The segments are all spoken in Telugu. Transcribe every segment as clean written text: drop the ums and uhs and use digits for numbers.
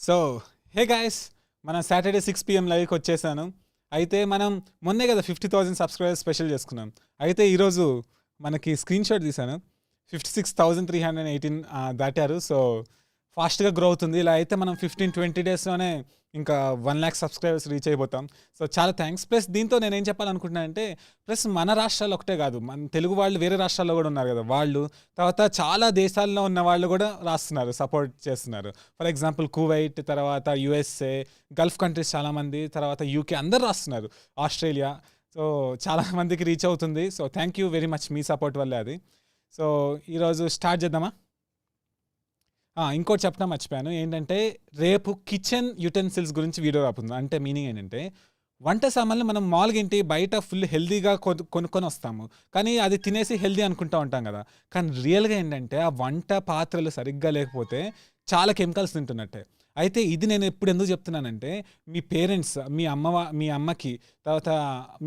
సో హే గాయస్, మనం సాటర్డే 6 PM లైవ్కి వచ్చేసాను. అయితే మనం మొన్నే కదా 50,000 సబ్స్క్రైబర్స్ స్పెషల్ చేసుకున్నాం. అయితే ఈరోజు మనకి స్క్రీన్ షాట్ తీసాను, 56,318 దాటారు. సో ఫాస్ట్గా గ్రో అవుతుంది. ఇలా అయితే మనం 15-20 డేస్లోనే ఇంకా 1,00,000 సబ్స్క్రైబర్స్ రీచ్ అయిపోతాం. సో చాలా థ్యాంక్స్. ప్లస్ దీంతో నేను ఏం చెప్పాలనుకుంటున్నాను అంటే, ప్లస్ మన రాష్ట్రాల్లో ఒకటే కాదు, మన తెలుగు వాళ్ళు వేరే రాష్ట్రాల్లో కూడా ఉన్నారు కదా, వాళ్ళు తర్వాత చాలా దేశాల్లో ఉన్న వాళ్ళు కూడా రాస్తున్నారు, సపోర్ట్ చేస్తున్నారు. ఫర్ ఎగ్జాంపుల్ కువైట్, తర్వాత యుఎస్ఏ, గల్ఫ్ కంట్రీస్ చాలామంది, తర్వాత యూకే, అందరు రాస్తున్నారు, ఆస్ట్రేలియా. సో చాలా మందికి రీచ్ అవుతుంది. So thank you very much, me support వల్లే అది. సో ఈరోజు స్టార్ట్ చేద్దామా? ఇంకోటి చెప్పడం మర్చిపోయాను, ఏంటంటే రేపు కిచెన్ యుటెన్సిల్స్ గురించి వీడియో రాబోతుంది. అంటే మీనింగ్ ఏంటంటే, వంట సామాన్లు మనం మామూలుగా ఇంటి బయట ఫుల్ హెల్దీగా కొనుక్కొని వస్తాము, కానీ అది తినేసి హెల్దీ అనుకుంటూ ఉంటాం కదా. కానీ రియల్గా ఏంటంటే ఆ వంట పాత్రలు సరిగ్గా లేకపోతే చాలా కెమికల్స్ తింటున్నట్టే. అయితే ఇది నేను ఎప్పుడు ఎందుకు చెప్తున్నానంటే, మీ పేరెంట్స్, మీ అమ్మకి, తర్వాత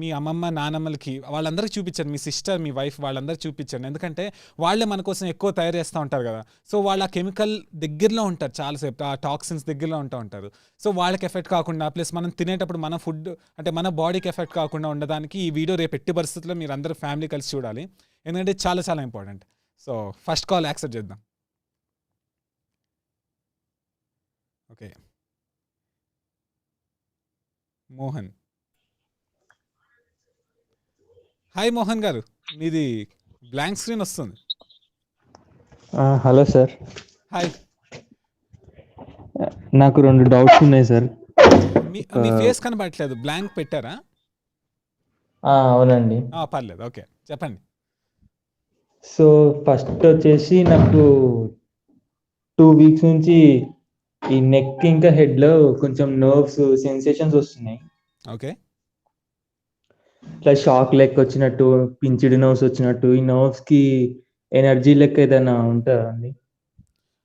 మీ అమ్మమ్మ నానమ్మలకి, వాళ్ళందరికీ చూపించండి, మీ సిస్టర్, మీ వైఫ్, వాళ్ళందరికీ చూపించండి. ఎందుకంటే వాళ్ళే మన కోసం ఎక్కువ తయారు చేస్తూ ఉంటారు కదా. సో వాళ్ళ కెమికల్ దగ్గరలో ఉంటారు, చాలాసేపు ఆ టాక్సిన్స్ దగ్గరలో ఉంటారు. సో వాళ్ళకి ఎఫెక్ట్ కాకుండా, ప్లస్ మనం తినేటప్పుడు మన ఫుడ్ అంటే మన బాడీకి ఎఫెక్ట్ కాకుండా ఉండడానికి ఈ వీడియో రేపు ఎట్టి పరిస్థితుల్లో మీరు అందరూ ఫ్యామిలీ కలిసి చూడాలి, ఎందుకంటే చాలా చాలా important. So first call accept చేద్దాం. ఓకే, మోహన్. హాయ్ మోహన్ గారు, మీది బ్లాంక్ స్క్రీన్ వస్తుంది. Hello sir, hi. నాకు 2 డౌట్స్ ఉన్నాయి సార్. మీ ఫేస్ కనబడట్లేదు, బ్లాంక్ పెట్టారా? అవునండి. పర్లేదు, ఓకే చెప్పండి. సో ఫస్ట్ వచ్చేసి నాకు 2 వీక్స్ నుంచి ఈ నెక్ ఇంకా హెడ్లో కొంచెం నర్వ్స్ సెన్సేషన్స్ వస్తున్నాయి. ఓకే, ఇట్లా షాక్ లెక్క వచ్చినట్టు, పించిడి నర్వ్స్ వచ్చినట్టు, ఈ నర్వ్స్కి ఎనర్జీ లెక్క ఏదైనా ఉంటుందా అండి?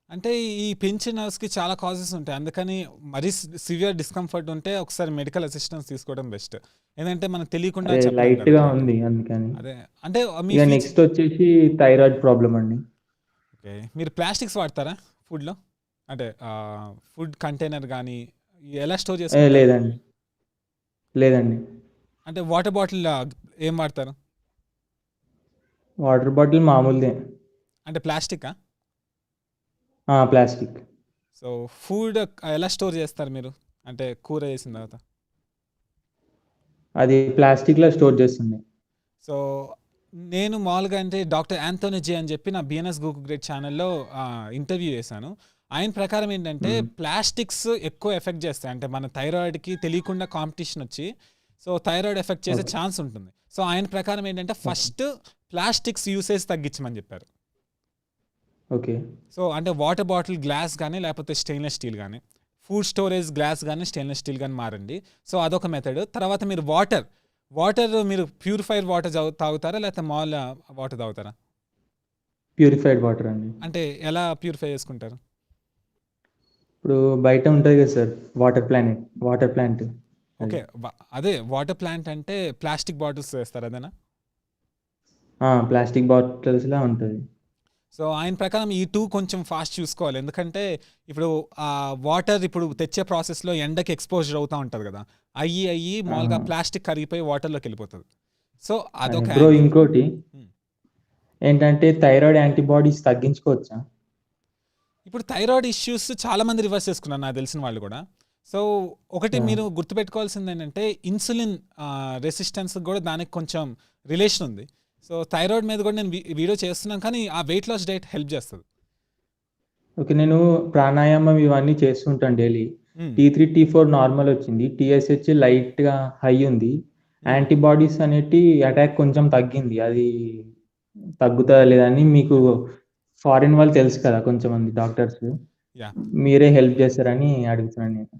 అంటే ఈ పించ్ నర్వ్స్కి చాలా కాజెస్ ఉంటాయి, అందుకని మరీ సివియర్ డిస్కంఫర్ట్ ఉంటే ఒకసారి మెడికల్ అసిస్టెన్స్ తీసుకోవడం బెస్ట్. ఏంటంటే మనం తెలియకుండా చెప్పలేం కదా. లైట్గా ఉంది అందుకని. అదే అంటే మీ ఇక నెక్స్ట్ వచ్చేసి థైరాయిడ్ ప్రాబ్లం అండి. ఓకే, మీరు ప్లాస్టిక్స్ వాడతారా ఫుడ్లో? అంటే ఫుడ్ కంటైనర్ కానీ ఎలా స్టోర్ చేసుకుంటారు? లేదండి, లేదండి. అంటే వాటర్ బాటిల్ ఏం వాడతారు? వాటర్ బాటిల్ మామూలుదే. అంటే ప్లాస్టికా? ప్లాస్టిక్. సో ఫుడ్ ఎలా స్టోర్ చేస్తారు మీరు, అంటే కూర చేసిన తర్వాత? అది ప్లాస్టిక్లో స్టోర్ చేస్తుంది. సో నేను మామూలుగా అంటే డాక్టర్ యాంథోనీ జే అని చెప్పి నా BNSGOKUGREAT ఛానల్లో ఇంటర్వ్యూ చేశాను. ఆయన ప్రకారం ఏంటంటే ప్లాస్టిక్స్ ఎక్కువ ఎఫెక్ట్ చేస్తాయి, అంటే మన థైరాయిడ్కి తెలియకుండా కాంపిటీషన్ వచ్చి సో థైరాయిడ్ ఎఫెక్ట్ చేసే ఛాన్స్ ఉంటుంది. సో ఆయన ప్రకారం ఏంటంటే ఫస్ట్ ప్లాస్టిక్స్ యూసేజ్ తగ్గించమని చెప్పారు. ఓకే. సో అంటే వాటర్ బాటిల్ గ్లాస్ కానీ లేకపోతే స్టెయిన్లెస్ స్టీల్ కానీ, ఫుడ్ స్టోరేజ్ గ్లాస్ కానీ స్టెయిన్లెస్ స్టీల్ కానీ మారండి. సో అదొక మెథడ్. తర్వాత మీరు వాటర్ మీరు ప్యూరిఫైడ్ వాటర్ తాగుతారా లేకపోతే మామూలు వాటర్ తాగుతారా? ప్యూరిఫైడ్ వాటర్ అండి. అంటే ఎలా ప్యూరిఫై చేసుకుంటారు? ఇప్పుడు బయట ఉంటుంది కదా సార్, వాటర్ ప్లాంట్. ఓకే, అదే వాటర్ ప్లాంట్ అంటే ప్లాస్టిక్ బాటిల్స్ వేస్తారు అదేనా? ప్లాస్టిక్ బాటిల్స్లా ఉంటుంది. సో ఆయన ప్రకారం ఈ 2 కొంచెం ఫాస్ట్ చూసుకోవాలి, ఎందుకంటే ఇప్పుడు ఆ వాటర్ ఇప్పుడు తెచ్చే ప్రాసెస్లో ఎండకి ఎక్స్పోజర్ అవుతూ ఉంటుంది కదా, అయ్యి మామూలుగా ప్లాస్టిక్ కరిగిపోయి వాటర్లోకి వెళ్ళిపోతుంది. సో అదొక ఇంకోటి ఏంటంటే థైరాయిడ్ యాంటీబాడీస్ తగ్గించుకోవచ్చా? ఇప్పుడు థైరాయిడ్ ఇష్యూస్ చాలా మంది రివర్స్ చేసుకున్నారు, నాకు తెలిసిన వాళ్ళు కూడా. సో ఒకటి మీరు గుర్తుపెట్టుకోవాల్సింది ఏంటంటే, ఇన్సులిన్ రెసిస్టెన్స్ కూడా దానికి కొంచెం రిలేషన్ ఉంది. సో థైరాయిడ్ మీద కూడా నేను వీడియో చేస్తున్నాను, కానీ ఆ వెయిట్ లాస్ డైట్ హెల్ప్ చేస్తుంది. ఓకే, నేను ప్రాణాయామం ఇవన్నీ చేస్తుంటాను డైలీ. T3 T4 నార్మల్ వచ్చింది, TSH లైట్గా హై ఉంది, యాంటీబాడీస్ అనేటి అటాక్ కొంచెం తగ్గింది. అది తగ్గుతుందా లేదని మీకు ఫారిన్ వాళ్ళు తెలుసు కదా కొంచెం మంది డాక్టర్స్, మీరే హెల్ప్ చేస్తారని అడుగుతున్నాను నేను.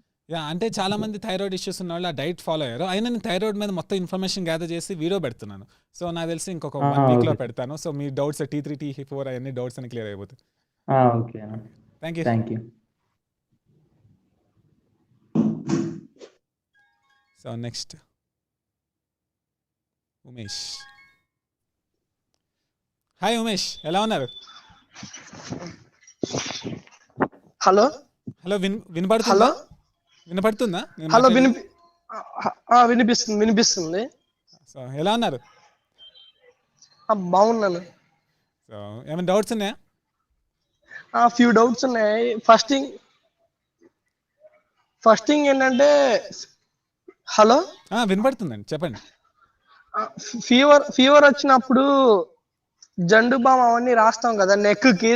అంటే చాలా మంది థైరాయిడ్ ఇష్యూస్ ఉన్న వాళ్ళు ఆ డైట్ ఫాలో అయ్యారు. అయినా నేను థైరాయిడ్ మీద మొత్తం ఇన్ఫర్మేషన్ గ్యాదర్ చేసి వీడియో పెడుతున్నాను. సో నాకు తెలిసి ఇంకొక 1 వీక్లో పెడతాను. సో మీ డౌట్స్ T3 T4 అవన్నీ డౌట్స్ అని క్లియర్ అయిపోతాయి. Okay, thank you. So next Umesh. Hi Umesh, ఎలా ఉన్నారు? హలో హలో వినపడుతుందా? హలో వినపడుతుందా నేను హలో మాట్లాడేది? వినిపిస్తుంది. సో ఎలా ఉన్నారు? బాగున్నాను. సో ఏమైనా డౌట్స్ ఉన్నాయా? ఫ్యూ డౌట్స్ ఉన్నాయి. ఫస్ట్ థింగ్ ఏంటంటే, హలో, వినపడుతుందండి, చెప్పండి. ఫీవర్ వచ్చినప్పుడు జండు బామ్ అవన్నీ రాస్తాం కదా నెక్ కి,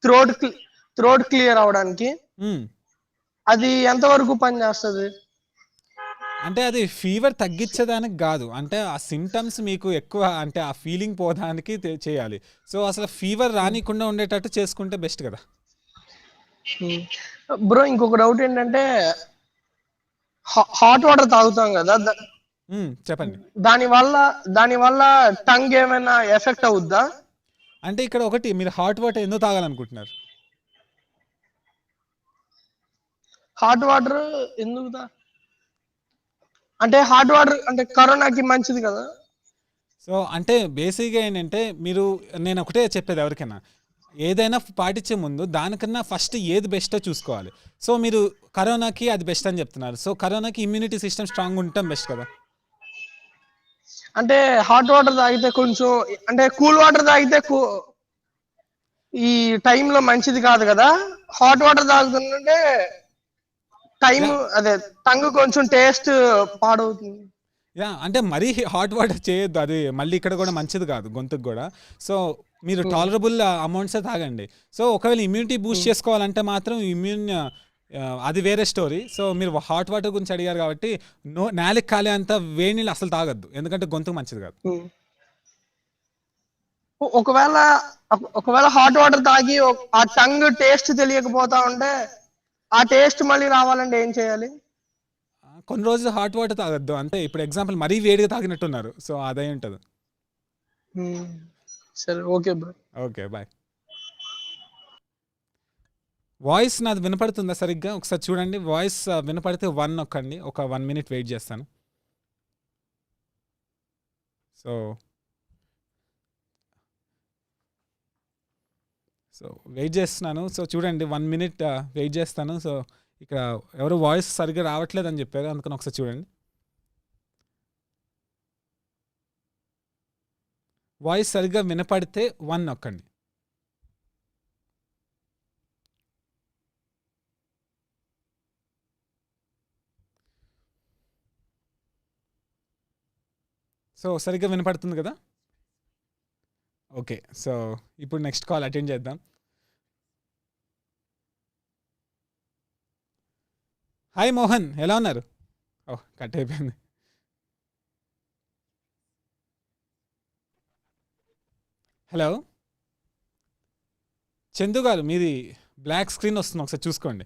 థ్రోట్ క్లియర్ అవడానికి. మ్మ్. అది ఎంతవరకు పని చేస్తుంది? అంటే అది ఫీవర్ తగ్గించడానికి కాదు, అంటే ఆ సిమ్టమ్స్ మీకు ఎక్కువ, అంటే ఆ ఫీలింగ్ పోవడానికి చేయాలి. సో అసలు ఫీవర్ రానికుండా ఉండేటట్టు చేసుకుంటే బెస్ట్ కదా. బ్రో, ఇంకొక డౌట్ ఏంటంటే, హాట్ వాటర్ తాగుతాం కదా, చెప్పండి. దాని వల్ల టంగ్ ఏమైనా ఎఫెక్ట్ అవుద్దా? అంటే ఇక్కడ ఒకటి, మీరు హాట్ వాటర్ ఎందుకు తాగాలనుకుంటున్నారు? హాట్ వాటర్ ఎందుకు అంటే హాట్ వాటర్ అంటే కరోనాకి మంచిది కదా. సో అంటే బేసిక్గా ఏంటంటే, నేను ఒకటే చెప్పేది ఎవరికైనా, ఏదైనా పాటించే ముందు దానికన్నా ఫస్ట్ ఏది బెస్టో చూసుకోవాలి. సో మీరు కరోనాకి అది బెస్ట్ అని చెప్తున్నారు, సో కరోనాకి ఇమ్యూనిటీ సిస్టమ్ స్ట్రాంగ్ ఉండటం బెస్ట్ కదా. అంటే హాట్ వాటర్ తాగితే కొంచెం, అంటే కూల్ వాటర్ తాగితే ఈ టైంలో మంచిది కాదు కదా. హాట్ వాటర్ తాగుతుంటే టైం, అదే టంగ్ కొంచెం టేస్ట్ పాడవుతుంది. అంటే మరీ హాట్ వాటర్ చేయొద్దు, అది మళ్ళీ ఇక్కడ కూడా మంచిది కాదు గొంతుకు కూడా. సో మీరు టాలరబుల్ అమౌంట్సే తాగండి. సో ఒకవేళ ఇమ్యూనిటీ బూస్ట్ చేసుకోవాలంటే మాత్రం అది వేరే స్టోరీ. సో మీరు హాట్ వాటర్ గురించి అడిగారు కాబట్టి, నేలకు కాలే అంత వేడి నీళ్ళు అసలు తాగొద్దు, ఎందుకంటే గొంతుకు మంచిది కాదు. ఒకవేళ హాట్ వాటర్ తాగి ఆ టంగ్ టేస్ట్ తెలియకపోతా ఉంటే, ఆ టేస్ట్ మళ్ళీ రావాలంటే ఏం చేయాలి? కొన్ని రోజులు హాట్ వాటర్ తాగొద్దు అంతే. ఇప్పుడు ఎగ్జాంపుల్ మరీ వేడిగా తాగినట్టున్నారు, సో అదే ఉంటుంది. సరే, okay bro. Okay, bye. Voice నాది వినపడుతుందా సరిగ్గా? ఒకసారి చూడండి, వాయిస్ వినపడితే 1 నొక్కండి, ఒక 1 minute వెయిట్ చేస్తాను. సో వెయిట్ చేస్తున్నాను. సో చూడండి, 1 minute వెయిట్ చేస్తాను. సో ఇక్కడ ఎవరు వాయిస్ సరిగ్గా రావట్లేదు అని చెప్పారు, అందుకని ఒకసారి చూడండి. వాయిస్ సరిగ్గా వినపడితే 1 నొక్కండి. సో సరిగ్గా వినపడుతుంది కదా. ఓకే, సో ఇప్పుడు నెక్స్ట్ కాల్ అటెండ్ చేద్దాం. హాయ్ మోహన్, ఎలా ఉన్నారు? కట్ అయిపోయింది. హలో చందు గారు, మీది బ్లాక్ స్క్రీన్ వస్తుంది, ఒకసారి చూసుకోండి.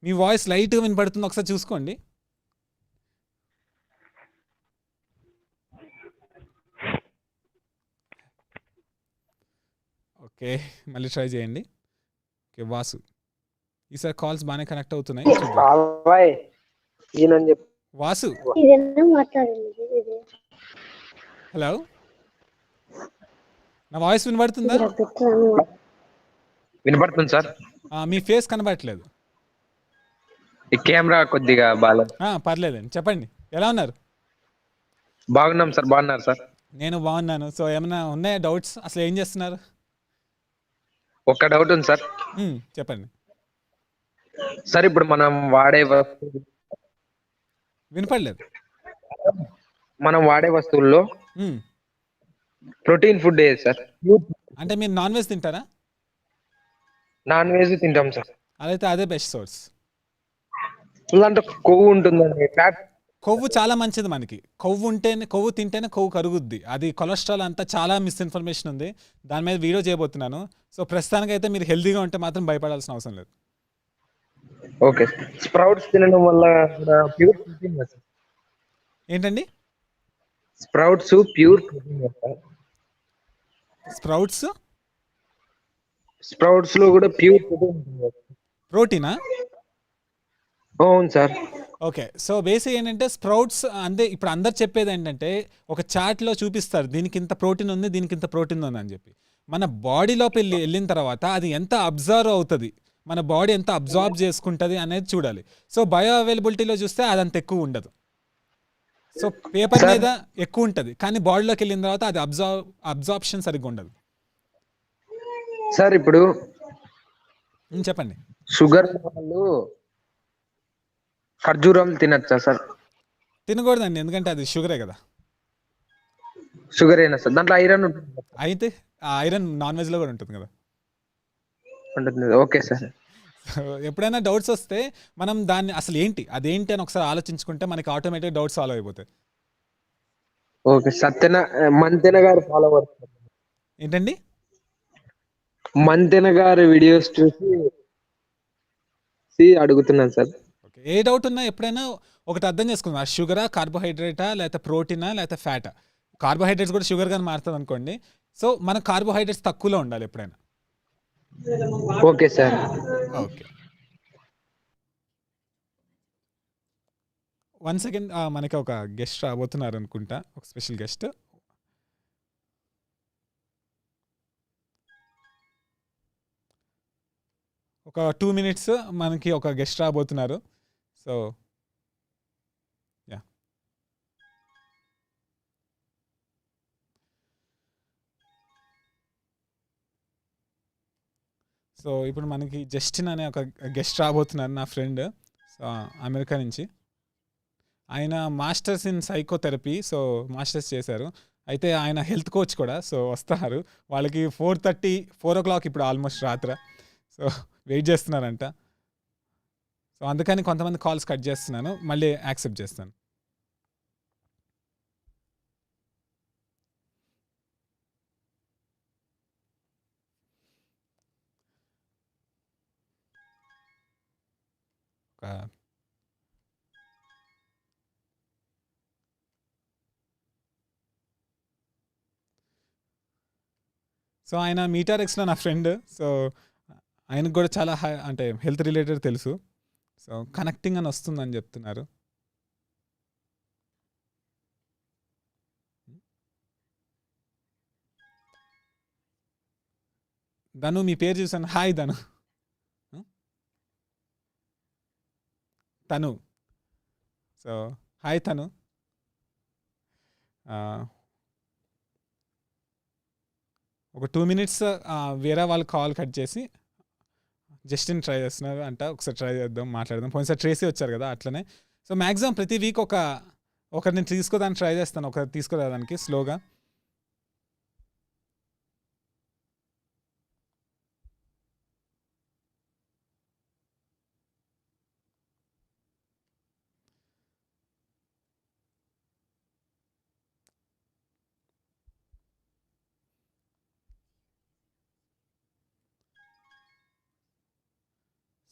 మీ వాయిస్ లైట్గా వినపడుతుంది, ఒకసారి చూసుకోండి. ఓకే, మళ్ళీ ట్రై చేయండి. ఓకే, వాసు, ఈసారి కాల్స్ బాగానే కనెక్ట్ అవుతున్నాయి. వాసు, హలో, నా వాయిస్ వినపడుతుందా? వినపడుతుంది సార్. మీ ఫేస్ కనబడట్లేదు. ఈ కెమెరా కొద్దిగా బాగాలేదు. పర్లేదండి, చెప్పండి, ఎలా ఉన్నారు? బాగున్నాం సార్, బాగున్నారు సార్? నేను బాగున్నాను. సో ఏమైనా ఉన్నాయా డౌట్స్? అసలు ఏం చేస్తున్నారు? ఒక్క డౌట్ ఉంది సార్. చెప్పండి సార్. ఇప్పుడు మనం వినపడలేదు. మనం వాడే వస్తువుల్లో ప్రోటీన్ ఫుడ్ ఏది సార్? అంటే మీరు నాన్ వెజ్ తింటారా? నాన్ వెజ్ తింటాం సార్. అదైతే అదే బెస్ట్ సోర్స్. అంటే కొవ్వు ఉంటుందండి, ఫ్యాట్. కొవ్వు చాలా మంచిది మనకి. కొవ్వు తింటేనే కొవ్వు కరుగుద్ది. అది కొలెస్ట్రాల్ అంతా చాలా మిస్ఇన్ఫర్మేషన్ ఉంది, దాని మీద వీడియో చేయబోతున్నాను. సో ప్రస్తుతానికైతే మీరు హెల్తీగా ఉంటే మాత్రం భయపడాల్సిన అవసరం లేదు. ఓకే. స్ప్రౌట్స్ తినడం వల్ల ప్యూర్ ప్రోటీన్ కదా? ఏంటండి? స్ప్రౌట్స్ ప్యూర్ ప్రోటీన్ కదా? స్ప్రౌట్స్ లో కూడా ప్యూర్ ప్రోటీనా? అవును సార్. ఓకే, సో బేసిక్ ఏంటంటే స్ప్రౌట్స్ అంటే ఇప్పుడు అందరు చెప్పేది ఏంటంటే, ఒక చార్ట్లో చూపిస్తారు దీనికి ఇంత ప్రోటీన్ ఉంది, దీనికి ఇంత ప్రోటీన్ ఉంది అని చెప్పి. మన బాడీలోకి వెళ్ళిన తర్వాత అది ఎంత అబ్జర్వ్ అవుతుంది, మన బాడీ ఎంత అబ్జార్బ్ చేసుకుంటుంది అనేది చూడాలి. సో బయో అవైలబిలిటీలో చూస్తే అదంత ఎక్కువ ఉండదు. సో పేపర్ మీద ఎక్కువ ఉంటుంది, కానీ బాడీలోకి వెళ్ళిన తర్వాత అది అబ్జార్ప్షన్ సరిగ్గా ఉండదు. సార్ ఇప్పుడు చెప్పండి. షుగర్ వాళ్ళు ఖర్జూరం తినచ్చా సార్? తినకూడదండి, ఎందుకంటే అది షుగరే కదా. షుగర్ అయినా సార్, దాంట్లో ఐరన్ ఉంటుంది. అయితే ఆ ఐరన్ నాన్ వెజ్లో కూడా ఉంటుంది కదా. Okay sir. ఎప్పుడైనా డౌట్స్ వస్తే మనం దాన్ని అసలు ఏంటి అదేంటి అని ఒకసారి ఆలోచించుకుంటే మనకి ఆటోమేటిక్ డౌట్స్ సాల్వ్ అయిపోతాయి. ఓకే, మంతెన గారు ఫాలోవర్. ఏంటండి? మంతెన గారి వీడియోస్ చూసి అడుగుతున్నాను సార్. ఓకే, ఏ డౌట్ ఉన్నా ఎప్పుడైనా ఒకటి అర్థం చేసుకుందాం, షుగరా, కార్బోహైడ్రేటా, లేకపోతే ప్రోటీనా, లేకపోతే ఫ్యాటా. కార్బోహైడ్రేట్స్ కూడా షుగర్ గాని మారుతుంది అనుకోండి. సో మన కార్బోహైడ్రేట్స్ తక్కువలో ఉండాలి ఎప్పుడైనా. Okay sir. Okay, 1 second. మనకి ఒక గెస్ట్ రాబోతున్నారు అనుకుంటా, ఒక స్పెషల్ గెస్ట్. ఒక 2 minutes మనకి ఒక గెస్ట్ రాబోతున్నారు. సో యా, సో ఇప్పుడు మనకి జస్టిన్ అనే ఒక గెస్ట్ రాబోతున్నారు, నా ఫ్రెండ్. సో అమెరికా నుంచి. ఆయన masters in psychotherapy, so masters చేశారు. అయితే ఆయన హెల్త్ కోచ్ కూడా. సో వస్తారు, వాళ్ళకి 4:30 4 o'clock ఇప్పుడు ఆల్మోస్ట్ రాత్ర. సో వెయిట్ చేస్తున్నారంట. సో అందుకని కొంతమంది కాల్స్ కట్ చేస్తున్నాను, మళ్ళీ యాక్సెప్ట్ చేస్తాను. సో ఆయన మీటారెక్స్లో నా ఫ్రెండ్. సో ఆయనకు కూడా చాలా అంటే హెల్త్ రిలేటెడ్ తెలుసు. సో కనెక్టింగ్ అని వస్తుందని చెప్తున్నారు. ధను, మీ పేరు చూసాను. హాయ్ ధను. తను. సో హాయ్ తను. ఒక 2 minutes వేరే వాళ్ళు కాల్ కట్ చేసి జస్టిన్ ట్రై చేస్తున్నారు అంట. ఒకసారి ట్రై చేద్దాం, మాట్లాడదాం. పోయినసారి ట్రేసీ వచ్చారు కదా, అట్లనే. సో మ్యాక్సిమం ప్రతి వీక్ ఒకరిని తీసుకోదానికి ట్రై చేస్తాను, ఒకరు తీసుకురావడానికి స్లోగా.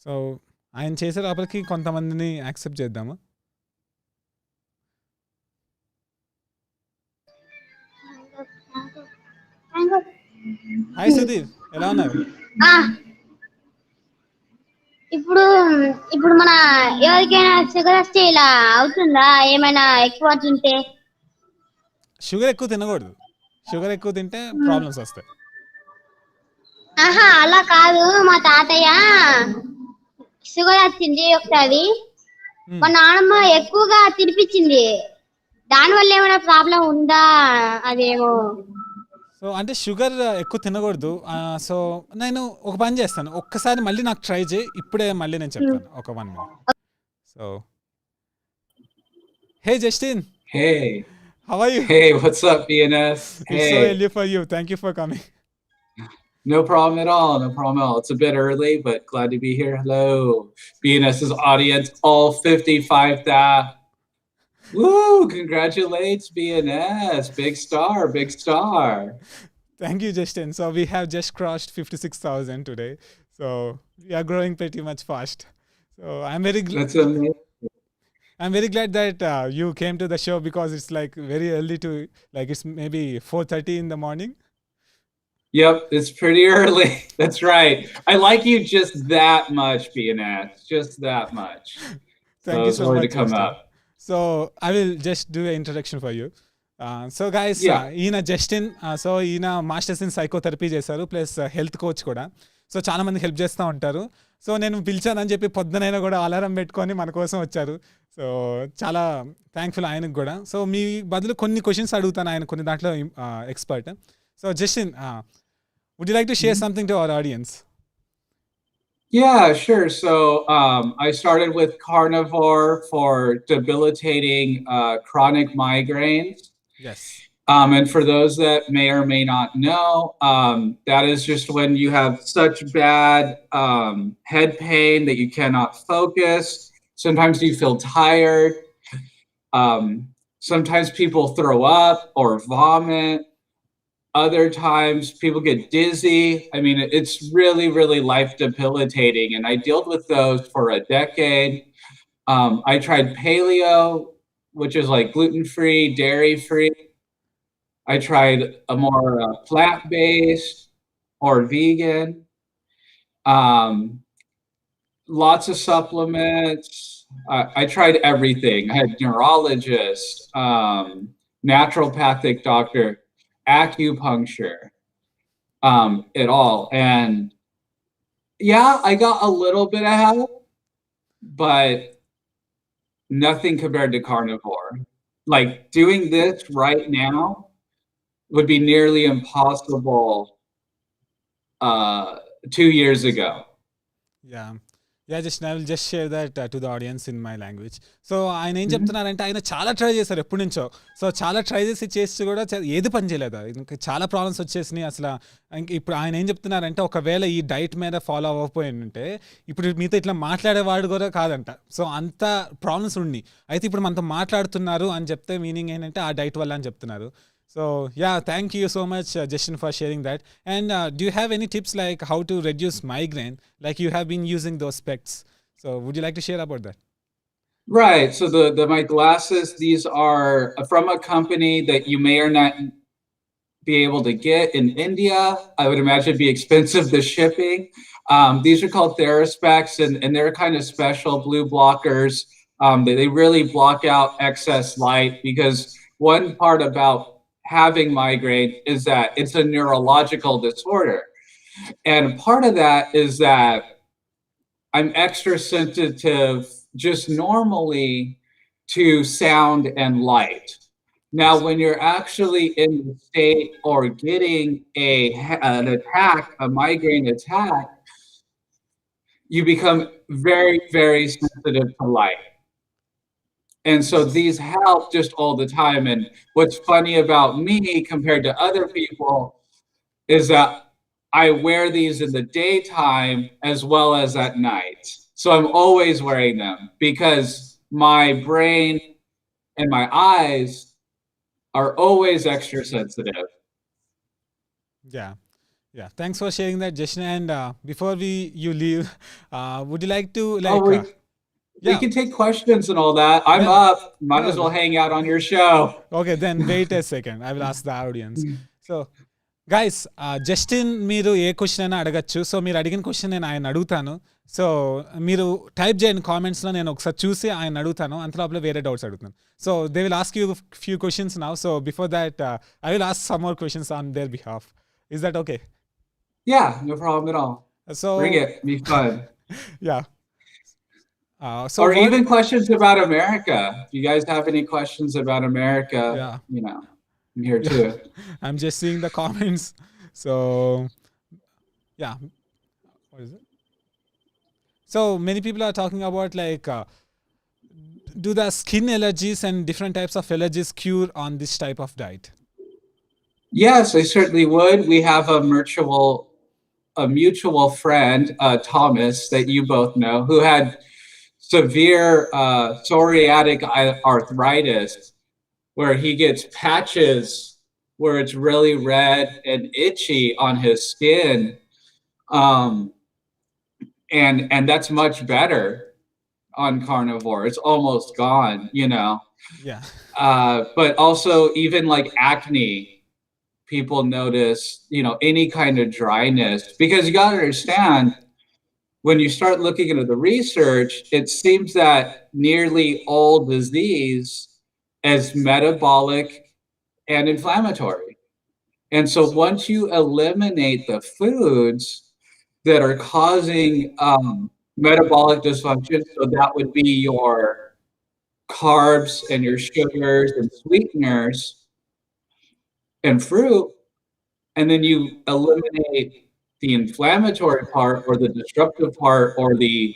సో ఆయన చేసే లోపలికి కొంతమందిని యాక్సెప్ట్ చేద్దాము. హాయ్ సుధీర్, ఎలా ఉన్నారు? ఇప్పుడు మన ఎవరికైనా షుగర్ వస్తే ఇలా అవుతుందా? ఏమైనా ఎక్కువ తింటే? షుగర్ ఎక్కువ తినకూడదు. షుగర్ ఎక్కువ తింటే ప్రాబ్లమ్స్ వస్తాయి. ఆహా, అలా కాదు. మా తాతయ్య షుగర్ వచ్చింది ఒకసారి. మా నాన్నమ్మ ఎక్కువగా తినిపించింది. దానివల్ల ఏమైనా ప్రాబ్లం ఉందా? అదేమో. సో అంటే షుగర్ ఎక్కువ తినకూడదు. సో నేను ఒక పని చేస్తాను, ఒక్కసారి మళ్ళీ నాకు ట్రై చేయి. ఇప్పుడే మళ్ళీ నేను చెప్తాను, ఒక 1 minute. So hey Justin. Hey. How are you? Hey, what's up, BNS? It's so early for you. Thank you for coming. No problem at all. No problem at all. It's a bit early, but glad to be here. Hello, BNS's audience, all 55,000. Woo! Congratulations, BNS. Big star, big star. Thank you, Justin. So we have just crossed 56,000 today. So we are growing pretty much fast. So I'm very glad. That's amazing. I'm very glad that you came to the show, because it's like very early to, like it's maybe 4:30 in the morning. Yep, it's pretty early. That's right. I like you just that much, BNS. Just that much. Thank you so much to come Justin. up. So I will just do an introduction for you. So guys Yeah. ఈయన జస్టిన్, సో ఈయన మాస్టర్స్ ఇన్ సైకోథెరపీ చేశారు, ప్లస్ హెల్త్ కోచ్ కూడా. సో చాలా మంది హెల్ప్ చేస్తూ ఉంటారు. సో నేను పిలిచానని చెప్పి పొద్దునైనా కూడా అలారం పెట్టుకొని మన కోసం వచ్చారు. సో చాలా థ్యాంక్ఫుల్ ఆయనకు కూడా. సో మీ బదులు కొన్ని క్వశ్చన్స్ అడుగుతాను, ఆయన కొన్ని దాంట్లో expert. So Justin, would you like to share something to our audience? Yeah, sure. So I started with carnivore for debilitating chronic migraines. Yes. And for those that may or may not know, that is just when you have such bad head pain that you cannot focus. Sometimes you feel tired. Sometimes people throw up or vomit. Other times people get dizzy. I mean, it's really, really life debilitating. And I dealt with those for a decade. I tried paleo, which is like gluten-free, dairy-free. I tried a more plant-based or vegan. Lots of supplements. I tried everything. I had neurologist, naturopathic doctor, acupuncture, it all. And yeah, I got a little bit of help, but nothing compared to carnivore. Like doing this right now would be nearly impossible 2 years ago. Yeah, just I will just share that to the audience in my language. So ఆయన ఏం చెప్తున్నారంటే ఆయన చాలా ట్రై చేశారు ఎప్పటి నుంచో. సో చాలా ట్రై చేసి కూడా ఏది పని చేయలేదు, ఇంకా చాలా ప్రాబ్లమ్స్ వచ్చేసినాయి అసలు. ఇప్పుడు ఆయన ఏం చెప్తున్నారంటే ఒకవేళ ఈ డైట్ మీద ఫాలో అవ్వకపోయి ఉంటే ఇప్పుడు మీతో ఇట్లా మాట్లాడేవాడు కూడా కాదంట. సో అంత ప్రాబ్లమ్స్ ఉన్నాయి. అయితే ఇప్పుడు మనతో మాట్లాడుతున్నారు అని చెప్తే మీనింగ్ ఏంటంటే ఆ డైట్ వల్ల అని చెప్తున్నారు. So yeah, thank you so much, Justin, for sharing that. And do you have any tips like how to reduce migraine? Like you have been using those specs. So would you like to share about that? Right. So my glasses, these are from a company that you may or not be able to get in India. I would imagine it'd be expensive, the shipping. These are called Theraspecs, and they're kind of special blue blockers. They really block out excess light, because one part about having migraine is that it's a neurological disorder. And part of that is that I'm extra sensitive just normally to sound and light. Now, when you're actually in the state or getting an attack, a migraine attack, you become very, very sensitive to light. And so these help just all the time. And what's funny about me compared to other people is that I wear these in the daytime as well as at night. So I'm always wearing them because my brain and my eyes are always extra sensitive. Yeah. Thanks for sharing that, Justin. And before you leave, would you like to we can take questions and all that. I'm up. Might as well hang out on your show. Okay, then wait a second. I will ask the audience. So, guys, Justin మీరు ఏ క్వశ్చన్ అయినా అడగచ్చు. సో మీరు అడిగిన క్వశ్చన్ నేను ఆయన అడుగుతాను. సో మీరు టైప్ చేయండి కామెంట్స్లో, నేను ఒకసారి చూసి ఆయన అడుగుతాను. అంతలోపల వేరే డౌట్స్ అడుగుతాను. So they will ask you few questions now. So before that I will ask some more questions on their behalf. Is that okay? Yeah, no problem at all. So bring it. Be fun. Yeah. Or even questions about America. If you guys have any questions about America, you know, I'm here too. I'm just seeing the comments. So, yeah. What is it? So many people are talking about like, do the skin allergies and different types of allergies cure on this type of diet? Yes, I certainly would. We have a mutual friend, Thomas, that you both know, who had severe psoriatic arthritis, where he gets patches where it's really red and itchy on his skin. And that's much better on carnivore. It's almost gone, you know. Yeah. But also even like acne, people notice, you know, any kind of dryness, because you got to understand, when you start looking into the research, it seems that nearly all disease is metabolic and inflammatory. And so once you eliminate the foods that are causing metabolic dysfunction, so that would be your carbs and your sugars and sweeteners and fruit, and then you eliminate the inflammatory part or the disruptive part or the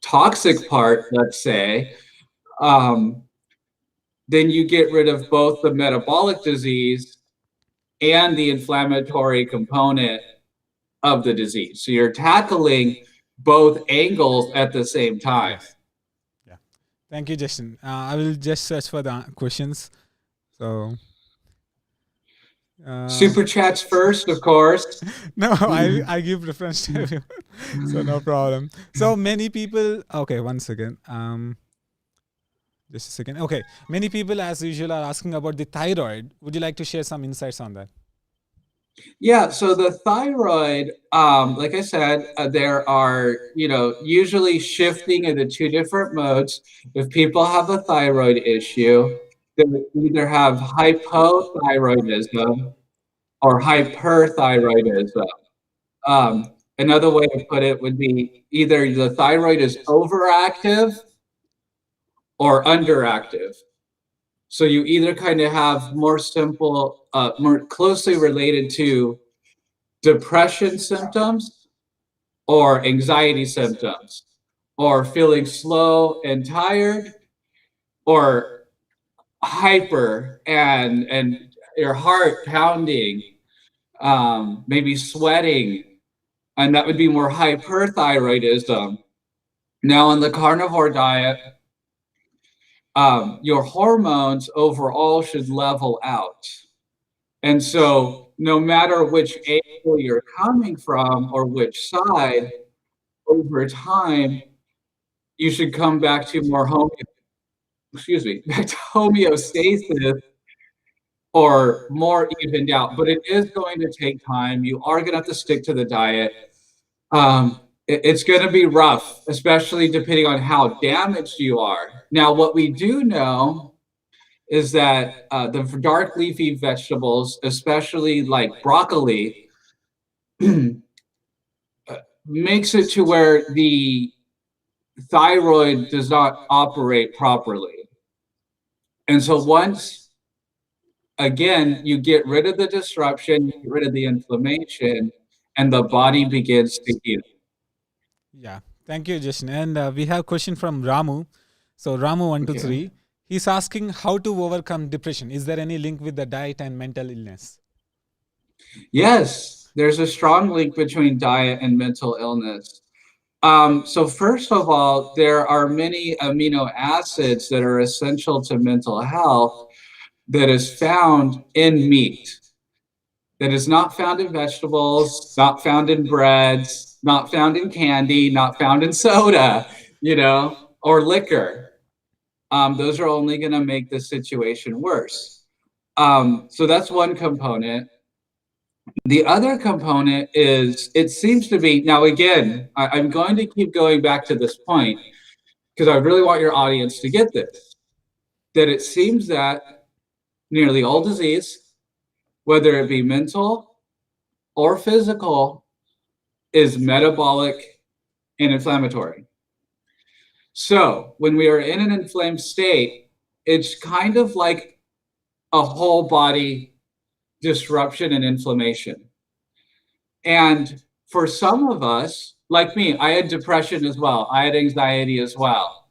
toxic part, let's say, then you get rid of both the metabolic disease and the inflammatory component of the disease. So you're tackling both angles at the same time. Yes. Yeah. Thank you, Justin. I will just search for the questions. So. Super chats first, of course. No, I give preference to you. So no problem. So many people. Okay, one second. Just a second. Okay, many people, as usual, are asking about the thyroid. Would you like to share some insights on that? Yeah, so the thyroid, like I said, there are, usually shifting into two different modes. If people have a thyroid issue, they either have hypothyroidism or hyperthyroidism. Another way to put it would be either the thyroid is overactive or underactive. So you either kind of have more simple, more closely related to depression symptoms or anxiety symptoms, or feeling slow and tired, or hyper and your heart pounding, maybe sweating, and that would be more hyperthyroidism. Now, on the carnivore diet, your hormones overall should level out. And so no matter which angle you're coming from or which side, over time, you should come back to more back to homeostasis or more evened out. But it is going to take time. You are going to have to stick to the diet. It's going to be rough, especially depending on how damaged you are. Now, what we do know is that the dark leafy vegetables, especially like broccoli, makes it to where the thyroid does not operate properly. And so once, again, you get rid of the disruption, you get rid of the inflammation, and the body begins to heal. Yeah, thank you, Justin. And we have a question from Ramu. So Ramu123, he's asking how to overcome depression. Is there any link with the diet and mental illness? Yes, there's a strong link between diet and mental illness. So first of all, there are many amino acids that are essential to mental health that is found in meat, that is not found in vegetables, not found in breads, not found in candy, not found in soda, or liquor. Those are only going to make the situation worse. So that's one component. The other component is, it seems to be, now again, I'm going to keep going back to this point because I really want your audience to get this, that it seems that nearly all disease, whether it be mental or physical, is metabolic and inflammatory. So when we are in an inflamed state, it's kind of like a whole body disruption and inflammation. And for some of us, like me, I had depression as well. I had anxiety as well.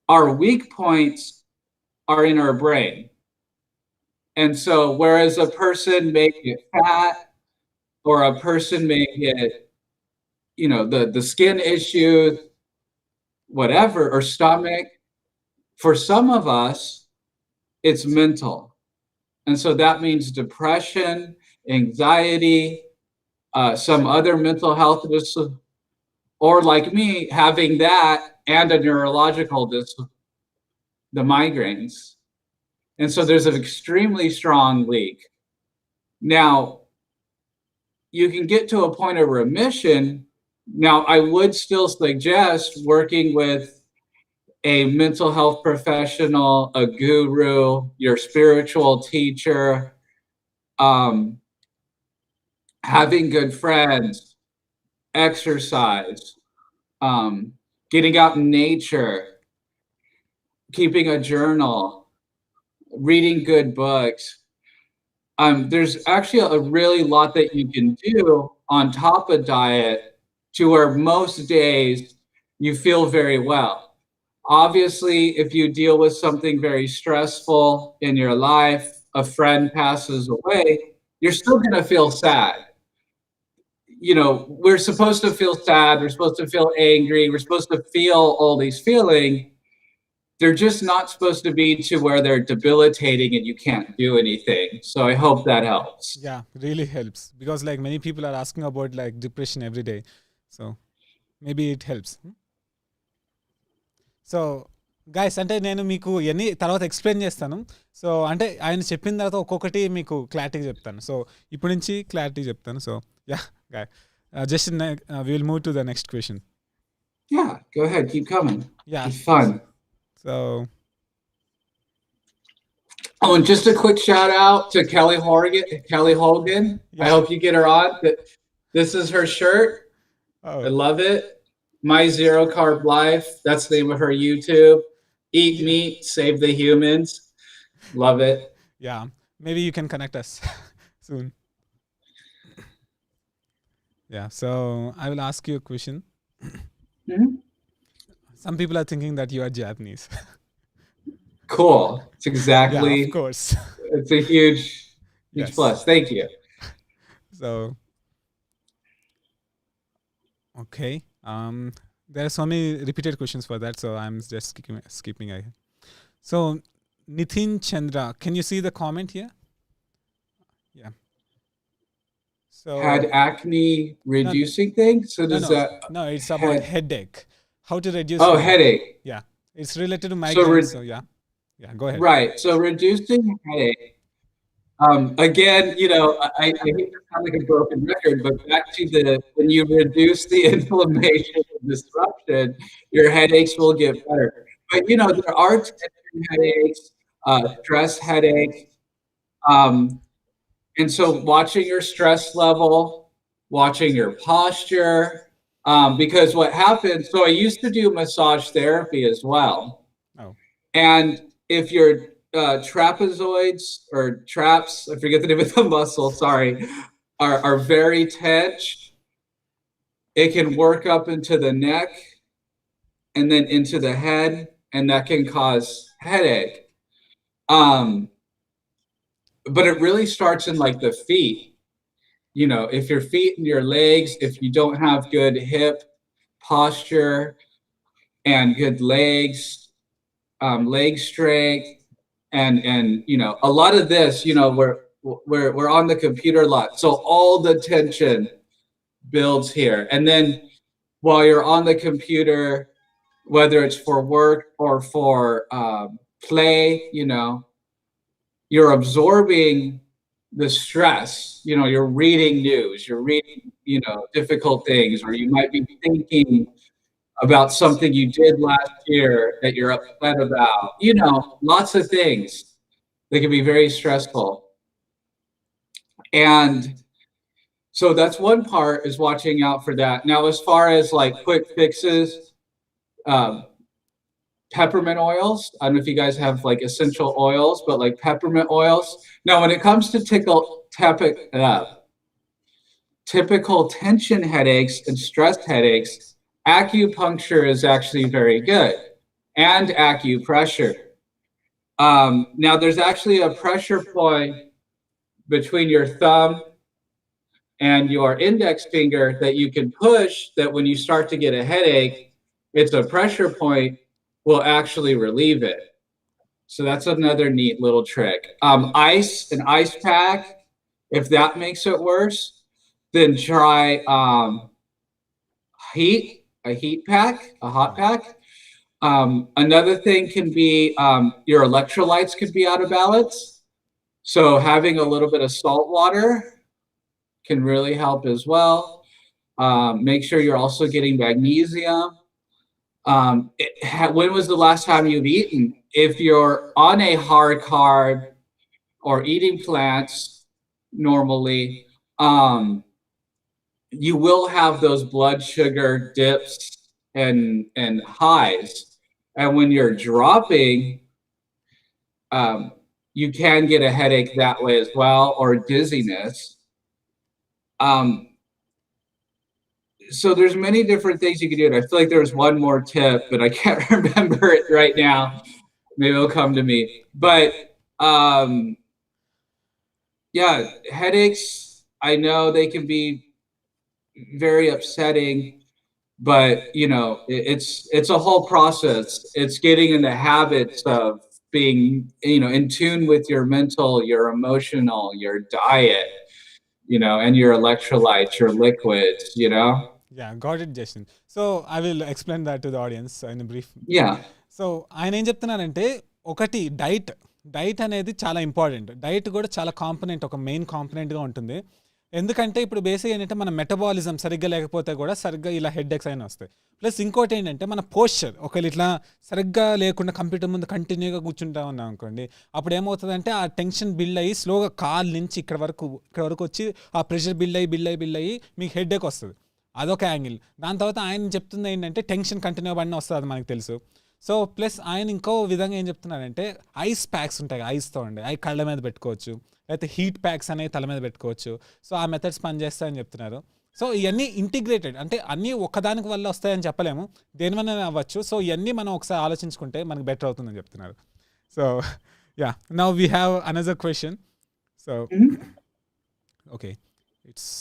Our weak points are in our brain. And so whereas a person may get fat or a person may get, the skin issues, whatever, or stomach, for some of us, it's mental. And so that means depression, anxiety, some other mental health disorder, or like me, having that and a neurological disorder, the migraines. And so there's an extremely strong link. Now, you can get to a point of remission. Now, I would still suggest working with a mental health professional, a guru, your spiritual teacher, having good friends, exercise, getting out in nature, keeping a journal, reading good books. There's actually a really lot that you can do on top of diet to where most days you feel very well. Obviously, if you deal with something very stressful in your life, a friend passes away, you're still going to feel sad. You know, we're supposed to feel sad, we're supposed to feel angry, we're supposed to feel all these feelings. They're just not supposed to be to where they're debilitating and you can't do anything. So I hope that helps. Yeah, really helps because like many people are asking about like depression every day. So maybe it helps. So guys అంటే నేను మీకు ఇవన్నీ తర్వాత ఎక్స్ప్లెయిన్ చేస్తాను. సో అంటే ఆయన చెప్పిన తర్వాత ఒక్కొక్కటి మీకు క్లారిటీగా చెప్తాను. సో ఇప్పుడు నుంచి క్లారిటీ చెప్తాను. So yeah guy just we will move to the next question. Yeah, go ahead, keep coming. Yeah, It's fun. So oh, and just a quick shout out to Kelly Hogan. Yeah. I hope you get her on. This is her shirt. oh, I love it. My Zero Carb Life. That's the name of her YouTube. Eat meat, save the humans. Love it. yeah, maybe you can connect us soon. Yeah, so I will ask you a question. Mhm. Some people are thinking that you are Japanese. Cool. It's Yeah, exactly. of course. It's a huge Yes. plus. Thank you. So okay, there are so many repeated questions for that, so I'm just skipping ahead. So Nitin Chandra, can you see the comment here? Yeah. So Had acne reducing thing. So no, does no, that? no, it's about head- headache. How to reduce Oh, headache. headache. Yeah, it's related to So migraines. So yeah, go ahead. Right. So reducing headache. Again, you know, I hate to sound like a broken record, but back to when you reduce the inflammation and disruption, your headaches will get better. But you know, there are tension headaches, stress headaches, and so watching your stress level, watching your posture, because what happens. So I used to do massage therapy as well, Oh, and if you're trapezoids or traps, I forget the name of the muscle, sorry, are very tense, it can work up into the neck and then into the head, and that can cause headache. But it really starts in like the feet. You know, if your feet and your legs, if you don't have good hip posture and good legs, leg strength, and you know, a lot of this, you know, we're on the computer a lot, so all the tension builds here, and then while you're on the computer, whether it's for work or for play, you know, you're absorbing the stress. You know, you're reading news, you're reading, you know, difficult things, or you might be thinking about something you did last year that you're upset about. You know, lots of things that can be very stressful. And so that's one part, is watching out for that. Now, as far as like quick fixes, peppermint oils. I don't know if you guys have like essential oils, but like peppermint oils. Now, when it comes to typical tension headaches and stress headaches, acupuncture is actually very good, and acupressure. Now, there's actually a pressure point between your thumb and your index finger that you can push, that when you start to get a headache, it's a pressure point, will actually relieve it. So that's another neat little trick. An ice pack, if that makes it worse, then try a heat pack, a hot pack. Another thing can be your electrolytes could be out of balance. So having a little bit of salt water can really help as well. Make sure you're also getting magnesium. When was the last time you've eaten? If you're on a hard carb or eating plants normally, you will have those blood sugar dips and highs. And when you're dropping, you can get a headache that way as well, or dizziness. So there's many different things you can do. And I feel like there was one more tip, but I can't remember it right now. Maybe it'll come to me. But yeah, headaches, I know they can be very upsetting, but you know, it's a whole process. It's getting in the habits of being, you know, in tune with your mental, your emotional, your diet, you know, and your electrolytes, your liquids, you know. Yeah, got it, Jason. So I will explain that to the audience in a brief. Yeah. So ఆయన ఏం చెప్తున్నారంటే, ఒకటి డైట్ అనేది చాలా ఇంపార్టెంట్. డైట్ కూడా చాలా కాంపనెంట్, ఒక మెయిన్ కాంపనెంట్గా ఉంటుంది. ఎందుకంటే ఇప్పుడు బేసిక్ ఏంటంటే మన మెటబాలిజం సరిగ్గా లేకపోతే కూడా సరిగ్గా ఇలా హెడ్ఏక్స్ అయినా వస్తాయి. ప్లస్ ఇంకోటి ఏంటంటే మన పోస్చర్, ఒకవేళ ఇట్లా సరిగ్గా లేకుండా కంప్యూటర్ ముందు కంటిన్యూగా కూర్చుంటా ఉన్నాం అనుకోండి, అప్పుడు ఏమవుతుందంటే ఆ టెన్షన్ బిల్డ్ అయ్యి స్లోగా కాల్ నుంచి ఇక్కడ వరకు వచ్చి ఆ ప్రెషర్ బిల్డ్ అయ్యి మీకు హెడ్ఏక్ వస్తుంది. అదొక యాంగిల్. దాని తర్వాత ఆయన చెప్తుంది ఏంటంటే టెన్షన్ కంటిన్యూ పడిన వస్తుంది, అది మనకు తెలుసు. సో ప్లస్ ఆయన ఇంకో విధంగా ఏం చెప్తున్నారంటే ఐస్ ప్యాక్స్ ఉంటాయి, ఐస్తో ఉండే అవి కళ్ళ మీద పెట్టుకోవచ్చు, లేకపోతే హీట్ ప్యాక్స్ అనేవి తల మీద పెట్టుకోవచ్చు. సో ఆ మెథడ్స్ పనిచేస్తాయని చెప్తున్నారు. సో ఇవన్నీ ఇంటిగ్రేటెడ్, అంటే అన్నీ ఒక్కదానికి వల్ల వస్తాయని చెప్పలేము, దేనివల్ల అవ్వచ్చు. సో ఇవన్నీ మనం ఒకసారి ఆలోచించుకుంటే మనకు బెటర్ అవుతుందని చెప్తున్నారు. So yeah, now we have another question. So okay, it's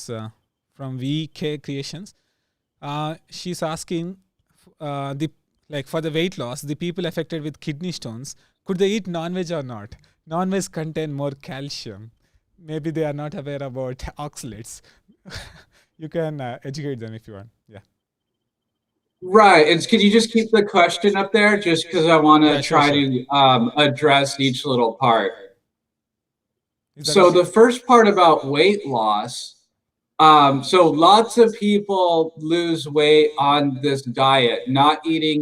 from VK Creations. She's asking, for the weight loss, the people affected with kidney stones, could they eat non-veg or not? Non-veg contain more calcium. Maybe they are not aware about oxalates. You can educate them if you want. Yeah. Right. And can you just keep the question up there, just because I want to try to address each little part. So the first part about weight loss, so lots of people lose weight on this diet, not eating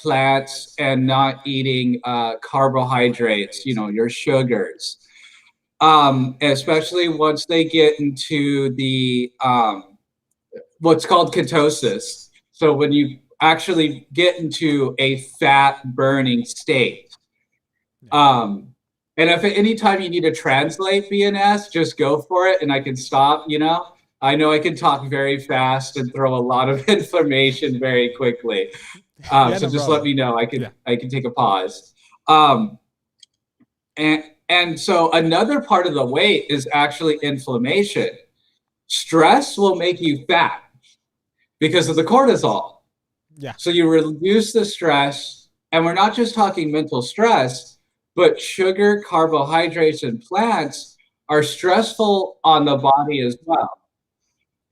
plants and not eating carbohydrates, you know, your sugars. Especially once they get into the what's called ketosis. So when you actually get into a fat burning state. And if at any time you need to translate BNS, just go for it and I can stop, you know. I know I can talk very fast and throw a lot of information very quickly. So just let me know. I can take a pause. And so another part of the weight is actually inflammation. Stress will make you fat because of the cortisol. Yeah. So you reduce the stress, and we're not just talking mental stress, but sugar, carbohydrates, and plants are stressful on the body as well.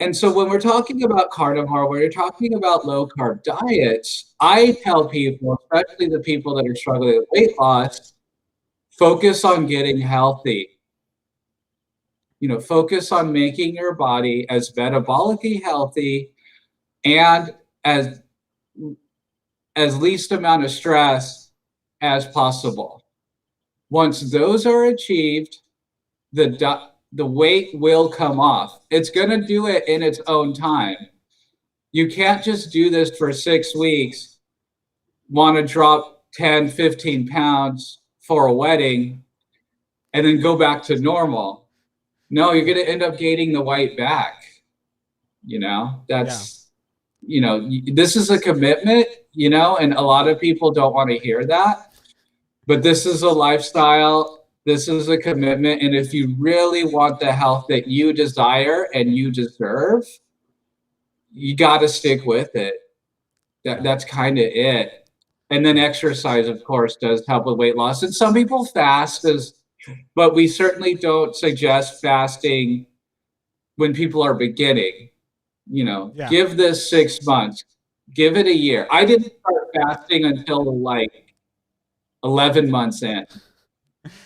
And so when we're talking about carnivore, when you're talking about low carb diets, I tell people, especially the people that are struggling with weight loss, focus on getting healthy. You know, focus on making your body as metabolically healthy and as least amount of stress as possible. Once those are achieved, the weight will come off. It's going to do it in its own time. You can't just do this for 6 weeks, want to drop 10, 15 pounds for a wedding, and then go back to normal. No, you're going to end up gaining the weight back. You know, that's, you know, this is a commitment, you know, and a lot of people don't want to hear that. But this is a lifestyle. This is a commitment. And if you really want the health that you desire and you deserve, you got to stick with it. That's kind of it. And then exercise, of course, does help with weight loss. And some people fast, but we certainly don't suggest fasting when people are beginning. You know, give this 6 months, give it a year. I didn't start fasting until like 11 months in.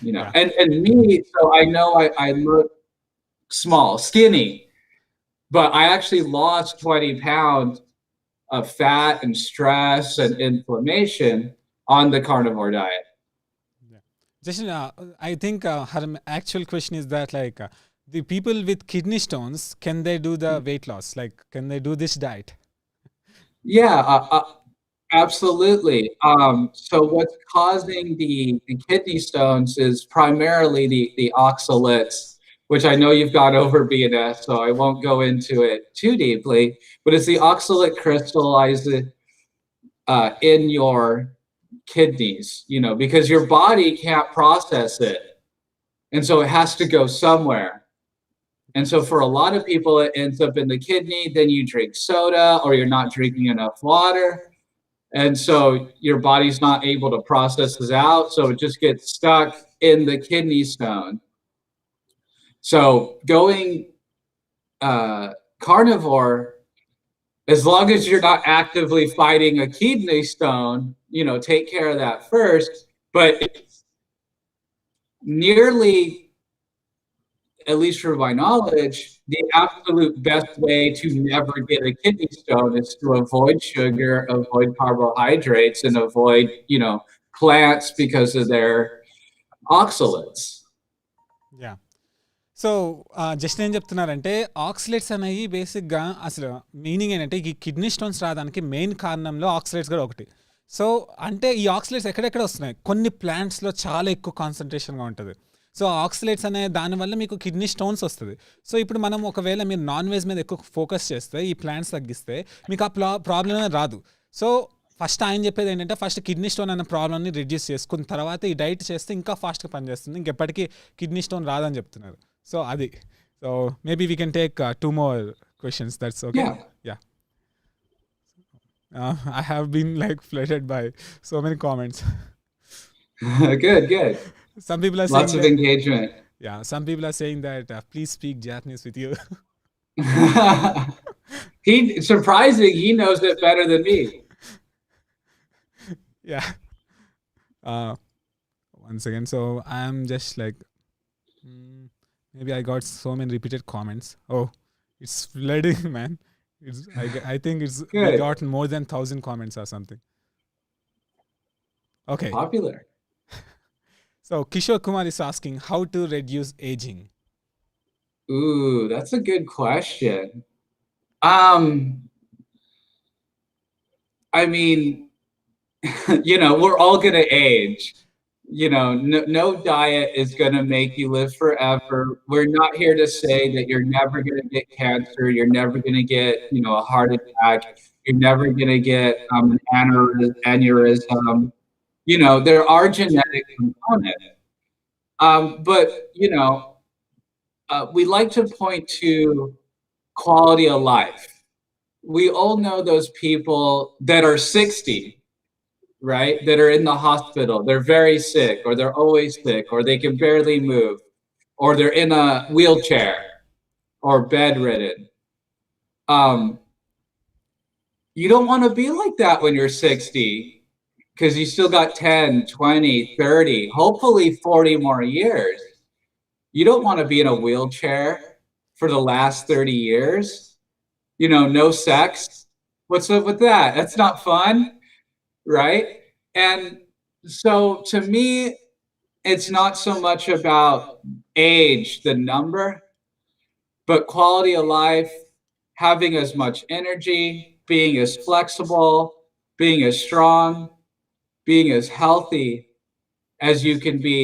You know, and me, so I know I look small, skinny, but I actually lost 20 pounds of fat and stress and inflammation on the carnivore diet. Just I think her actual question is that like the people with kidney stones, can they do the weight loss? Like, can they do this diet? Yeah, absolutely. So what's causing the kidney stones is primarily the oxalates, which I know you've gone over BNS, so I won't go into it too deeply. But it's the oxalate crystallized in your kidneys, you know, because your body can't process it, and so it has to go somewhere. And so for a lot of people, it ends up in the kidney. Then you drink soda, or you're not drinking enough water. And so your body's not able to process this out. So it just gets stuck in the kidney stone. So going carnivore, as long as you're not actively fighting a kidney stone, you know, take care of that first. But it's nearly, at least from my knowledge, the absolute best way to never get a kidney stone is to avoid sugar, avoid carbohydrates, and avoid, you know, plants because of their oxalates. Yeah so just ఏం చెప్తున్నారంటే ఆక్సిలేట్స్ అనేవి బేసిక్గా అసలు మీనింగ్ ఏంటంటే ఈ కిడ్నీ స్టోన్స్ రావడానికి మెయిన్ కారణంలో ఆక్సిలేట్స్ కూడా ఒకటి. సో అంటే ఈ ఆక్సిలేట్స్ ఎక్కడెక్కడ వస్తున్నాయి, కొన్ని ప్లాంట్స్లో చాలా ఎక్కువ కాన్సన్ట్రేషన్గా ఉంటుంది. సో ఆక్సిలేట్స్ అనే దానివల్ల మీకు కిడ్నీ స్టోన్స్ వస్తుంది. సో ఇప్పుడు మనం ఒకవేళ మీరు నాన్ వెజ్ మీద ఎక్కువ ఫోకస్ చేస్తే, ఈ ప్లాంట్స్ తగ్గిస్తే మీకు ఆ ప్రాబ్లమే రాదు. సో ఫస్ట్ ఆయన చెప్పేది ఏంటంటే ఫస్ట్ కిడ్నీ స్టోన్ అనే ప్రాబ్లమ్ని రిడ్యూస్ చేసుకున్న తర్వాత ఈ డైట్ చేస్తే ఇంకా ఫాస్ట్గా పనిచేస్తుంది, ఇంకెప్పటికీ కిడ్నీ స్టోన్ రాదని చెప్తున్నారు. సో అది, so maybe we can take 2 more questions. That's okay. Yeah. I have been like flooded by so many comments. Good. Some people are saying Lots of that, engagement. yeah, some people are saying that please speak Japanese with you. Surprising, he knows it better than me. Yeah. One second. So I'm just like, maybe I got so many repeated comments. Oh, it's flooding, man. I think we Good. got more than 1,000 comments or something. Okay. Popular. So Kishore Kumar is asking how to reduce aging. Ooh, that's a good question. I mean, you know, we're all gonna age. You know, no diet is gonna make you live forever. We're not here to say that you're never gonna get cancer, you're never gonna get, you know, a heart attack, you're never gonna get an aneurysm. You know, there are genetic components. But, you know, we like to point to quality of life. We all know those people that are 60, right? That are in the hospital. They're very sick, or they're always sick, or they can barely move, or they're in a wheelchair or bedridden. You don't want to be like that when you're 60, because you still got 10, 20, 30, hopefully 40 more years. You don't want to be in a wheelchair for the last 30 years. You know, no sex. What's up with that? That's not fun, right? And so to me, it's not so much about age, the number, but quality of life, having as much energy, being as flexible, being as strong, being as healthy as you can be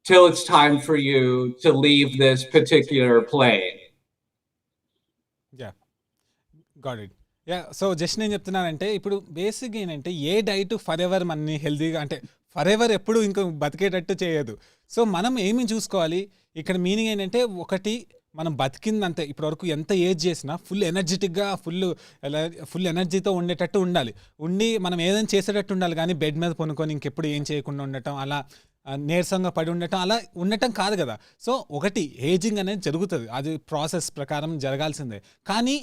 till it's time for you to leave this particular plane. Yeah, got it. Yeah, so just నేను చెప్తున్నానంటే ఇప్పుడు బేసిక్గా ఏంటంటే ఏ డైట్ ఫర్ ఎవర్ మనని హెల్తీగా అంటే ఫర్ ఎవర్ ఎప్పుడు ఇంకా బతికేటట్టు చేయదు. సో మనం ఏమి చూసుకోవాలి ఇక్కడ మీనింగ్ ఏంటంటే, ఒకటి మనం బతికిందంతే ఇప్పటివరకు ఎంత ఏజ్ చేసినా ఫుల్ ఎనర్జెటిక్గా ఫుల్ ఎనర్జీతో ఉండేటట్టు ఉండాలి. మనం ఏదైనా చేసేటట్టు ఉండాలి, కానీ బెడ్ మీద పొనుకొని ఇంకెప్పుడు ఏం చేయకుండా ఉండటం, అలా నీరసంగా పడి ఉండటం, అలా ఉండటం కాదు కదా. సో ఒకటి ఏజింగ్ అనేది జరుగుతుంది, అది ప్రాసెస్ ప్రకారం జరగాల్సిందే. కానీ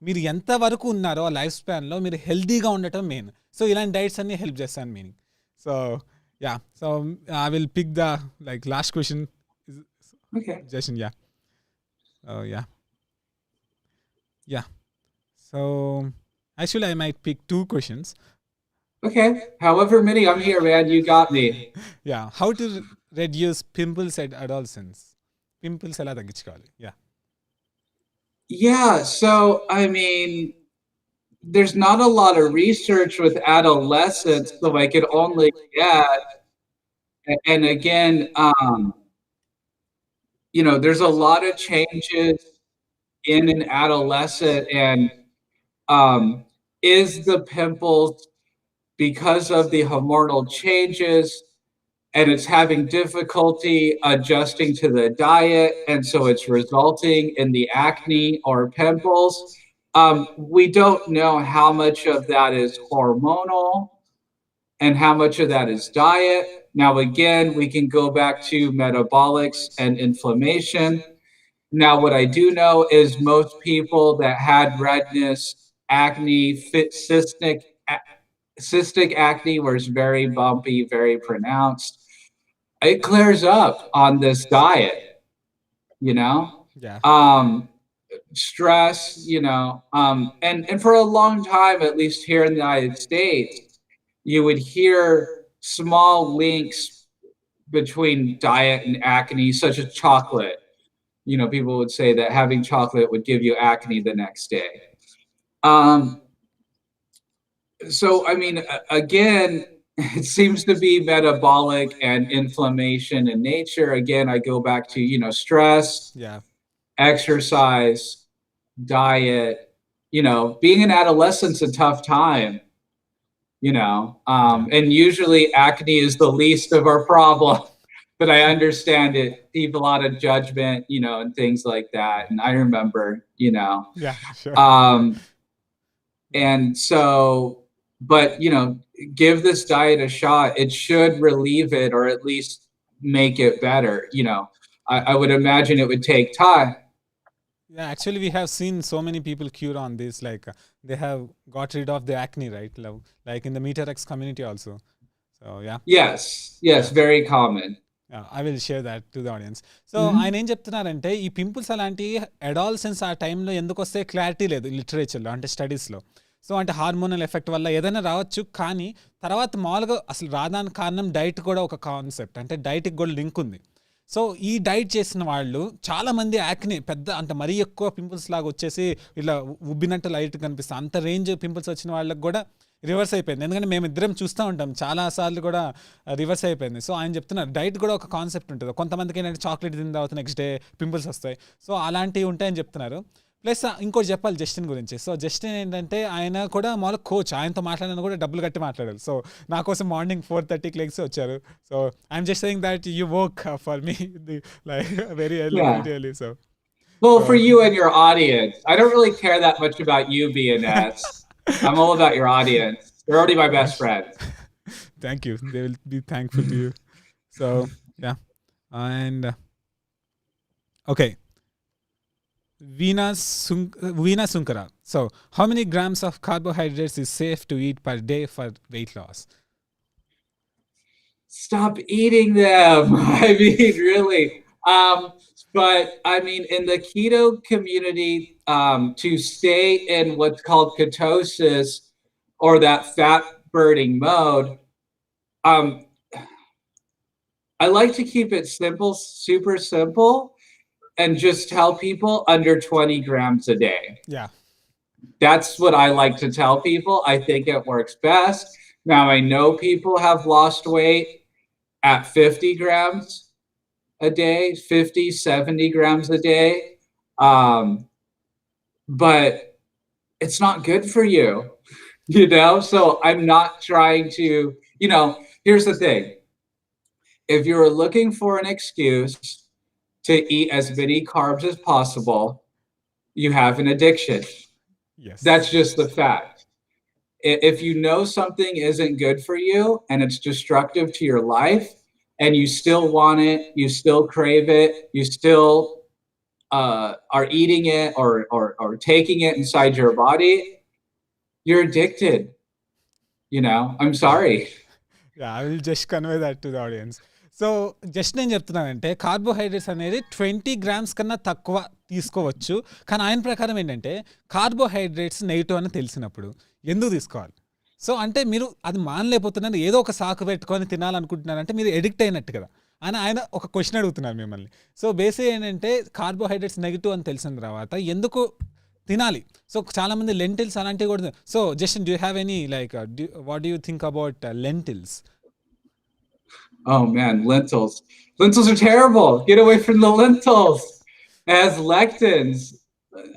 మీరు ఎంతవరకు ఉన్నారో ఆ లైఫ్ స్పాన్లో మీరు హెల్తీగా ఉండటం మెయిన్. సో ఇలాంటి డైట్స్ అన్ని హెల్ప్ చేస్తాను meaning. So yeah, so I will pick the like last question. Jason, yeah. Yeah. So Actually, I might pick 2 questions. Okay, however many, I'm here, man. You got me. Yeah. How to reduce pimples at adolescence? Pimples ఎలా తగ్గించుకోవాలి? Yeah. Yeah, so I mean, there's not a lot of research with adolescents, so I could only guess. And again, there's a lot of changes in an adolescent, and is the pimples because of the hormonal changes, and it's having difficulty adjusting to the diet, and so it's resulting in the acne or pimples. We don't know how much of that is hormonal and how much of that is diet. Now, again, we can go back to metabolics and inflammation. Now, what I do know is most people that had redness, acne, cystic acne was very bumpy, very pronounced. It clears up on this diet, Yeah. Stress, and for a long time, at least here in the United States, you would hear small links between diet and acne, such as chocolate. People would say that having chocolate would give you acne the next day. So, I mean, again, it seems to be metabolic and inflammation in nature. Again, I go back to, stress, Yeah. exercise, diet, being an adolescent's a tough time, and usually acne is the least of our problem. But I understand it, people a lot of judgment, and things like that. And I remember, Yeah, sure. and so, but, give this diet a shot. It should relieve it, or at least make it better. I would imagine it would take time. Yeah, actually, we have seen so many people cure on this. Like they have got rid of the acne, right? Like in the MeterX community also. So yeah. Yes, very common. I will share that to the audience. So ఆయన ఏం చెప్తున్నారంటే ఈ పింపుల్స్ అలాంటి అడాల్సెన్స్ ఆ టైంలో ఎందుకు వస్తే క్లారిటీ లేదు లిటరేచర్లో, అంటే స్టడీస్లో. సో అంటే హార్మోనల్ ఎఫెక్ట్ వల్ల ఏదైనా రావచ్చు, కానీ తర్వాత మామూలుగా అసలు రాదానికి కారణం డైట్ కూడా ఒక కాన్సెప్ట్, అంటే డైట్కి కూడా లింక్ ఉంది. సో ఈ డైట్ చేసిన వాళ్ళు చాలామంది యాక్ని పెద్ద అంటే మరీ ఎక్కువ పింపుల్స్ లాగా వచ్చేసి ఇలా ఉబ్బినట్టు లైట్ కనిపిస్తుంది, అంత రేంజ్ పింపుల్స్ వచ్చిన వాళ్ళకి కూడా రివర్స్ అయిపోయింది. ఎందుకంటే మేము ఇద్దరం చూస్తూ ఉంటాం చాలాసార్లు కూడా రివర్స్ అయిపోయింది. సో ఆయన చెప్తున్నారు డైట్ కూడా ఒక కాన్సెప్ట్ ఉంటుంది. కొంతమందికి ఏంటంటే చాక్లెట్ తిన్న తర్వాత నెక్స్ట్ డే పింపుల్స్ వస్తాయి. సో అలాంటివి ఉంటాయని చెప్తున్నారు. ప్లస్ ఇంకోటి చెప్పాలి జస్టిన్ గురించి. సో జస్టిన్ ఏంటంటే ఆయన కూడా మామూలు కోచ్, ఆయనతో మాట్లాడినా కూడా డబ్బులు కట్టి మాట్లాడారు. సో నా కోసం మార్నింగ్ 4:30కి లెగ్స్ వచ్చారు. So I'm just saying that you work for me like very early. So Well, for you and your audience, I don't really care that much about you, BNS. I'm all about your audience. They're already my best friends. Thank you. They will be thankful to you. So, yeah. And, okay. Veena Sunkara. So, how many grams of carbohydrates is safe to eat per day for weight loss? Stop eating them. I mean, really. But I mean, in the keto community, to stay in what's called ketosis or that fat burning mode, I like to keep it simple, super simple, and just tell people under 20 grams a day. Yeah. That's what I like to tell people. I think it works best. Now, I know people have lost weight at 50 grams a day, 50, 70 grams a day. But it's not good for you, So I'm not trying to, here's the thing. If you're looking for an excuse to eat as many carbs as possible, you have an addiction. Yes. That's just the fact. If you know something isn't good for you and it's destructive to your life, and you still want it, you still crave it, you still are eating it or taking it inside your body, you're addicted. I'm sorry. Yeah, I will just convey that to the audience. So just నేను చెప్తున్నానంటే కార్బోహైడ్రేట్స్ అనేది 20 grams కన్నా తక్కువ తీసుకోవచ్చు. కానీ ఆయన ప్రకారం ఏంటంటే కార్బోహైడ్రేట్స్ నెగిటివ్ అని తెలిసినప్పుడు ఎందుకు తీసుకోవాలి? సో అంటే మీరు అది మానలేకపోతున్నారు, ఏదో ఒక సాకు పెట్టుకొని తినాలనుకుంటున్నారంటే మీరు ఎడిక్ట్ అయినట్టు కదా అని ఆయన ఒక క్వశ్చన్ అడుగుతున్నారు మిమ్మల్ని. సో బేసిక్ ఏంటంటే కార్బోహైడ్రేట్స్ నెగిటివ్ అని తెలిసిన తర్వాత ఎందుకు తినాలి? సో చాలా మంది లెంటిల్స్ అలాంటివి కూడా. So just do have any like what do you think about lintels? Oh man, lentils. Lentils are terrible. Get away from the lentils. It has lectins.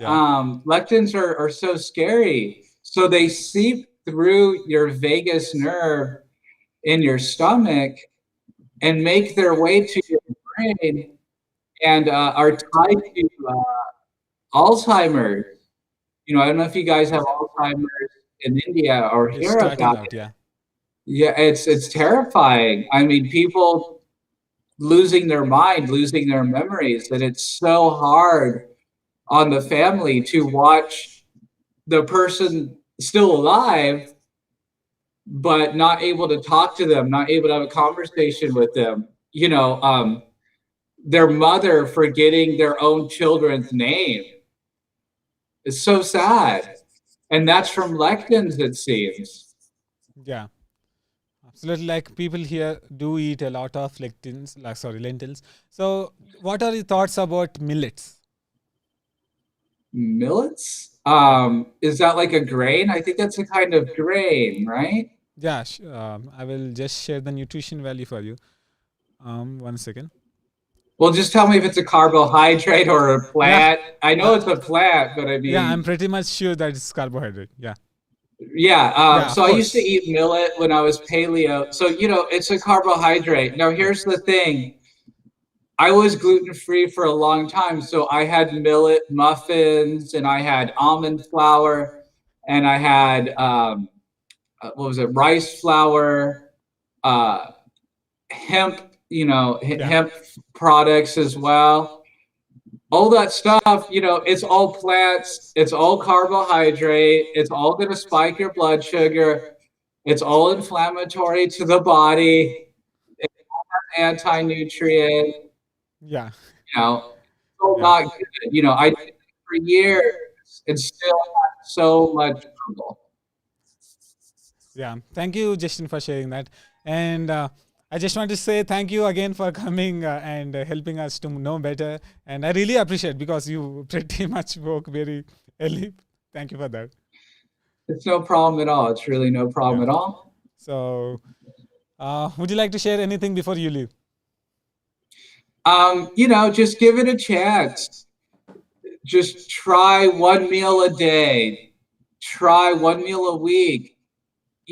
Yeah. Lectins are so scary. So they seep through your vagus nerve in your stomach and make their way to your brain and are tied to Alzheimer's. You know, I don't know if you guys have Alzheimer's in India or It's hear starting about out, it. yeah. Yeah, it's terrifying. I mean, people losing their mind, losing their memories, and it's so hard on the family to watch the person still alive but not able to talk to them, not able to have a conversation with them. You know, their mother forgetting their own children's name. It's so sad. And that's from lectins, it seems. Yeah. Absolutely, like people here do eat a lot of lentils. So what are your thoughts about millets? Millets? Is that like a grain? I think that's a kind of grain, right? Yeah, I will just share the nutrition value for you. 1 second. Well, just tell me if it's a carbohydrate or a plant. I know it's a plant, but I mean, Yeah, I'm pretty much sure that it's carbohydrate. Yeah. yeah. Yeah, So of I used to course. eat millet when I was paleo. So, you know, it's a carbohydrate. Now, here's the thing. I was gluten free for a long time. So I had millet muffins and I had almond flour and I had, what was it? Rice flour, hemp, you know, Yeah. hemp products as well. All that stuff, you know, it's all plants, it's all carbohydrate, it's all going to spike your blood sugar, it's all inflammatory to the body, it's anti-nutrient, Yeah. you know, so Yeah. not good. You know, I did it for years and still had so much trouble. Yeah. Thank you, Justin, for sharing that. And I just want to say thank you again for coming and helping us to know better. And I really appreciate because you pretty much woke very early. Thank you for that. It's no problem at all. It's really no problem Yeah. at all. So would you like to share anything before you leave? You know, just give it a chance. Just try one meal a day. Try one meal a week.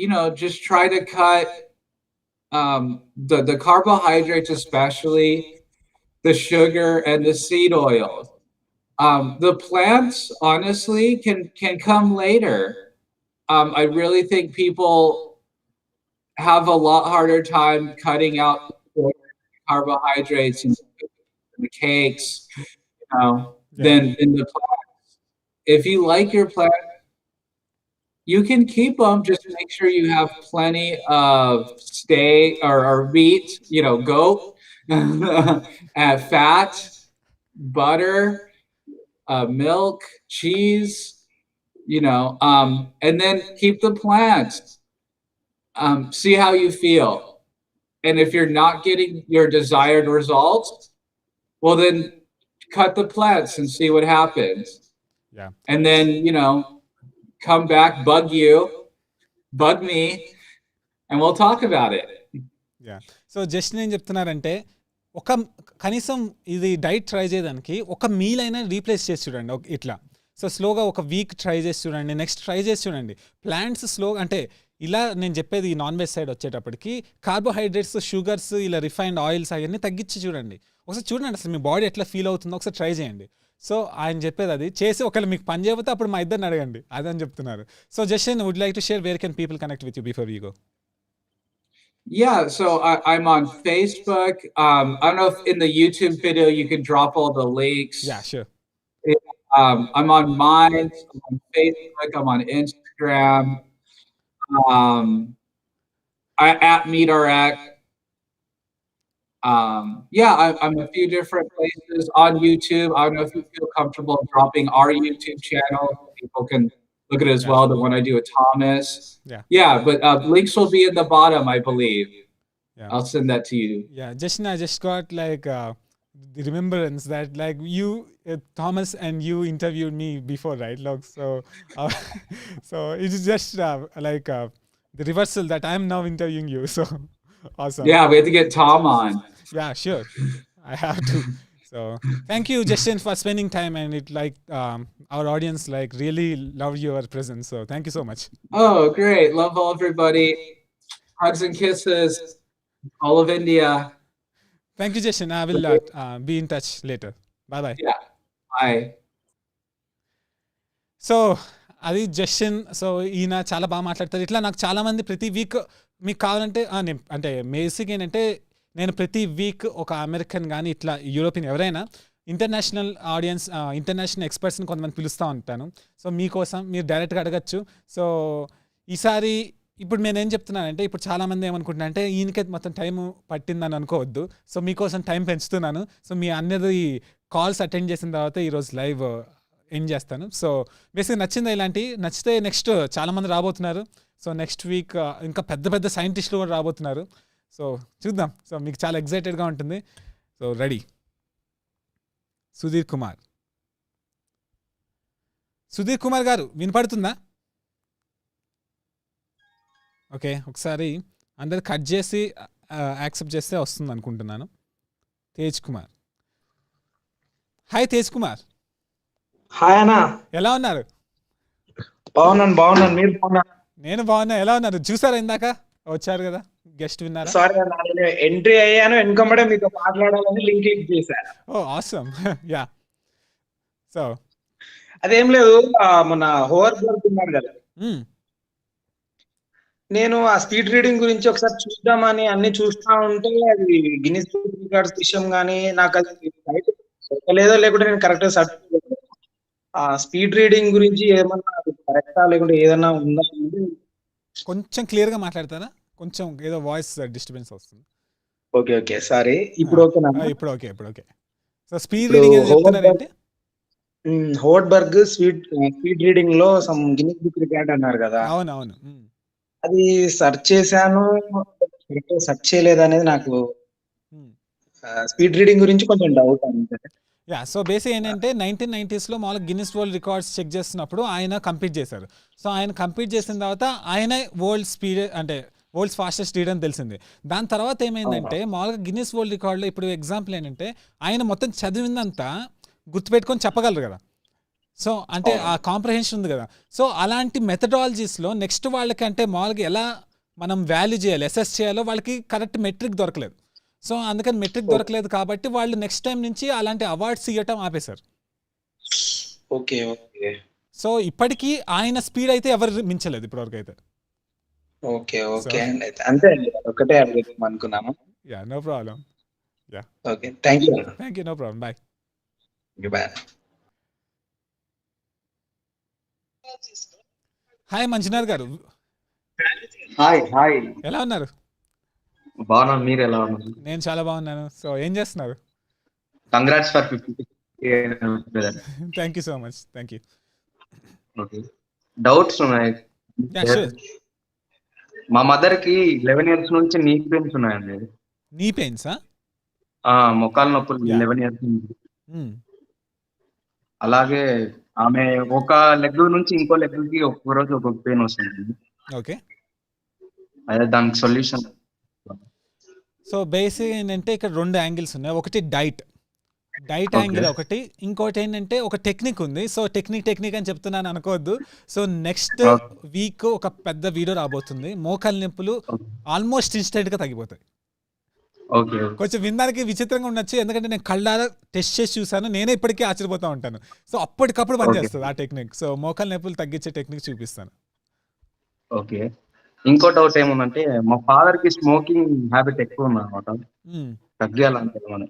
You know, just try to cut the carbohydrates, especially the sugar and the seed oils. The plants, honestly, can come later. I really think people have a lot harder time cutting out carbohydrates and the cakes, you know, than the plants. If you like your plant, you can keep them. Just make sure you have plenty of steak or meat, you know, goat, fat, butter, milk, cheese, you know, and then keep the plants. See how you feel. And if you're not getting your desired results, well, then cut the plants and see what happens. Yeah. And then, you know, come back, bug me, and we'll talk about it. Yeah. So just నేను చెప్తున్నారంటే ఒక కనీసం ఇది డైట్ ట్రై చేయడానికి ఒక మీల్ అయినా రీప్లేస్ చేసి చూడండి ఇట్లా. సో స్లోగా ఒక వీక్ ట్రై చేసి చూడండి, నెక్స్ట్ ట్రై చేసి చూడండి. ప్లాంట్స్ స్లోగా అంటే ఇలా నేను చెప్పేది ఈ నాన్ వెజ్ సైడ్ వచ్చేటప్పటికి కార్బోహైడ్రేట్స్, షుగర్స్, ఇలా రిఫైన్డ్ ఆయిల్స్ అవన్నీ తగ్గించి చూడండి. ఒకసారి చూడండి అసలు మీ బాడీ ఎట్లా ఫీల్ అవుతుందో ఒకసారి ట్రై చేయండి. సో ఆయన చెప్పేది అది చేసి ఒకవేళ మీకు పని చేయకపోతే అప్పుడు మా ఇద్దరిని అడగండి, అదని చెప్తున్నారు. So just would like to share where can people connect with you before we go? Yeah, so I'm on Facebook. I don't know if in the YouTube video you can drop all the links. Yeah, sure. I'm on Minds, I'm on Facebook, I'm on Instagram. At MeetRx. Yeah, I'm a few different places on YouTube. I don't know if you feel comfortable dropping our YouTube channel. People can look at it as Yeah. well, the one I do with Thomas. Yeah. Yeah, but links will be in the bottom, I believe. Yeah. I'll send that to you. Yeah, I just got like the remembrance that like you, Thomas, and you interviewed me before, right? Like, uh, so it is just like the reversal that I'm now interviewing you. So awesome. Yeah, we have to get Tom on. Yeah, sure. I have to. So thank you, Justin, for spending time, and it like our audience like really love your presence. So thank you so much. Oh, great. Love all everybody. Hugs and kisses. All of India. Thank you, Justin. I will be in touch later. Bye bye. Yeah. Bye. So అది జస్టిన్. సో ఈయన చాలా బాగా మాట్లాడతారు. ఇట్లా నాకు చాలామంది ప్రతి వీక్ మీకు కావాలంటే అంటే బేసిక్ ఏంటంటే నేను ప్రతి వీక్ ఒక అమెరికన్ కానీ ఇట్లా యూరోపియన్ ఎవరైనా ఇంటర్నేషనల్ ఆడియన్స్, ఇంటర్నేషనల్ ఎక్స్పర్ట్స్ని కొంతమంది పిలుస్తూ ఉంటాను. సో మీకోసం మీరు డైరెక్ట్గా అడగచ్చు. సో ఈసారి ఇప్పుడు నేను ఏం చెప్తున్నానంటే, ఇప్పుడు చాలామంది ఏమనుకుంటున్నా అంటే ఈయనకే మొత్తం టైం పట్టిందని అనుకోవద్దు. సో మీకోసం టైం పెంచుతున్నాను. సో మీ అన్నది కాల్స్ అటెండ్ చేసిన తర్వాత ఈరోజు లైవ్ ఎండ్ చేస్తాను. సో బేసిక్గా నచ్చిందా ఇలాంటి? నచ్చితే నెక్స్ట్ చాలామంది రాబోతున్నారు. సో నెక్స్ట్ వీక్ ఇంకా పెద్ద పెద్ద సైంటిస్టులు కూడా రాబోతున్నారు. సో చూద్దాం. సో మీకు చాలా ఎక్సైటెడ్గా ఉంటుంది. So ready. సుధీర్ కుమార్ గారు వినపడుతుందా? ఓకే, ఒకసారి అందరు కట్ చేసి యాక్సెప్ట్ చేస్తే వస్తుంది అనుకుంటున్నాను. తేజ్ కుమార్. హాయ్ తేజ్ కుమార్. హాయ్ అన్న, ఎలా ఉన్నారు? బాగున్నాను. మీరు బాగున్నారు? నేను బాగున్నా. ఎలా ఉన్నారు? చూసారా ఇందాక వచ్చారు కదా గెస్ట్, విన్నారా? సారీ అన్న, నేను ఎంట్రీ అయ్యాను, వెనుకబడే మీతో మాట్లాడాలని లింక్ క్లిక్ చేశాను. ఓ ఆసమ్. యా. సో అదేం లేదు, మన హోవర్బర్గ్ ఉన్నారు కదా, నేను ఆ స్పీడ్ రీడింగ్ గురించి ఒకసారి చూద్దామని అన్ని చూస్తా ఉంటే అది గిన్నిస్ బుక్ రికార్డ్స్ విషయం కానీ నాకు అది లేదో లేకుంటే నేను కరెక్ట్ సర్చ్ ఆ స్పీడ్ రీడింగ్ గురించి ఏమన్నా కరెక్టా లేకుంటే ఏదన్నా ఉందా? కొంచెం క్లియర్గా మాట్లాడతారా? కొంచెం ఏదో వాయిస్ డిస్టర్బెన్స్ వస్తుంది. Okay sorry. ఇప్పుడు ఓకేనా? ఇప్పుడు ఓకే. సో స్పీడ్ రీడింగ్ చెప్తున్నారంటే హోవర్బర్గ్ స్పీడ్ రీడింగ్ లో సమ్ గిన్నిస్ బుక్ రికార్డ్ అన్నారు కదా. అవునవును. అది సెర్చ్ చేశాను, సెర్చ్ చేయలేదు అనేది నాకు స్పీడ్ రీడింగ్ గురించి కొంచెం డౌట్ అంతే. యా. సో బేసిక్ ఏంటంటే 1990s మామూలుగా గిన్నిస్ వరల్డ్ రికార్డ్స్ చెక్ చేస్తున్నప్పుడు ఆయన కంప్లీట్ చేశారు. సో ఆయన కంప్లీట్ చేసిన తర్వాత ఆయన వరల్డ్స్ ఫాస్టెస్ట్ రీడర్ అని తెలిసింది. దాని తర్వాత ఏమైందంటే మామూలుగా గిన్నిస్ వరల్డ్ రికార్డులో ఇప్పుడు ఎగ్జాంపుల్ ఏంటంటే ఆయన మొత్తం చదివిందంతా గుర్తుపెట్టుకొని చెప్పగలరు కదా. సో అంటే ఆ కాంప్రహెన్షన్ ఉంది కదా. సో అలాంటి మెథడాలజీస్లో నెక్స్ట్ వాళ్ళకి అంటే మామూలుగా ఎలా మనం వాల్యూ చేయాలి, అసెస్ చేయాలో వాళ్ళకి కరెక్ట్ మెట్రిక్ దొరకలేదు. సో అందుకని మెట్రిక్ దొరకలేదు కాబట్టి వాళ్ళు నెక్స్ట్ టైం నుంచి అలాంటి అవార్డ్స్ ఇవ్వటం ఆపేశారు. ఓకే. సో ఇప్పటికీ ఆయన స్పీడ్ అయితే ఎవరు మించలేదు ఇప్పటివరకు అయితే. ఓకే అంతే, ఒకటే అడుగుదాం అనుకున్నాను. Yeah, no problem. Yeah, okay, thank you, no problem. Bye. Bye. Hi Manjunath garu. Hi. ఎలా ఉన్నారు? బాగున్నాను, మీరు ఎలా ఉన్నారు? నేను చాలా బాగున్నాను. సో ఏం చేస్తున్నారు? Congrats for 50. Thank you so much. Thank you. Okay, doubts ఉన్నాయి. మా మదర్ కి 11 years నుంచి నీ పెయిన్స్ ఉన్నాయండి. నీ పెయిన్స్? మొక్కల నొప్పులు 11 years నుంచి. అలాగే ఆమె ఒక లెగ్ నుంచి ఇంకో లెగ్ కి ఒక్కొక్క రోజు ఒక్కొక్క పెయిన్ వస్తుంది. ఓకే, అదే దానికి సొల్యూషన్. సో బేసిక్ ఏంటంటే ఇక్కడ 2 యాంగిల్స్ ఉన్నాయి. ఒకటి డైట్ యాంగిల్ ఒకటి, ఇంకోటి ఏంటంటే ఒక టెక్నిక్ ఉంది. సో టెక్నిక్ అని చెప్తున్నాను అనుకోవద్దు. సో నెక్స్ట్ వీక్ ఒక పెద్ద వీడియో రాబోతుంది. మోకాలు నొప్పులు ఆల్మోస్ట్ ఇన్స్టెంట్ గా తగ్గిపోతాయి. కొంచెం వినడానికి విచిత్రంగా ఉండొచ్చు, ఎందుకంటే నేను కళ్ళారా టెస్ట్ చేసి చూసాను. నేనే ఇప్పటికీ ఆశ్చర్యపోతూ ఉంటాను. సో అప్పటికప్పుడు పనిచేస్తుంది ఆ టెక్నిక్. సో మోకాలు నొప్పులు తగ్గించే టెక్నిక్ చూపిస్తాను. ఓకే, ఇంకో డౌట్ ఏముందంటే మా ఫాదర్ కి స్మోకింగ్ హ్యాబిట్ ఎక్కువ ఉందన్నమాట, తగ్గాలంటే మనం.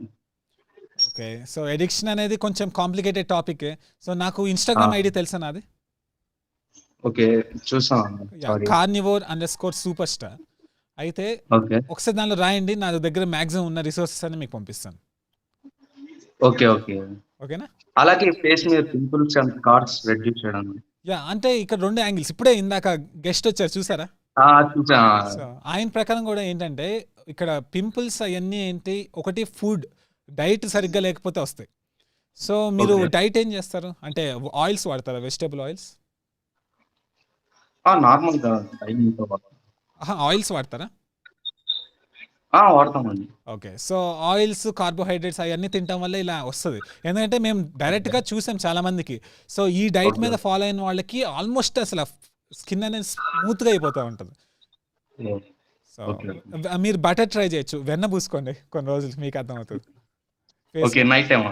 ఓకే, సో ఎడిక్షన్ అనేది కొంచెం కాంప్లికేటెడ్ టాపిక్. సో నాకు ఇన్స్టాగ్రామ్ ఐడి తెలుసా నాది? ఓకే, చూసాను. carnivore_superstar. అయితే ఓకే ఒకసారి దానిలో రాయండి, నా దగ్గర మాక్సిమం ఉన్న రిసోర్సెస్ అన్ని మీకు పంపిస్తాను. ఓకే ఓకే ఓకేనా? అలాగే ఫేస్ మీద పింపుల్స్ అండ్ స్కార్స్ రెడ్యూస్ చేయడం. అంటే ఇక్కడ 2 యాంగిల్స్. ఇప్పుడే ఇందాక గెస్ట్ వచ్చారు చూసారా? చూసా. సో ఆయన ప్రకారం కూడా ఏంటంటే ఇక్కడ పింపుల్స్ అవన్నీ ఏంటి, ఒకటి ఫుడ్ డైట్ సరిగ్గా లేకపోతే వస్తాయి. సో మీరు Okay. డైట్ ఏం చేస్తారు అంటే ఆయిల్స్ వాడతారా, వెజిటబుల్ ఆయిల్స్? నార్మల్గా ఆయిల్స్ వాడతారా? వాడతామండి. ఓకే. సో ఆయిల్స్, కార్బోహైడ్రేట్స్ అవన్నీ తినటం వల్ల ఇలా వస్తుంది. ఎందుకంటే మేము డైరెక్ట్గా చూసాం చాలా మందికి. సో ఈ డైట్ మీద ఫాలో అయిన వాళ్ళకి ఆల్మోస్ట్ అసలు స్కిన్ అనేది స్మూత్గా అయిపోతూ ఉంటుంది. సో మీరు బటర్ ట్రై చేయొచ్చు, వెన్న పూసుకోండి కొన్ని రోజులు, మీకు అర్థమవుతుంది. Okay night time.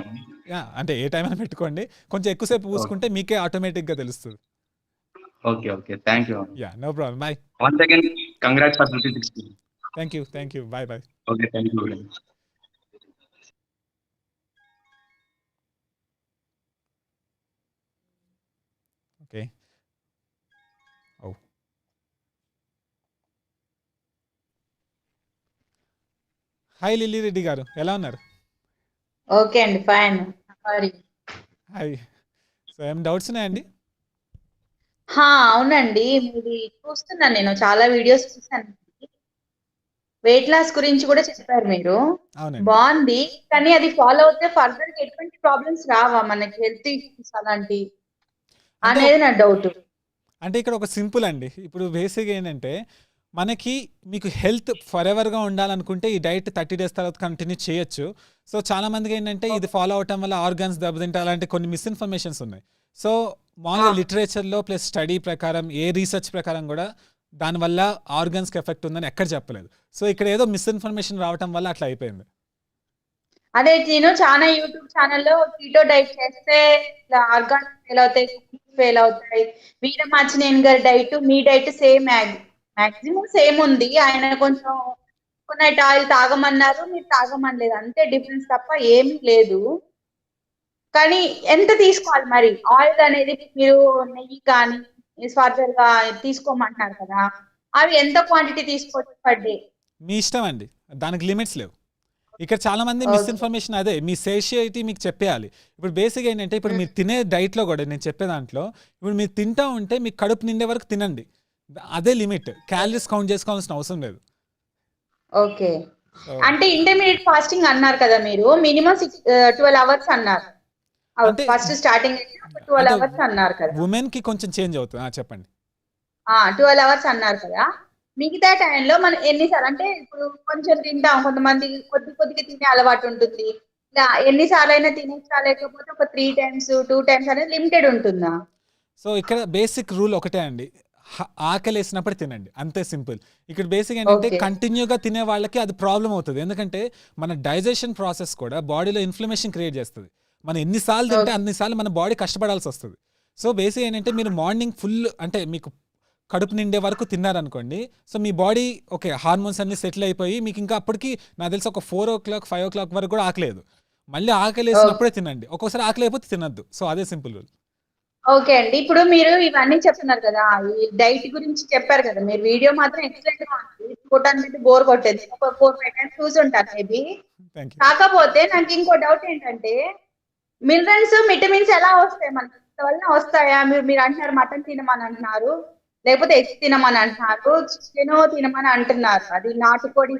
అంటే ఏ టైం అయినా పెట్టుకోండి, కొంచెం ఎక్కువసేపు పూసుకుంటే మీకే ఆటోమేటిక్గా తెలుస్తుంది. Okay okay thank you. No problem. Bye. Once again congrats for 2016. Thank you. Bye. Okay thank you. Okay. Hi Lilly Reddy garu, ఎలా ఉన్నారు? ఓకే అండి, ఫైన్. హాయ్. సో ఏం డౌట్స్ ఉన్నాయండి? అవునండి, మీది చూస్తున్నాను, నేను చాలా వీడియోస్ చూసాను. వెయిట్ లాస్ గురించి కూడా చెప్పారు మీరు, బాగుంది. కానీ అది ఫాలో అవుతే ఫర్దర్ ఎటువంటి ప్రాబ్లమ్స్ రావా మనకి, హెల్త్ ఇష్యూస్ అలాంటి అనేది నా డౌట్. అంటే ఇక్కడ ఒక సింపుల్ అండి. ఇప్పుడు బేసిక్ ఏంటంటే మనకి మీకు హెల్త్ ఫర్ ఎవర్గా ఉండాలనుకుంటే ఈ డైట్ 30 days తర్వాత కంటిన్యూ చేయొచ్చు. సో చాలా మందికి ఏంటంటే ఇది ఫాలో అవటం వల్ల ఆర్గాన్స్ దెబ్బతింటే అలాంటి కొన్ని మిస్ఇన్ఫర్మేషన్స్ ఉన్నాయి. సో మామూలుగా లిటరేచర్లో ప్లస్ స్టడీ ప్రకారం ఏ రీసెర్చ్ ప్రకారం కూడా దానివల్ల ఆర్గాన్స్కి ఎఫెక్ట్ ఉందని ఎక్కడ చెప్పలేదు. సో ఇక్కడ ఏదో మిస్ఇన్ఫర్మేషన్ రావటం వల్ల అట్లా అయిపోయింది. అదే నేను చాలా యూట్యూబ్ ఛానల్లో కీటో డైట్ చేస్తే ఆర్గాన్స్ ఫెయిల్ అవుతాయి, ఫెయిల్ అవుతాయి. వీరమాచినేని గారి డైట్ మీ డైట్ సేమ్, మాక్సిమం సేమ్ ఉంది. ఆయన కొంచెం కోకోనట్ ఆయిల్ తాగమన్నారు, మీరు తాగమనలేదు, అంతే డిఫరెన్స్ తప్ప ఏమీ లేదు. కానీ ఎంత తీసుకోవాలి మరి ఆయిల్ అనేది? మీరు నెయ్యి కానీ ఫర్దర్ గా తీసుకోమంటున్నారు కదా, అవి ఎంత క్వాంటిటీ తీసుకోవచ్చు పర్ డే? మీ ఇష్టం అండి, దానికి లిమిట్స్ లేవు. ఇక్కడ చాలా మంది మిస్ఇన్ఫర్మేషన్ అదే, మీ సేషియటీ మీకు చెప్పేయాలి. ఇప్పుడు బేసిక్ ఏంటంటే ఇప్పుడు మీరు తినే డైట్లో కూడా నేను చెప్పే దాంట్లో ఇప్పుడు మీరు తింటా ఉంటే మీకు కడుపు నిండే వరకు తినండి, అదే లిమిట్. క్యాలరీస్ కౌంట్ చేసుకోవాల్సిన అవసరం లేదు. ఓకే. అంటే ఇంటర్మీడియట్ ఫాస్టింగ్ అన్నారు కదా మీరు, మినిమం 12 hours అన్నారు. ఫస్ట్ స్టార్టింగ్ 12 hours అన్నారు కదా. ఉమెన్ కి కొంచెం చేంజ్ అవుతుంది. చెప్పండి. 12 hours అన్నారు కదా. మిగతా టైంలో మనం ఎన్నిసార్లు, అంటే ఇప్పుడు కొంచెం తింటాం, కొంతమంది కొద్దిగా తినే అలవాటు ఉంటుంది, ఇలా ఎన్నిసార్లు అయినా తినేసా, లేకపోతే ఒక 3 times 2 times అనేది లిమిటెడ్ ఉంటుందా? సో ఇక్కడ బేసిక్ రూల్ ఒకటే అండి, ఆకలి వేసినప్పుడు తినండి, అంతే సింపుల్. ఇక్కడ బేసిక్ ఏంటంటే కంటిన్యూగా తినే వాళ్ళకి అది ప్రాబ్లం అవుతుంది. ఎందుకంటే మన డైజెషన్ ప్రాసెస్ కూడా బాడీలో ఇన్ఫ్లమేషన్ క్రియేట్ చేస్తుంది. మనం ఎన్నిసార్లు తింటే అన్నిసార్లు మన బాడీ కష్టపడాల్సి వస్తుంది. సో బేసిక్ ఏంటంటే మీరు మార్నింగ్ ఫుల్ అంటే మీకు కడుపు నిండే వరకు తిన్నారనుకోండి, సో మీ బాడీ ఓకే హార్మోన్స్ అన్ని సెటిల్ అయిపోయి మీకు ఇంకా అప్పటికి నాకు తెలిసి ఒక 4 o'clock 5 o'clock వరకు కూడా ఆకలేదు. మళ్ళీ ఆకలి వేసినప్పుడే తినండి, ఒక్కోసారి ఆకలి అయిపోతే తినద్దు. సో అదే సింపుల్ రూల్. ఓకే అండి, ఇప్పుడు మీరు ఇవన్నీ చెప్తున్నారు కదా, ఈ డైట్ గురించి చెప్పారు కదా, మీరు వీడియో మాత్రం ఎక్సలెంట్ గా ఉంది, చూడడానికి బోర్ కొట్టేది. ఒక 4-5 times చూసుంటారు మేబీ. కాకపోతే నాకు ఇంకో డౌట్ ఏంటంటే, మినరల్స్ విటమిన్స్ ఎలా వస్తాయి మనకి, వల్ల వస్తాయా? మీరు అంటున్నారు మటన్ తినమని అంటున్నారు, లేకపోతే ఎగ్స్ తినమని అంటున్నారు, చికెన్ తినమని అంటున్నారు, అది నాటుకోడి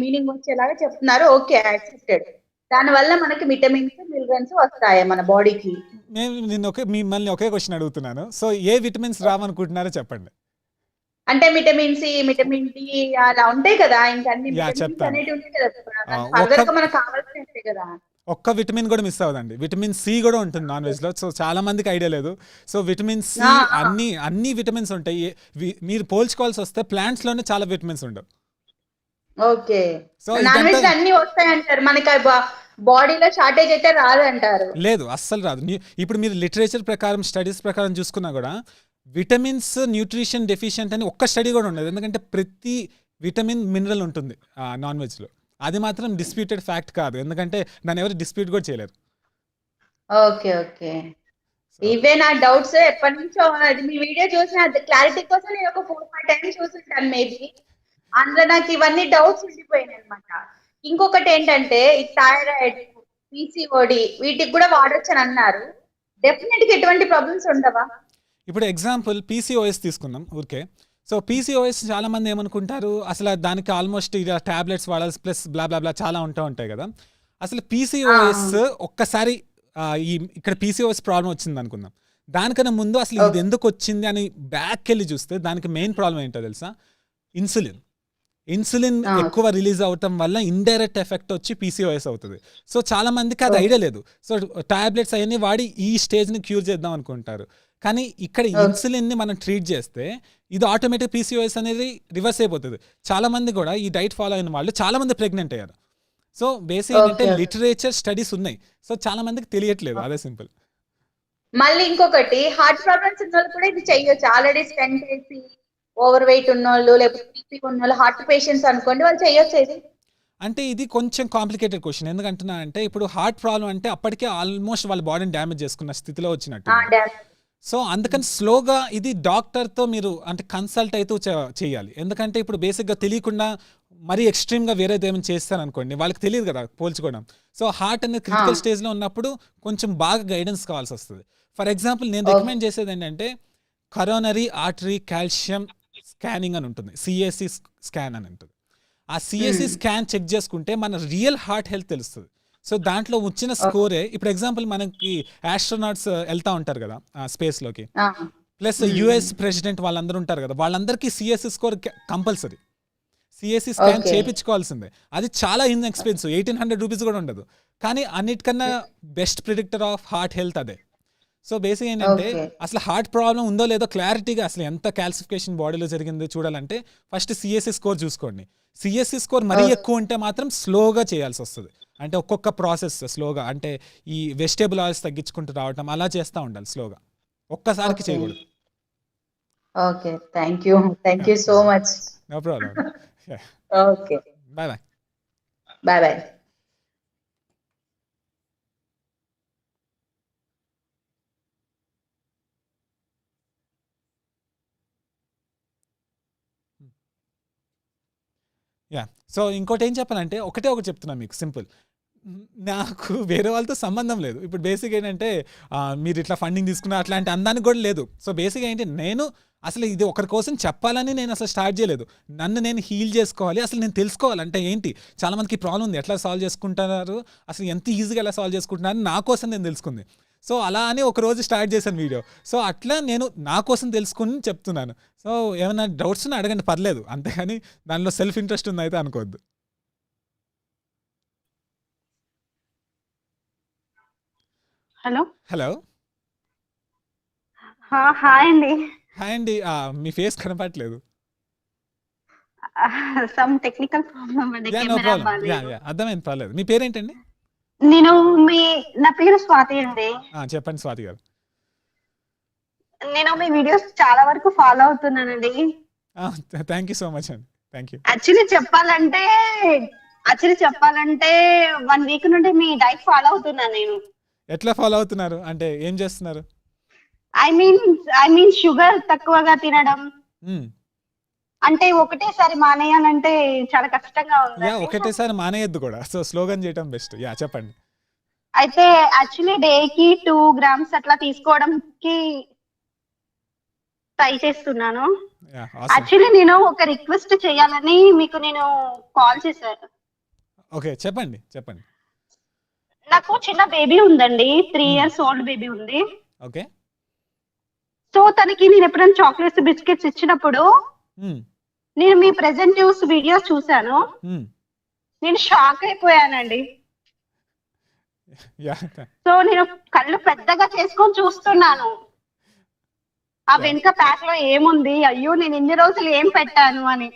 మీనింగ్ వచ్చేలాగా చెప్తున్నారు. Okay, accepted. దానివల్ల మనకి విటమిన్స్ మినరల్స్ వస్తాయి మన బాడీకి. నేను మిమ్మల్ని ఒకే క్వశ్చన్ అడుగుతున్నాను. సో ఏ విటమిన్స్ రావనుకుంటున్నారో చెప్పండి. అంటే విటమిన్ సి, విటమిన్ డి అలా ఉంటాయి కదా, ఇంకా అన్ని మనకు కావాల్సినవి కదా. ఒక్క విటమిన్ కూడా మిస్ అవ్వదండి. విటమిన్ సి కూడా ఉంటుంది నాన్ వెజ్ లో. సో చాలా మందికి ఐడియా లేదు. సో విటమిన్ సి అన్ని విటమిన్స్ ఉంటాయి. మీరు పోల్చుకోవాల్సి వస్తే ప్లాంట్స్ లోనే చాలా విటమిన్స్ ఉండవు. ఓకే. సో నాన్ వెజ్ అన్ని వస్తాయి అంటారు, మనకి బాడీలో షార్టేజ్ అయితే రాదు అంటారు. లేదు, అస్సలు రాదు. ఇప్పుడు మీరు లిటరేచర్ ప్రకారం స్టడీస్ ప్రకారం చూసుకున్నా కూడా విటమిన్స్ న్యూట్రిషన్ డెఫిషియెంట్ అని ఒక్క స్టడీ కూడా ఉండదు. ఎందుకంటే ప్రతి విటమిన్ మినరల్ ఉంటుంది నాన్ వెజ్లో. అది మాత్రం డిస్ప్యూటెడ్ ఫ్యాక్ట్ కాదు, ఎందుకంటే దాన్ని ఎవరు డిస్ప్యూట్ కూడా చేయలేరు. ఓకే ఓకే, ఇవే నా డౌట్స్. ఎప్పటి నుంచో మీ వీడియో చూసిన క్లారిటీ కోసం నేను ఒక 4-5 times చూసుంటాను మేబీ. అందులో నాకు ఇవన్నీ డౌట్స్ ఉండిపోయినాయి అనమాట. ఇంకొకటి ఏంటంటే ఈ థైరాయిడ్, పీసీఓడి వీటికి కూడా వాడొచ్చు అని అన్నారు. డెఫినెట్ గా ఎటువంటి ప్రాబ్లమ్స్ ఉండవా? ఇప్పుడు ఎగ్జాంపుల్ పీసీఓఎస్ తీసుకుందాం ఊరికే. సో పీసీఓఎస్ చాలా మంది ఏమనుకుంటారు, అసలు దానికి ఆల్మోస్ట్ ఇక టాబ్లెట్స్ వాడాల్సి ప్లస్ బ్లా బ్లా బ్లా చాలా ఉంటాయి కదా. అసలు పీసీఓఎస్ ఒక్కసారి ఇక్కడ పీసీఓఎస్ ప్రాబ్లం వచ్చింది అనుకుందాం, దానికన్నా ముందు అసలు ఇది ఎందుకు వచ్చింది అని బ్యాక్ వెళ్ళి చూస్తే దానికి మెయిన్ ప్రాబ్లం ఏంటో తెలుసా? ఇన్సులిన్ ఎక్కువ రిలీజ్ అవటం వల్ల ఇండైరెక్ట్ ఎఫెక్ట్ వచ్చి పీసీఓఎస్ అవుతుంది. సో చాలా మందికి అది ఐడియా లేదు. సో టాబ్లెట్స్ అవన్నీ వాడి ఈ స్టేజ్ని క్యూర్ చేద్దాం అనుకుంటారు. కానీ ఇక్కడ ఇన్సులిన్ని మనం ట్రీట్ చేస్తే ఇది ఆటోమేటిక్ పీసీఓఎస్ అనేది రివర్స్ అయిపోతుంది. చాలా మంది కూడా ఈ డైట్ ఫాలో అయిన వాళ్ళు చాలా మంది ప్రెగ్నెంట్ అయ్యారు. సో బేసిక్ ఏంటంటే లిటరేచర్ స్టడీస్ ఉన్నాయి, సో చాలా మందికి తెలియట్లేదు, అదే సింపుల్. మళ్ళీ ఇంకొకటి హార్ట్ ప్రాబ్లమ్స్ ఉన్న వాళ్ళు కూడా ఇది చెయ్యొచ్చు. ఆల్రెడీ స్టెంట్ వేసి ఓవర్ వెయిట్ ఉన్నోళ్ళు లేకపోతే బీపీ ఉన్నోళ్ళు హార్ట్ పేషెంట్స్ అనుకోండి, వాళ్ళు చెయ్యొచ్చు ఇది. అంటే ఇది కొంచెం కాంప్లికేటెడ్ క్వశ్చన్. ఎందుకంటున్నా అంటే ఇప్పుడు హార్ట్ ప్రాబ్లం అంటే అప్పటికే ఆల్మోస్ట్ వాళ్ళ బాడీని డ్యామేజ్ చేసుకున్న స్థితిలో వచ్చినట్టు. సో అందుకని స్లోగా ఇది డాక్టర్తో మీరు అంటే కన్సల్ట్ అయితే చేయాలి. ఎందుకంటే ఇప్పుడు బేసిక్గా తెలియకుండా మరీ ఎక్స్ట్రీమ్గా వేరేది ఏమైనా చేస్తారనుకోండి, వాళ్ళకి తెలియదు కదా పోల్చుకోవడం. సో హార్ట్ అనేది క్రిటికల్ స్టేజ్లో ఉన్నప్పుడు కొంచెం బాగా గైడెన్స్ కావాల్సి వస్తుంది. ఫర్ ఎగ్జాంపుల్ నేను రికమెండ్ చేసేది ఏంటంటే కరోనరీ ఆర్టరీ కాల్షియం స్కానింగ్ అని ఉంటుంది, సిఎస్సి స్కాన్ అని ఉంటుంది. ఆ సిఎస్సి స్కాన్ చెక్ చేసుకుంటే మన రియల్ హార్ట్ హెల్త్ తెలుస్తుంది. సో దాంట్లో వచ్చిన స్కోరే, ఇప్పుడు ఎగ్జాంపుల్ మనకి ఆస్ట్రోనాట్స్ వెళ్తా ఉంటారు కదా స్పేస్లోకి, ప్లస్ యుఎస్ ప్రెసిడెంట్ వాళ్ళందరూ ఉంటారు కదా, వాళ్ళందరికీ CSC score compulsory. CSC scan చేయించుకోవాల్సిందే. అది చాలా ఎక్స్పెన్సివ్, 1800 రూపీస్ కూడా ఉండదు. కానీ అన్నిటికన్నా best predictor of heart health అదే. సో బేసిక్ ఏంటంటే అసలు హార్ట్ ప్రాబ్లం ఉందో లేదో క్లారిటీగా అసలు ఎంత క్యాల్సిఫికేషన్ బాడీలో జరిగిందో చూడాలంటే ఫస్ట్ సిఎస్సి స్కోర్ చూసుకోండి. సిఎస్సి స్కోర్ మరీ ఎక్కువ ఉంటే మాత్రం స్లోగా చేయాల్సి వస్తుంది. అంటే ఒక్కొక్క ప్రాసెస్ స్లోగా, అంటే ఈ వెజిటేబుల్ ఆయిల్స్ తగ్గించుకుంటూ రావటం అలా చేస్తూ ఉండాలి స్లోగా, ఒక్కసారికి చేయకూడదు. Okay, thank you so much. No problem. Okay, bye bye. Bye bye. Yeah, so ఇంకోటి ఏం చెప్పాలంటే ఒకటి చెప్తున్నాను మీకు సింపుల్. నాకు వేరే వాళ్ళతో సంబంధం లేదు. ఇప్పుడు బేసిక్ ఏంటంటే మీరు ఇట్లా ఫండింగ్ తీసుకున్న అట్లాంటి అందానికి కూడా లేదు. సో బేసిక్ ఏంటి, నేను అసలు ఇది ఒకరి కోసం చెప్పాలని నేను అసలు స్టార్ట్ చేయలేదు. నన్ను నేను హీల్ చేసుకోవాలి, అసలు నేను తెలుసుకోవాలి అంటే ఏంటి, చాలామందికి ప్రాబ్లం ఉంది, ఎట్లా సాల్వ్ చేసుకుంటున్నారు, అసలు ఎంత ఈజీగా ఎలా సాల్వ్ చేసుకుంటున్నారు నా కోసం నేను తెలుసుకుంది. సో అలా అని ఒక రోజు స్టార్ట్ చేశాను వీడియో. సో అట్లా నేను నా కోసం తెలుసుకుని చెప్తున్నాను. సో ఏమైనా డౌట్స్ ఉన్నా అడగండి, పర్లేదు, అంతేగాని దానిలో సెల్ఫ్ ఇంట్రెస్ట్ ఉంది అయితే అనుకోవద్దు. హలో హలో, హాయ్ అండి. హాయ్ అండి. మీ ఫేస్ కనపడట్లేదు. సమ్ టెక్నికల్ ప్రాబ్లమ్ అండి, నో కెమెరా ప్రాబ్లం. బాలేదు. అర్థమైంది, పర్లేదు. మీ పేరేంటండి? నా పేరు స్వాతి అండి. చెప్పండి స్వాతి గారు. నేను మీ వీడియోస్ చాలా వరకు ఫాలో అవుతున్నానండి. థ్యాంక్ యూ సో మచ్ అండి, థ్యాంక్ యూ. యాక్చువల్లీ చెప్పాలంటే 1 వీక్ నుండి మీ డైట్ ఫాలో అవుతున్నాను నేను. ఎట్లా ఫాలో అవుతున్నారు అంటే ఏం చేస్తున్నారు? ఐ మీన్ షుగర్ తక్కువగా తినడం. అంటే ఒకటేసారి మానేయాలంటే చాలా కష్టంగా ఉంది. ఒకటేసారి మానేయద్దు కూడా, సో స్లోగన్ చేయడం బెస్ట్. చెప్పండి. అయితే యాక్చువల్లీ డేకి 2 grams అట్లా తీసుకోవడానికి ట్రై చేస్తున్నాను. యాక్చువల్లీ నేను ఒక రిక్వెస్ట్ చేయాలని మీకు నేను కాల్ చేశాను. ఓకే, చెప్పండి. నాకు చిన్న బేబీ ఉందండి, 3 years ఓల్డ్ బేబీ ఉంది. ఓకే. సో తనకి నేను ఎప్పుడైనా చాక్లెట్స్ బిస్కెట్స్ ఇచ్చినప్పుడు నేను మీ ప్రెజెంట్ న్యూస్ వీడియోస్ చూసాను, నేను షాక్ అయిపోయానండి. సో నేను కళ్ళు పెద్దగా చేసుకొని చూస్తున్నాను ఆ వెనుక ప్యాక్ లో ఏముంది, అయ్యో నేను ఇన్ని రోజులు ఏం పెట్టాను అని.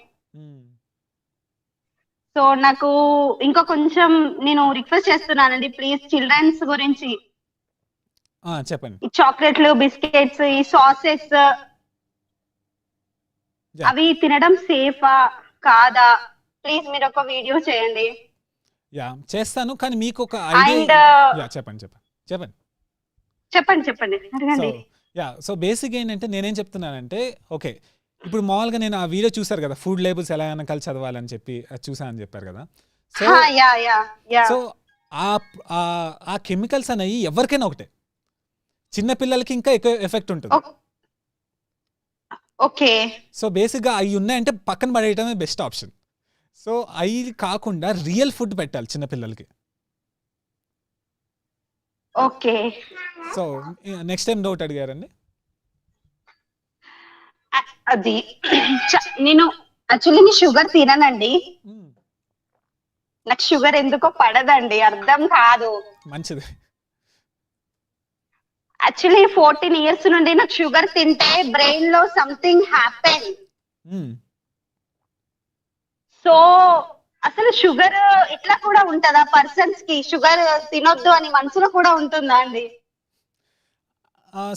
సో నాకు ఇంకా కొంచెం నేను రిక్వెస్ట్ చేస్తున్నానండి, ప్లీజ్ చిల్డ్రన్స్ గురించి చెప్పండి. ఈ చాక్లెట్లు, బిస్కెట్స్, ఈ సాసెస్ అవి తినడం సేఫా కాదా, ప్లీజ్ మీరు ఒక వీడియో చేయండి. చేస్తాను, కానీ మీకు ఒక ఐడియా. చెప్పండి. అడగండి. సో బేసిక్ ఏంటంటే నేనేం చెప్తున్నానంటే, ఓకే ఇప్పుడు మామూలుగా నేను ఆ వీడియో చూసారు కదా, ఫుడ్ లేబుల్స్ ఎలా వెనకాల చదవాలని చెప్పి అది చూసానని చెప్పారు కదా. సో సో ఆ కెమికల్స్ అనేవి ఎవరికైనా ఒకటే, చిన్నపిల్లలకి ఇంకా ఎక్కువ ఎఫెక్ట్ ఉంటుంది. ఓకే. సో బేసిక్గా అవి ఉన్నాయంటే పక్కన పడేయటమే బెస్ట్ ఆప్షన్. సో అవి కాకుండా రియల్ ఫుడ్ పెట్టాలి చిన్నపిల్లలకి. Okay. So next time doubt అడిగారండి. అది నేను యాక్చువల్లీ షుగర్ తిననండి, నాకు షుగర్ ఎందుకో పడదండి, అర్థం కాదు. మంచిది. యాక్చువల్లీ 14 years నుండి నాకు షుగర్ తింటే బ్రెయిన్ లో సంథింగ్ హ్యాపెన్. సో అసలు షుగర్ ఇట్లా కూడా ఉంటుందా? పర్సన్స్ కి షుగర్ తినొద్దు అని మనసులో కూడా ఉంటుందా అండి?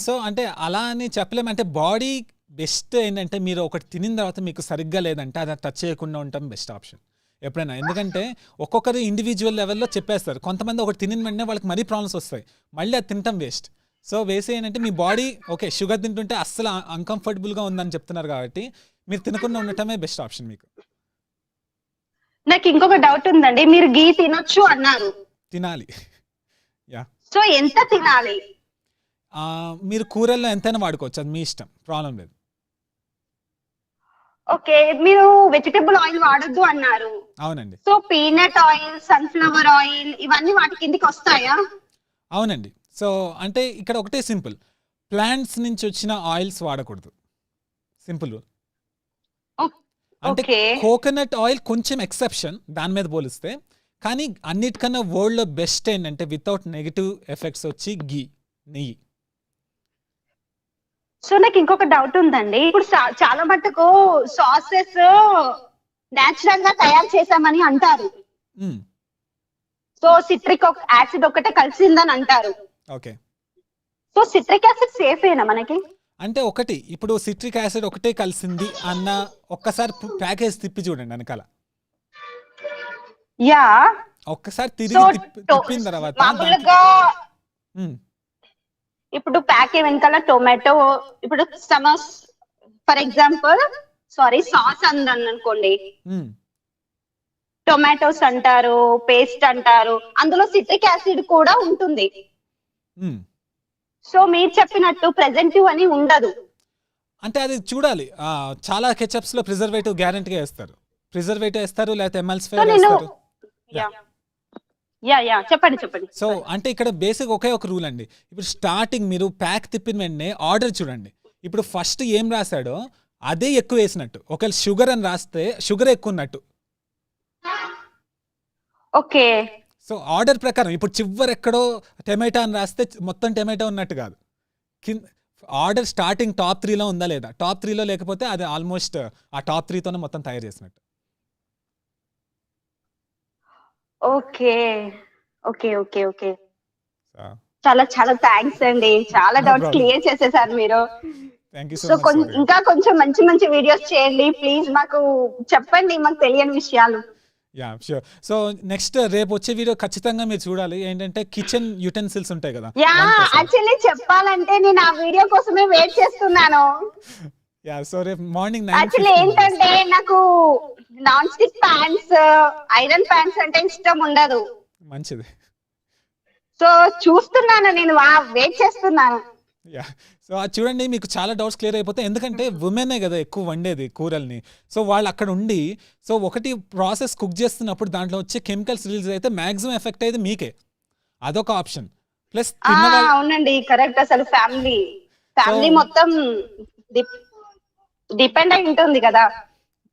సో అంటే అలా అని చెప్పలేము. అంటే బాడీ బెస్ట్ ఏంటంటే మీరు ఒకటి తినిన తర్వాత మీకు సరిగ్గా లేదంటే అది టచ్ చేయకుండా ఉండటం బెస్ట్ ఆప్షన్ ఎప్పుడైనా. ఎందుకంటే ఒక్కొక్కరు ఇండివిజువల్ లెవెల్లో చెప్పేస్తారు. కొంతమంది ఒకటి తినిన వెంటనే వాళ్ళకి మరీ ప్రాబ్లమ్స్ వస్తాయి, మళ్ళీ అది తినటం వేస్ట్. సో వేసి ఏంటంటే మీ బాడీ ఓకే షుగర్ తింటుంటే అస్సలు అన్కంఫర్టబుల్గా ఉందని చెప్తున్నారు కాబట్టి మీరు తినకుండా ఉండటమే బెస్ట్ ఆప్షన్ మీకు. నాకు ఇంకొక డౌట్ ఉందండి, మీరు గీ తినొచ్చు అన్నారు. తినాలి. యా. సో ఎంత తినాలి? మీరు కూరల్లో ఎంతైనా వాడుకోవచ్చు, అది మీ ఇష్టం, ప్రాబ్లం లేదు. ఓకే. మీరు వెజిటబుల్ ఆయిల్ వాడొద్దు అన్నారు. అవునండి. So peanut oil, sunflower oil ఇవన్నీ వాటి కిందకి వస్తాయా? అవునండి. సో అంటే ఇక్కడ ఒకటే సింపుల్, ప్లాంట్స్ నుంచి వచ్చిన ఆయిల్స్ వాడకూడదు, సింపుల్. అంటే కోకోనట్ ఆయిల్ కొంచెం ఎక్సెప్షన్ దాని మీద పోలిస్తే, కానీ అన్నిటికన్నా వరల్డ్లో బెస్ట్ ఏంటంటే వితౌట్ నెగిటివ్ ఎఫెక్ట్స్ వచ్చి గీ, నెయ్యి. సో నాకు ఇంకొక డౌట్ ఉందండి, ఇప్పుడు చాలా మట్టుకు సాసెస్ నేచురల్ గా తయారు చేసామని అంటారు. సో సిట్రిక్ యాసిడ్ ఒకటే కలిసిందని అంటారు. ఓకే. సో సిట్రిక్ యాసిడ్ సేఫేనా మనకి? అంటే ఒకటి ఇప్పుడు సిట్రిక్ యాసిడ్ ఒకటే కలిసింది అన్న ఒక్కసారి ప్యాకేజ్ తిప్పి చూడండి వెనకాల. యా. ఒక్కసారి తిరిగి తిప్పిన తర్వాత ఇప్పుడు ప్యాకే వెనకాల టొమాటో, ఇప్పుడు ఫర్ ఎగ్జాంపుల్ సాస్ అందని అనుకోండి, టొమాటోస్ అంటారు, పేస్ట్ అంటారు, అందులో సిట్రిక్ యాసిడ్ కూడా ఉంటుంది. సో మీరు చెప్పినట్టు ప్రెజెంటివ్ అని ఉండదు. అంటే అది చూడాలి. చాలా కెచప్స్ లో ప్రిజర్వేటివ్ గ్యారెంటీగా వేస్తారు, ప్రిజర్వేటివ్ వేస్తారు లేకపోతే ఎమల్సిఫైయర్ వేస్తారు. చెప్పండి. సో అంటే ఇక్కడ బేసిక్ ఒకే ఒక రూల్ అండి. ఇప్పుడు స్టార్టింగ్ మీరు ప్యాక్ తిప్పిన వెంటనే ఆర్డర్ చూడండి. ఇప్పుడు ఫస్ట్ ఏం రాశాడో అదే ఎక్కువ వేసినట్టు, ఒకవేళ షుగర్ అని రాస్తే షుగర్ ఎక్కువ ఉన్నట్టు. ఓకే. సో ఆర్డర్ ప్రకారం ఇప్పుడు చివరి ఎక్కడో టమాటో అని రాస్తే మొత్తం టమాటో ఉన్నట్టు కాదు. ఆర్డర్ స్టార్టింగ్ టాప్ 3లో ఉందా లేదా, టాప్ 3లో లేకపోతే అది ఆల్మోస్ట్ ఆ టాప్ 3తోనే మొత్తం తయారు చేసినట్టు. ఓకే. చాలా థ్యాంక్స్ అండి, చాలా డౌట్స్ క్లియర్ చేసేసారు మీరు. సో ఇంకా కొంచెం మంచి వీడియోస్ చేయండి ప్లీజ్, మాకు చెప్పండి మాకు తెలియని విషయాలు. Yeah sure. సో నెక్స్ట్ రేపు వచ్చే వీడియో ఖచ్చితంగా మీరు చూడాలి. ఏంటంటే కిచెన్ యుటెన్సిల్స్ ఉంటాయి కదా. యా యాక్చువల్లీ చెప్పాలంటే నేను ఆ వీడియో కోసమే వెయిట్ చేస్తున్నాను. యా. సో రేపు మార్నింగ్ యాక్చువల్లీ ఏంటంటే నాకు non stick fans, iron fans అంటే ఇష్టం ఉండదు. మంచిది. సో చూస్తున్నాను, నేను వెయిట్ చేస్తున్నాను. యా. సో అది చూడండి, మీకు చాలా డౌట్స్ క్లియర్ అయిపోతాయి. ఎందుకంటే ఉమెనే కదా ఎక్కువ వండేది కూరల్ని. సో వాళ్ళు అక్కడ ఉండి సో ఒకటి ప్రాసెస్ కుక్ చేస్తున్నప్పుడు దాంట్లో వచ్చే కెమికల్స్ రిలీజ్ అయితే మాక్సిమం ఎఫెక్ట్ అయితే మీకే, అదొక ఆప్షన్. ప్లస్ అవునండి కరెక్ట్. అసలు ఫ్యామిలీ మొత్తం డిపెండ్ అయి ఉంటుంది కదా.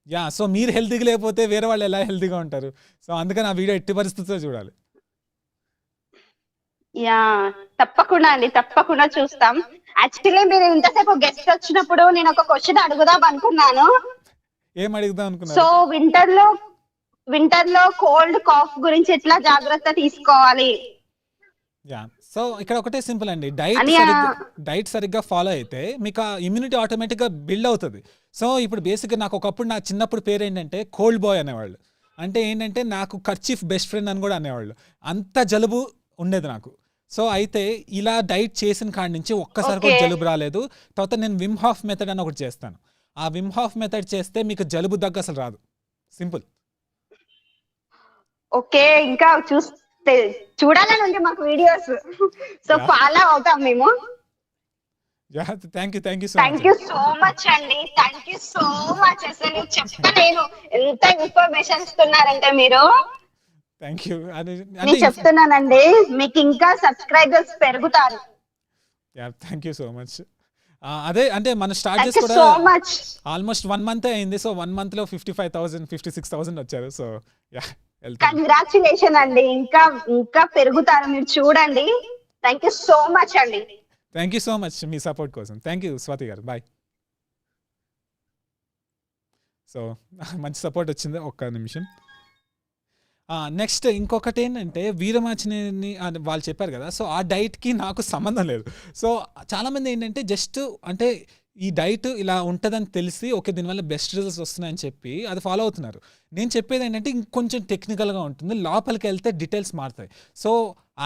యా. సో మీరు హెల్తీగా లేకపోతే వేరే వాళ్ళు ఎలా హెల్తీగా ఉంటారు? సో అందుకని ఆ వీడియో ఎట్టి పరిస్థితుల్లో చూడాలి. యా తప్పకుండా అండి, తప్పకుండా చూస్తాం. యాక్చువల్లీ మీరు ఇంతసేపు గెస్ట్ వచ్చినప్పుడు నేను ఒక క్వశ్చన్ అడుగుదాం అనుకున్నాను. ఏం అడుగుదాం అనుకున్నారు? సో వింటర్ లో కోల్డ్ కాఫ్ గురించి ఎట్లా జాగ్రత్త తీసుకోవాలి? యా. సో ఇక్కడ ఒకటే సింపుల్ అండి, డైట్ సరిగ్గా ఫాలో అయితే మీకు ఆ ఇమ్యూనిటీ ఆటోమేటిక్గా బిల్డ్ అవుతుంది. సో ఇప్పుడు బేసిక్గా నాకు ఒకప్పుడు నా చిన్నప్పుడు పేరు ఏంటంటే కోల్డ్ బాయ్ అనేవాళ్ళు. అంటే ఏంటంటే నాకు కర్చీఫ్ బెస్ట్ ఫ్రెండ్ అని కూడా అనేవాళ్ళు, అంత జలుబు ఉండేది నాకు. సో అయితే ఇలా డైట్ చేసిన కాడి నుంచి ఒక్కసారి కూడా జలుబు రాలేదు. తర్వాత నేను విమ్ హాఫ్ మెథడ్ అని ఒకటి చేస్తాను. ఆ విమ్ హాఫ్ మెథడ్ చేస్తే మీకు జలుబు దగ్గు అసలు రాదు. సింపుల్. ఓకే, ఇంకా చూడాలని ఉంది మాకు వీడియోస్. సో ఫాలో అవుతాం మేము. Thank you so thank you so much అండి. Thank you so much. అసలు చెప్పలేను ఎంత ఇన్ఫర్మేషన్ ఇస్తున్నారంటే మీరు. Thank you. నేను చెప్తున్నానండి, మీకు ఇంకా సబ్స్క్రైబర్స్ పెరుగుతారు. Thank you so much. అదే అంటే మన స్టార్ట్ చేసి కూడా ఆల్మోస్ట్ 1 month అయింది. సో 1 month లో 55,000 56,000 వచ్చారు. సో కంగ్రాచులేషన్ అండి. ఇంకా పెరుగుతారు, మీరు చూడండి. థ్యాంక్ యూ సో మచ్ అండి. Thank you so much me support కోసం. థ్యాంక్ యూ స్వాతి గారు. బాయ్. సో మంచి సపోర్ట్ వచ్చింది. ఒక్క నిమిషం. నెక్స్ట్ ఇంకొకటి ఏంటంటే వీరమాచినేని వాళ్ళు చెప్పారు కదా. సో ఆ డైట్కి నాకు సంబంధం లేదు. సో చాలామంది ఏంటంటే జస్ట్ అంటే ఈ డైట్ ఇలా ఉంటుందని తెలిసి ఓకే దీనివల్ల బెస్ట్ రిజల్ట్స్ వస్తున్నాయని చెప్పి అది ఫాలో అవుతున్నారు. నేను చెప్పేది ఏంటంటే ఇంకొంచెం టెక్నికల్గా ఉంటుంది, లోపలికి వెళ్తే డీటెయిల్స్ మారుతాయి. సో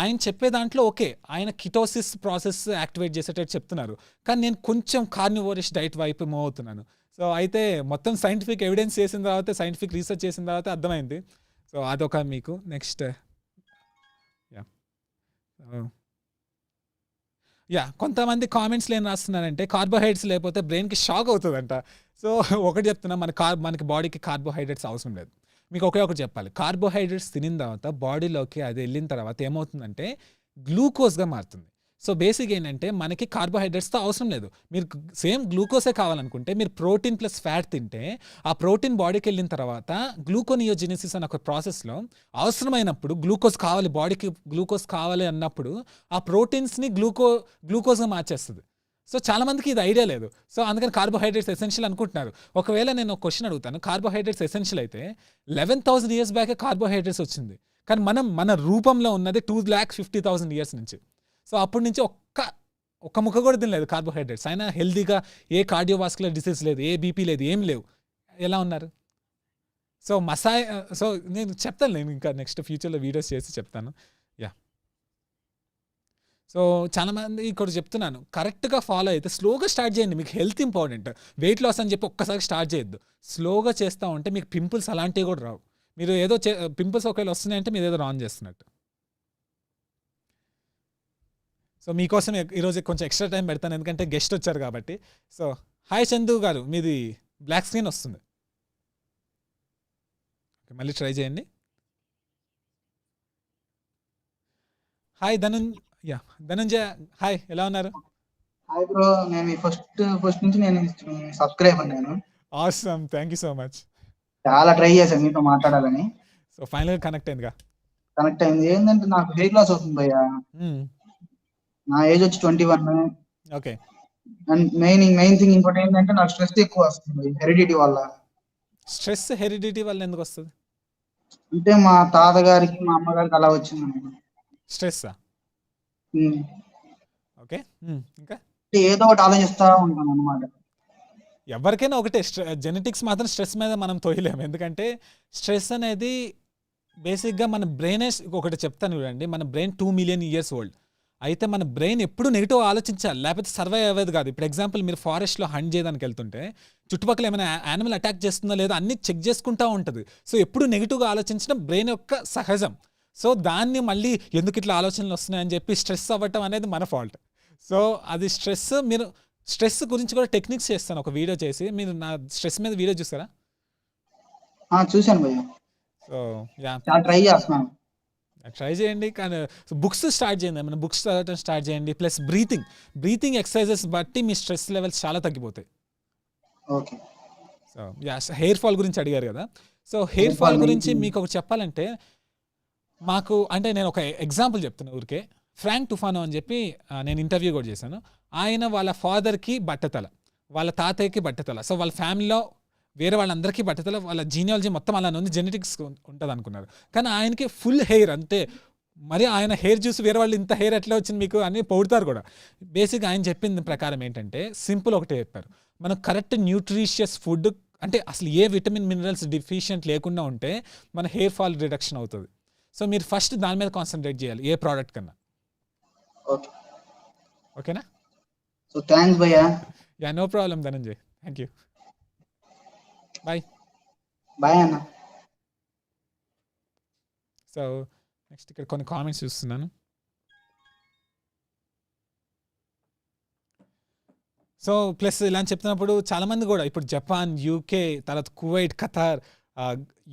ఆయన చెప్పే దాంట్లో ఓకే ఆయన కిటోసిస్ ప్రాసెస్ యాక్టివేట్ చేసేటట్టు చెప్తున్నారు, కానీ నేను కొంచెం కార్నివోరిష్ డైట్ వైపు మూవ్ అవుతున్నాను. సో అయితే మొత్తం సైంటిఫిక్ ఎవిడెన్స్ చేసిన తర్వాత, సైంటిఫిక్ రీసెర్చ్ చేసిన తర్వాత అర్థమైంది. సో అదొక మీకు నెక్స్ట్ కొంతమంది కామెంట్స్లో ఏం రాస్తున్నారంటే కార్బోహైడ్రేట్స్ లేకపోతే బ్రెయిన్కి షాక్ అవుతుందంట. సో ఒకటి చెప్తున్నా, మనకి బాడీకి కార్బోహైడ్రేట్స్ అవసరం లేదు. మీకు ఒకటి చెప్పాలి, కార్బోహైడ్రేట్స్ తినిన తర్వాత బాడీలోకి అది వెళ్ళిన తర్వాత ఏమవుతుందంటే గ్లూకోజ్గా మారుతుంది. సో బేసిక్ ఏంటంటే మనకి కార్బోహైడ్రేట్స్తో అవసరం లేదు. మీరు సేమ్ గ్లూకోజే కావాలనుకుంటే మీరు ప్రోటీన్ ప్లస్ ఫ్యాట్ తింటే ఆ ప్రోటీన్ బాడీకి వెళ్ళిన తర్వాత గ్లూకోనియోజెనిసిస్ అనే ఒక ప్రాసెస్లో అవసరమైనప్పుడు బాడీకి గ్లూకోజ్ కావాలి అన్నప్పుడు ఆ ప్రోటీన్స్ని గ్లూకోజ్గా మార్చేస్తుంది. సో చాలామందికి ఇది ఐడియా లేదు. సో అందుకని కార్బోహైడ్రేట్స్ ఎసెన్షియల్ అనుకుంటున్నారు. ఒకవేళ నేను ఒక క్వశ్చన్ అడుగుతాను, కార్బోహైడ్రేట్స్ ఎసెన్షియల్ అయితే 11,000 years బ్యాకే కార్బోహైడ్రేట్స్ వచ్చింది, కానీ మన రూపంలో ఉన్నది 2,50,000 years నుంచి. సో అప్పటి నుంచి ఒక్క ముక్క కూడా తినలేదు కార్బోహైడ్రేట్స్. అయినా హెల్దీగా ఏ కార్డియోవాస్కులర్ డిసీజ్ లేదు, ఏ బీపీ లేదు, ఏం లేవు. ఎలా ఉన్నారు? సో సో నేను చెప్తాను, నేను ఇంకా నెక్స్ట్ ఫ్యూచర్లో వీడియోస్ చేసి చెప్తాను. సో చాలామంది ఇక్కడ చెప్తున్నాను, కరెక్ట్గా ఫాలో అయితే స్లోగా స్టార్ట్ చేయండి. మీకు హెల్త్ ఇంపార్టెంట్. వెయిట్ లాస్ అని చెప్పి ఒక్కసారి స్టార్ట్ చేయొద్దు. స్లోగా చేస్తూ ఉంటే మీకు పింపుల్స్ అలాంటివి కూడా రావు. మీరు ఏదో పింపుల్స్ ఒకవేళ వస్తున్నాయంటే మీరు ఏదో రాంగ్ చేస్తున్నట్టు. సో మీకోసం ఈరోజు కొంచెం ఎక్స్ట్రా టైం పెడతాను, ఎందుకంటే గెస్ట్ వచ్చారు కాబట్టి. సో హాయ్ చందు గారు, మీది బ్లాక్ స్క్రీన్ వస్తుంది, మళ్ళీ ట్రై చేయండి. హాయ్ ధనంజయ, హాయ్, ఎలా ఉన్నారు? హాయ్ బ్రో, నేను ఫస్ట్ నుంచి నేను సబ్స్క్రైబ్ అన్నాను. Awesome, thank you so much. చాలా ట్రై చేశాను మీతో మాట్లాడాలని. సో ఫైనల్ కనెక్ట్ అయింది. ఏంటంటే నాకు వెయిట్ లాస్ అవుతుంది భయ్యా. నా ఏజ్ వచ్చి 21. ఓకే. అండ్ మెయిన్ థింగ్ ఇంకోటి ఏంటంటే నాకు స్ట్రెస్ ఎక్కువ వస్తుంది హెరిడిటీ వల్ల. స్ట్రెస్ హెరిడిటీ వల్ల ఎందుకు వస్తుంది? అంటే మా తాతగారికి మా అమ్మగారికి అలా వచ్చింది స్ట్రెస్. ఓకే, ఇంకా ఏదో ఒకటి ఆలోచిస్తా ఉంటాను అన్నమాట. ఎవరికైనా ఒకటే, జెనెటిక్స్ మాత్రం స్ట్రెస్ మీద మనం తోయలేము. ఎందుకంటే స్ట్రెస్ అనేది బేసిక్గా మన బ్రెయిన్, ఒకటి చెప్తాను చూడండి, మన బ్రెయిన్ 2 million years old. అయితే మన బ్రెయిన్ ఎప్పుడు నెగిటివ్ ఆలోచించాలి, లేకపోతే సర్వైవ్ అవ్వేది కాదు. ఇప్పుడు ఎగ్జాంపుల్ మీరు ఫారెస్ట్లో హంట్ చేయడానికి వెళ్తుంటే చుట్టుపక్కల ఏమైనా యానిమల్ అటాక్ చేస్తుందో లేదో అన్ని చెక్ చేసుకుంటూ ఉంటుంది. సో ఎప్పుడు నెగిటివ్గా ఆలోచించడం బ్రెయిన్ యొక్క సహజం. సో దాన్ని మళ్ళీ ఎందుకు ఇట్లా ఆలోచనలు వస్తున్నాయని చెప్పి స్ట్రెస్ అవ్వటం అనేది మన ఫాల్ట్. సో అది స్ట్రెస్. మీరు స్ట్రెస్ గురించి కూడా టెక్నిక్స్ చేస్తాను ఒక వీడియో చేసి. మీరు నా స్ట్రెస్ మీద వీడియో చూసారా? చూశాను భయ్య. సో ట్రై చేస్తున్నాను. ట్రై చేయండి, కానీ బుక్స్ స్టార్ట్ చేయండి, ఏమైనా బుక్స్ చదవటం స్టార్ట్ చేయండి. ప్లస్ బ్రీతింగ్ ఎక్సర్సైజెస్ బట్టి మీ స్ట్రెస్ లెవెల్స్ చాలా తగ్గిపోతాయి. ఓకే. సో హెయిర్ ఫాల్ గురించి అడిగారు కదా. సో హెయిర్ ఫాల్ గురించి మీకు ఒకటి చెప్పాలంటే, అంటే నేను ఒక ఎగ్జాంపుల్ చెప్తున్నా ఊరికే. ఫ్రాంక్ టుఫానో అని చెప్పి నేను ఇంటర్వ్యూ కూడా చేశాను. ఆయన వాళ్ళ ఫాదర్కి బట్టతల, వాళ్ళ తాతయ్యకి బట్టతల. సో వాళ్ళ ఫ్యామిలీలో వేరే వాళ్ళందరికీ బట్టతల, వాళ్ళ జీనియాలజీ మొత్తం అలా ఉంది, జెనెటిక్స్ ఉంటుంది అనుకున్నారు. కానీ ఆయనకి ఫుల్ హెయిర్, అంటే మరి ఆయన హెయిర్ చూసి వేరే వాళ్ళు ఇంత హెయిర్ ఎట్లా వచ్చింది మీకు అని పొగుడుతారు కూడా. బేసిక్గా ఆయన చెప్పింది ప్రకారం ఏంటంటే సింపుల్ ఒకటే చెప్పారు, మనం కరెక్ట్ న్యూట్రిషియస్ ఫుడ్, అంటే అసలు ఏ విటమిన్ మినరల్స్ డిఫిషియెంట్ లేకుండా ఉంటే మన హెయిర్ ఫాల్ రిడక్షన్ అవుతుంది. సో మీరు ఫస్ట్ దాని మీద కాన్సన్ట్రేట్ చేయాలి, ఏ ప్రోడక్ట్ కన్నా. ఓకేనా? సో థ్యాంక్స్ భయ్యా. No problem Dhananjay, thank you. Bye. Bye అన్న. సో నెక్స్ట్ ఇక్కడ కొన్ని కామెంట్స్ చూస్తున్నాను. సో ప్లస్ ఇలా అని చెప్తున్నప్పుడు చాలామంది కూడా ఇప్పుడు జపాన్, యూకే, తర్వాత కువైట్, ఖతార్,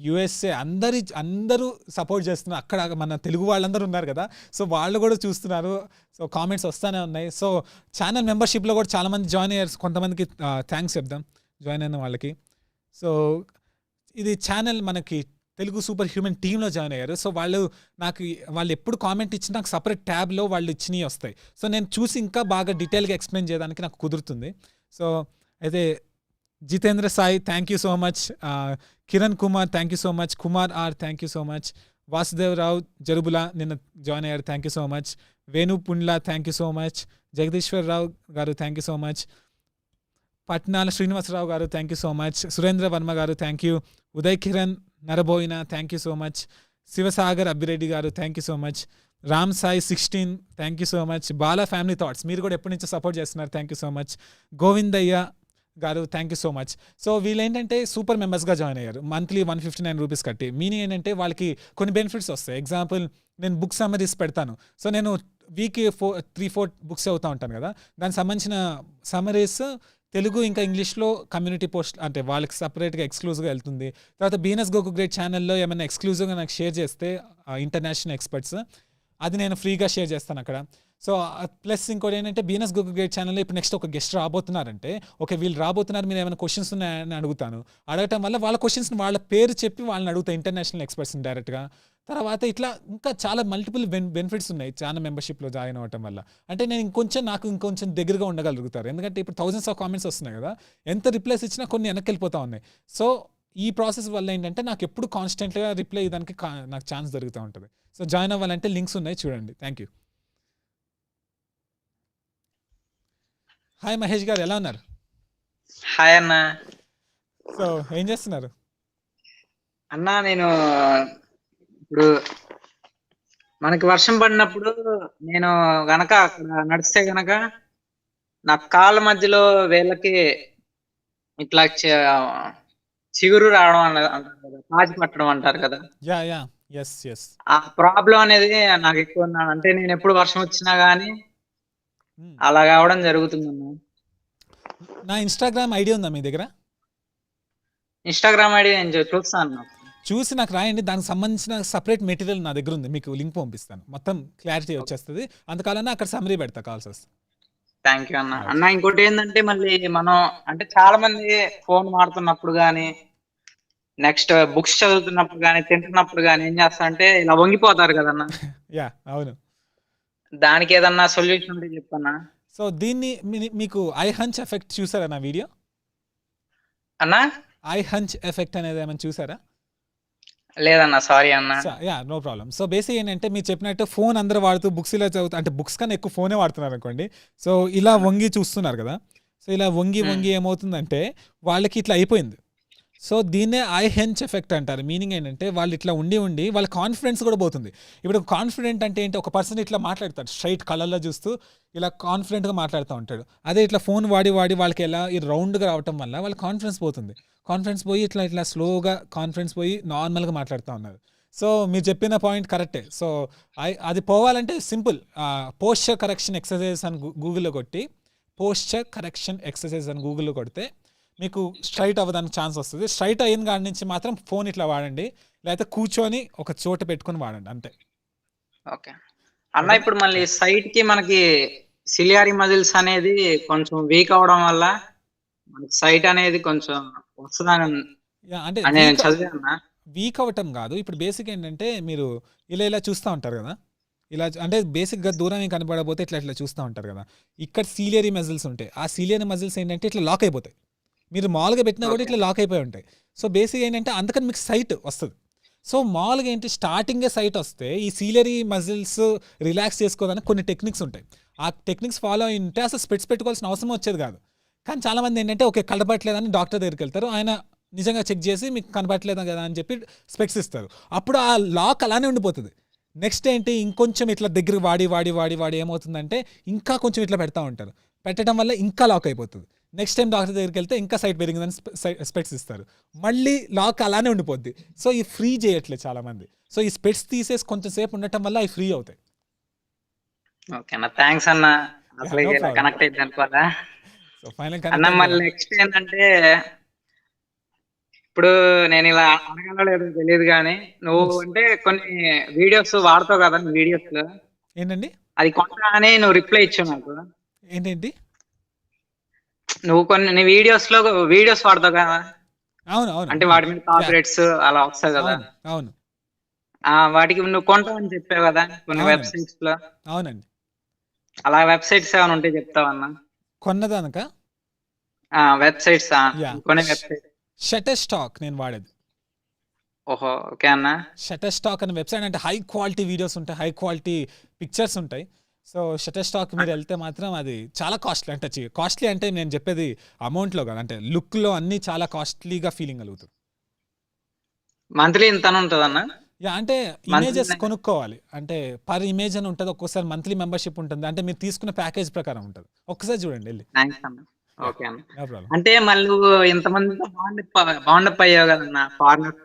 యుఎస్ఏ అందరూ సపోర్ట్ చేస్తున్నారు. అక్కడ మన తెలుగు వాళ్ళందరూ ఉన్నారు కదా, సో వాళ్ళు కూడా చూస్తున్నారు. సో కామెంట్స్ వస్తూనే ఉన్నాయి. సో ఛానల్ మెంబర్షిప్లో కూడా చాలామంది జాయిన్ అయ్యారు. కొంతమందికి థ్యాంక్స్ చెప్దాం జాయిన్ అయిన వాళ్ళకి. ఇది ఛానల్ మనకి తెలుగు సూపర్ హ్యూమన్ టీంలో జాయిన్ అయ్యారు. సో వాళ్ళు ఎప్పుడు కామెంట్ ఇచ్చినా నాకు సపరేట్ ట్యాబ్లో వాళ్ళు ఇచ్చినవి వస్తాయి. సో నేను చూసి ఇంకా బాగా డీటెయిల్గా ఎక్స్ప్లెయిన్ చేయడానికి నాకు కుదురుతుంది. సో అయితే Jitendra Sai thank you so much, Kiran Kumar thank you so much, Kumar R thank you so much, Vasudevarao Jarubula నిన్న జాయిన్ అయ్యారు thank you so much, Venu Pundla thank you so much, Jagadeeshwar Rao గారు thank you so much, Patnala Srinivasarao గారు thank you so much, Surendra Varma గారు thank you, Uday Kiran Naraboina thank you so much, Sivasagar Abbireddy గారు thank you so much, Ram Sai 16 thank you so much, Bala family thoughts మీరు కూడా ఎప్పటి నుంచో సపోర్ట్ చేస్తున్నారు thank you so much, Govindaiah గారు thank you so much. So వీళ్ళు ఏంటంటే సూపర్ మెంబర్స్గా జాయిన్ అయ్యారు మంత్లీ 159 రూపీస్ కట్టి. మీనింగ్ ఏంటంటే వాళ్ళకి కొన్ని బెనిఫిట్స్ వస్తాయి. ఎగ్జాంపుల్ నేను బుక్ సమ్మరీస్ పెడతాను. సో నేను వీక్ 3-4 బుక్స్ అవుతూ ఉంటాను కదా, దానికి సంబంధించిన సమ్మరీస్ తెలుగు ఇంకా ఇంగ్లీష్లో కమ్యూనిటీ పోస్ట్ అంటే వాళ్ళకి సపరేట్గా ఎక్స్క్లూజివ్గా వెళ్తుంది. తర్వాత BNS Goku Great ఛానల్లో ఏమైనా ఎక్స్క్లూజివ్గా నాకు షేర్ చేస్తే ఇంటర్నేషనల్ ఎక్స్పర్ట్స్ అది నేను ఫ్రీగా షేర్ చేస్తాను అక్కడ. సో ప్లస్ ఇంకోటి ఏంటంటే BNS Goku Great ఛానల్లో ఇప్పుడు నెక్స్ట్ ఒక గెస్ట్ రాబోతున్నారంటే ఓకే వీళ్ళు రాబోతున్నారు మీరు ఏమైనా క్వశ్చన్స్ ఉన్నాయని అడుగుతాను. అడగటం వల్ల వాళ్ళ క్వశ్చన్స్ని వాళ్ళ పేరు చెప్పి వాళ్ళని అడుగుతాయి ఇంటర్నేషనల్ ఎక్స్పర్ట్స్ని డైరెక్ట్గా. తర్వాత ఇట్లా ఇంకా చాలా మల్టిపుల్ బెనిఫిట్స్ ఉన్నాయి ఛానల్ మెంబర్షిప్లో జాయిన్ అవ్వటం వల్ల. అంటే నేను నాకు ఇంకొంచెం దగ్గరగా ఉండగలుగుతారు. ఎందుకంటే ఇప్పుడు థౌజండ్స్ ఆఫ్ కామెంట్స్ వస్తున్నాయి కదా, ఎంత రిప్లైస్ ఇచ్చినా కొన్ని వెనక్కి వెళ్ళిపోతూ ఉన్నాయి. సో ఈ ప్రాసెస్ వల్ల ఏంటంటే నాకు ఎప్పుడు కాన్స్టెంట్గా రిప్లై ఇవ్వడానికి నాకు ఛాన్స్ దొరుకుతూ ఉంటుంది. సో జాయిన్ అవ్వాలంటే లింక్స్ ఉన్నాయి చూడండి. Thank you. హాయ్ మహేష్ గారు ఎలా ఉన్నారు? హాయ్ అన్న. సో ఏం చేస్తున్నారు అన్నా? నేను ఇప్పుడు మనకి వర్షం పడినప్పుడు నేను గనక అక్కడ నడిస్తే గనక నా కాళ్ళ మధ్యలో వేళ్ళకి ఇట్లా చిగురు రావడం అంటారు కదా, పాచి పట్టడం అంటారు కదా, ఆ ప్రాబ్లం అనేది నాకు ఎక్కువ ఉన్నాను. అంటే నేను ఎప్పుడు వర్షం వచ్చినా గానీ అలా కావడం జరుగుతుందన్న. నా ఇన్స్టాగ్రామ్ ఐడి ఉందా మీ దగ్గర? ఇన్స్టాగ్రామ్ ఐడి నేను చూస్తాను, చూసి నాకు రాయండి. దానికి సంబంధించిన సపరేట్ మెటీరియల్ నా దగ్గర ఉంది, మీకు లింక్ పంపిస్తాను, మొత్తం క్లారిటీ వచ్చేస్తుంది. అందుకలన్నా అక్కడ సమ్మరీ పెడతా కాల్స్ వస్తే. థ్యాంక్ యూ అన్న. అన్న ఇంకోటి ఏంటంటే మళ్ళీ మనం అంటే చాలా మంది ఫోన్ వాడుతున్నప్పుడు కానీ నెక్స్ట్ బుక్స్ చదువుతున్నప్పుడు కానీ తింటున్నప్పుడు కానీ ఏం చేస్తారంటే ఇలా వంగిపోతారు కదన్నా. యా అవును. దానికి ఏదన్నా సొల్యూషన్ ఉంటే చెప్పన్నా. సో దీన్ని మీకు ఐ హంచ్ ఎఫెక్ట్ చూసారా నా వీడియో? అన్నా ఐ హంచ్ ఎఫెక్ట్ అనేది ఏమైనా చూసారా? లేదన్నా, సారీ అన్న. Yeah no problem. So basic ఏంటంటే మీరు చెప్పినట్టు ఫోన్ అందరూ వాడుతూ బుక్స్ ఇలా చదువుతూ అంటే బుక్స్ కన్నా ఎక్కువ ఫోనే వాడుతున్నారు అనుకోండి. సో ఇలా వంగి చూస్తున్నారు కదా, సో ఇలా వంగి ఏమవుతుందంటే వాళ్ళకి ఇట్లా అయిపోయింది. సో దీన్నే ఐ హెంచ్ ఎఫెక్ట్ అంటారు. మీనింగ్ ఏంటంటే వాళ్ళు ఇట్లా ఉండి వాళ్ళ కాన్ఫిడెన్స్ కూడా పోతుంది. ఇప్పుడు కాన్ఫిడెంట్ అంటే ఏంటి, ఒక పర్సన్ ఇట్లా మాట్లాడతాడు స్ట్రైట్ కళ్ళల్లో చూస్తూ ఇలా కాన్ఫిడెంట్గా మాట్లాడుతూ ఉంటాడు. అదే ఇట్లా ఫోన్ వాడి వాళ్ళకి ఎలా ఈ రౌండ్గా రావటం వల్ల వాళ్ళ కాన్ఫిడెన్స్ పోతుంది. కాన్ఫిడెన్స్ పోయి ఇట్లా స్లోగా కాన్ఫిడెన్స్ పోయి నార్మల్గా మాట్లాడుతూ ఉన్నారు. సో మీరు చెప్పిన పాయింట్ కరెక్టే. సో అది పోవాలంటే సింపుల్, పోస్చర్ కరెక్షన్ ఎక్సర్సైజెస్ అని గూగుల్లో కొట్టి పోస్చర్ కరెక్షన్ ఎక్సర్సైజ్ అని గూగుల్లో కొడితే మీకు స్ట్రైట్ అవ్వడానికి ఛాన్స్ వస్తుంది. స్ట్రైట్ అయిన కాడి నుంచి మాత్రం ఫోన్ ఇట్లా వాడండి, లేకపోతే కూర్చొని ఒక చోట పెట్టుకుని వాడండి అంతే. ఓకే అన్న. ఇప్పుడు మళ్ళీ సైట్ కి మనకి సిలియరీ మజిల్స్ అనేది కొంచెం వీక్ అవడం వల్ల మనకి సైట్ అనేది కొంచెం వస్తుందని అంటే చదివాను. వీక్ అవ్వటం కాదు, ఇప్పుడు బేసిక్ ఏంటంటే మీరు ఇలా చూస్తూ ఉంటారు కదా, ఇలా అంటే బేసిక్గా దూరం ఏం కనపడకపోతే ఇట్లా చూస్తూ ఉంటారు కదా, ఇక్కడ సిలియరీ మజిల్స్ ఉంటాయి. ఆ సిలియరీ మజిల్స్ ఏంటంటే ఇట్లా లాక్ అయిపోతాయి. మీరు మామూలుగా పెట్టినా కూడా ఇట్లా లాక్ అయిపోయి ఉంటాయి. సో బేసిక్ ఏంటంటే అందుకని మీకు సైట్ వస్తుంది. సో మామూలుగా ఏంటి స్టార్టింగే సైట్ వస్తే ఈ సిలియరీ మజిల్స్ రిలాక్స్ చేసుకోవడానికి కొన్ని టెక్నిక్స్ ఉంటాయి. ఆ టెక్నిక్స్ ఫాలో అయి ఉంటే అసలు స్పెట్స్ పెట్టుకోవాల్సిన అవసరం వచ్చేది కాదు. కానీ చాలామంది ఏంటంటే ఓకే కనపడట్లేదని డాక్టర్ దగ్గరికి వెళ్తారు, ఆయన నిజంగా చెక్ చేసి మీకు కనపడట్లేదు కదా అని చెప్పి స్పెక్స్ ఇస్తారు. అప్పుడు ఆ లాక్ అలానే ఉండిపోతుంది. నెక్స్ట్ ఏంటి ఇంకొంచెం ఇట్లా దగ్గర వాడి ఏమవుతుందంటే ఇంకా కొంచెం ఇట్లా పెడతా ఉంటారు. పెట్టడం వల్ల ఇంకా లాక్ అయిపోతుంది. నెక్స్ట్ టైం డాక్టర్ దగ్గరికి వెళ్తే ఇంకా సైట్ పెరిగిందని స్పెట్స్ ఇస్తారు, మళ్ళీ లాక్ అలానే ఉండిపోద్ది. సో ఈ ఫ్రీ చేయట్లేదు చాలా మంది. సో ఈ స్పెట్స్ తీసేసి కొంచెం సేపు ఉండటం వల్ల అవి ఫ్రీ అవుతాయి. ఓకేనా, థ్యాంక్స్ అన్న. అసలు కనెక్ట్ అయింది అనుకోవాలా. సో ఫైనల్ అన్న మళ్ళీ నెక్స్ట్ ఏంటంటే, ఇప్పుడు నేను ఇలా అడగలో లేదో తెలియదు కానీ, నువ్వు అంటే కొన్ని వీడియోస్ వాడతావు కదా, వీడియోస్ లో ఏంటండి అది కొంటా అని నువ్వు రిప్లై ఇచ్చావు నాకు. ఏంటంటి? నువ్వు కొన్ని వీడియోస్ వాడతావు కదా. అవును అవును. అంటే వాటి మీద కాపీరైట్స్ అలా వస్తాయి కదా. అవును. వాటికి నువ్వు కొంటావని చెప్పావు కదా కొన్ని వెబ్సైట్స్ లో. అవునండి. అలా వెబ్సైట్స్ ఏమైనా ఉంటే చెప్తావన్నా? కొన్నదానక వెబ్సైట్స్ కొనే వెబ్సైట్. షటర్ స్టాక్ నేను వాడేది. ఓహో, ఓకే అన్న. షటర్ స్టాక్ అనే వెబ్సైట్ అంటే హై క్వాలిటీ వీడియోస్ ఉంటాయి, హై క్వాలిటీ పిక్చర్స్ ఉంటాయి. సో షటర్ స్టాక్ మీరు వెళ్తే మాత్రం అది చాలా కాస్ట్లీ. అంటే కాస్ట్లీ అంటే నేను చెప్పేది అమౌంట్లో కాదు, అంటే లుక్లో అన్నీ చాలా కాస్ట్లీగా ఫీలింగ్ కలుగుతుంది. మంత్లీ ఇంత ఉంటుంది అన్న? అంటే ఇమేజెస్ కొనుక్కోవాలి, అంటే పర్ ఇమేజ్ అని ఉంటుంది. ఒక్కోసారి మంత్లీ మెంబర్షిప్ ఉంటుంది, అంటే మీరు తీసుకున్న ప్యాకేజ్ ప్రకారం ఉంటుంది. ఒక్కసారి చూడండి వెళ్ళి. ఓకే అన్న. అంటే మళ్ళీ ఇంతమందితో బాండప్ అయ్యావు కదన్నా ఫారినర్స్,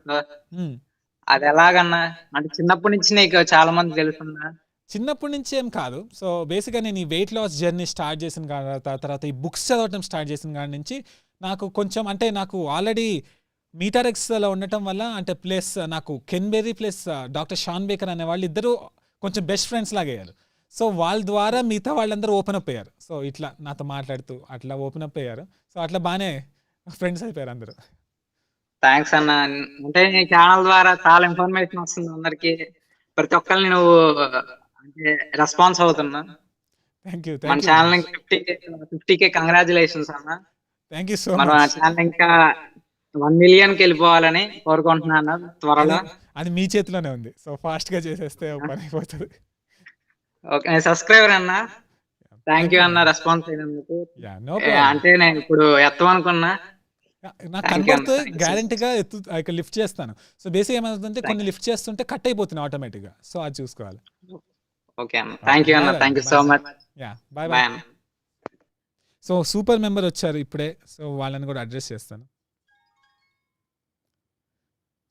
అది ఎలాగన్నా? అంటే చిన్నప్పటి నుంచి నీకు చాలా మంది తెలుస్తుందా? చిన్నప్పటి నుంచి ఏం కాదు. సో బేసిక్గా నేను ఈ వెయిట్ లాస్ జర్నీ స్టార్ట్ చేసిన తర్వాత ఈ బుక్స్ చదవటం స్టార్ట్ చేసిన కాడి నుంచి నాకు కొంచెం, అంటే నాకు ఆల్రెడీ మీటారెక్స్లో ఉండటం వల్ల, అంటే ప్లస్ నాకు Ken Berry plus doctor Shawn Baker అనే వాళ్ళు ఇద్దరు కొంచెం బెస్ట్ ఫ్రెండ్స్ లాగా అయ్యారు. సో వాళ్ళ ద్వారా మిగతా వాళ్ళందరూ ఓపెన్ అప్ అయ్యారు. సో ఇట్లా నాతో మాట్లాడుతూ అట్లా ఓపెన్ అప్ అయ్యారు. సో అట్లా బాగానే ఫ్రెండ్స్ అయిపోయారు అందరూ. థ్యాంక్స్ అన్న. అంటే నీ ఛానల్ ద్వారా చాలా ఇన్ఫర్మేషన్ వస్తుంది అందరికి, ప్రతి ఒక్కరిని నువ్వు అంటే రెస్పాన్స్ అవుతున్నా. మన ఛానల్ 50K కంగ్రాచులేషన్స్ అన్న. Thank you so much. మన ఛానల్ ఇంకా 1 million వెళ్ళిపోవాలని కోరుకుంటున్నాను త్వరలో. అది మీ చేతిలోనే ఉంది. సో ఫాస్ట్ గా చేసేస్తే పని అయిపోతుంది. ఓకే, సబ్స్క్రైబర్ అన్న. థ్యాంక్ యూ అన్న రెస్పాన్స్ అయినందుకు. అంటే నేను ఇప్పుడు ఎత్తమనుకున్నా, నాకు కనబడుతుంది, గ్యారంటీగా లిఫ్ట్ చేస్తాను. సో బేసిక్ ఏమవుతుందంటే కొన్ని లిఫ్ట్ చేస్తుంటే కట్ అయిపోతుంది ఆటోమేటిక్గా. సో అది చూసుకోవాలి. ఓకే అన్న, థ్యాంక్ యూ అన్న, thank you so much. Bye bye. So super member వచ్చారు ఇప్పుడే, సో వాళ్ళని కూడా అడ్రస్ చేస్తాను.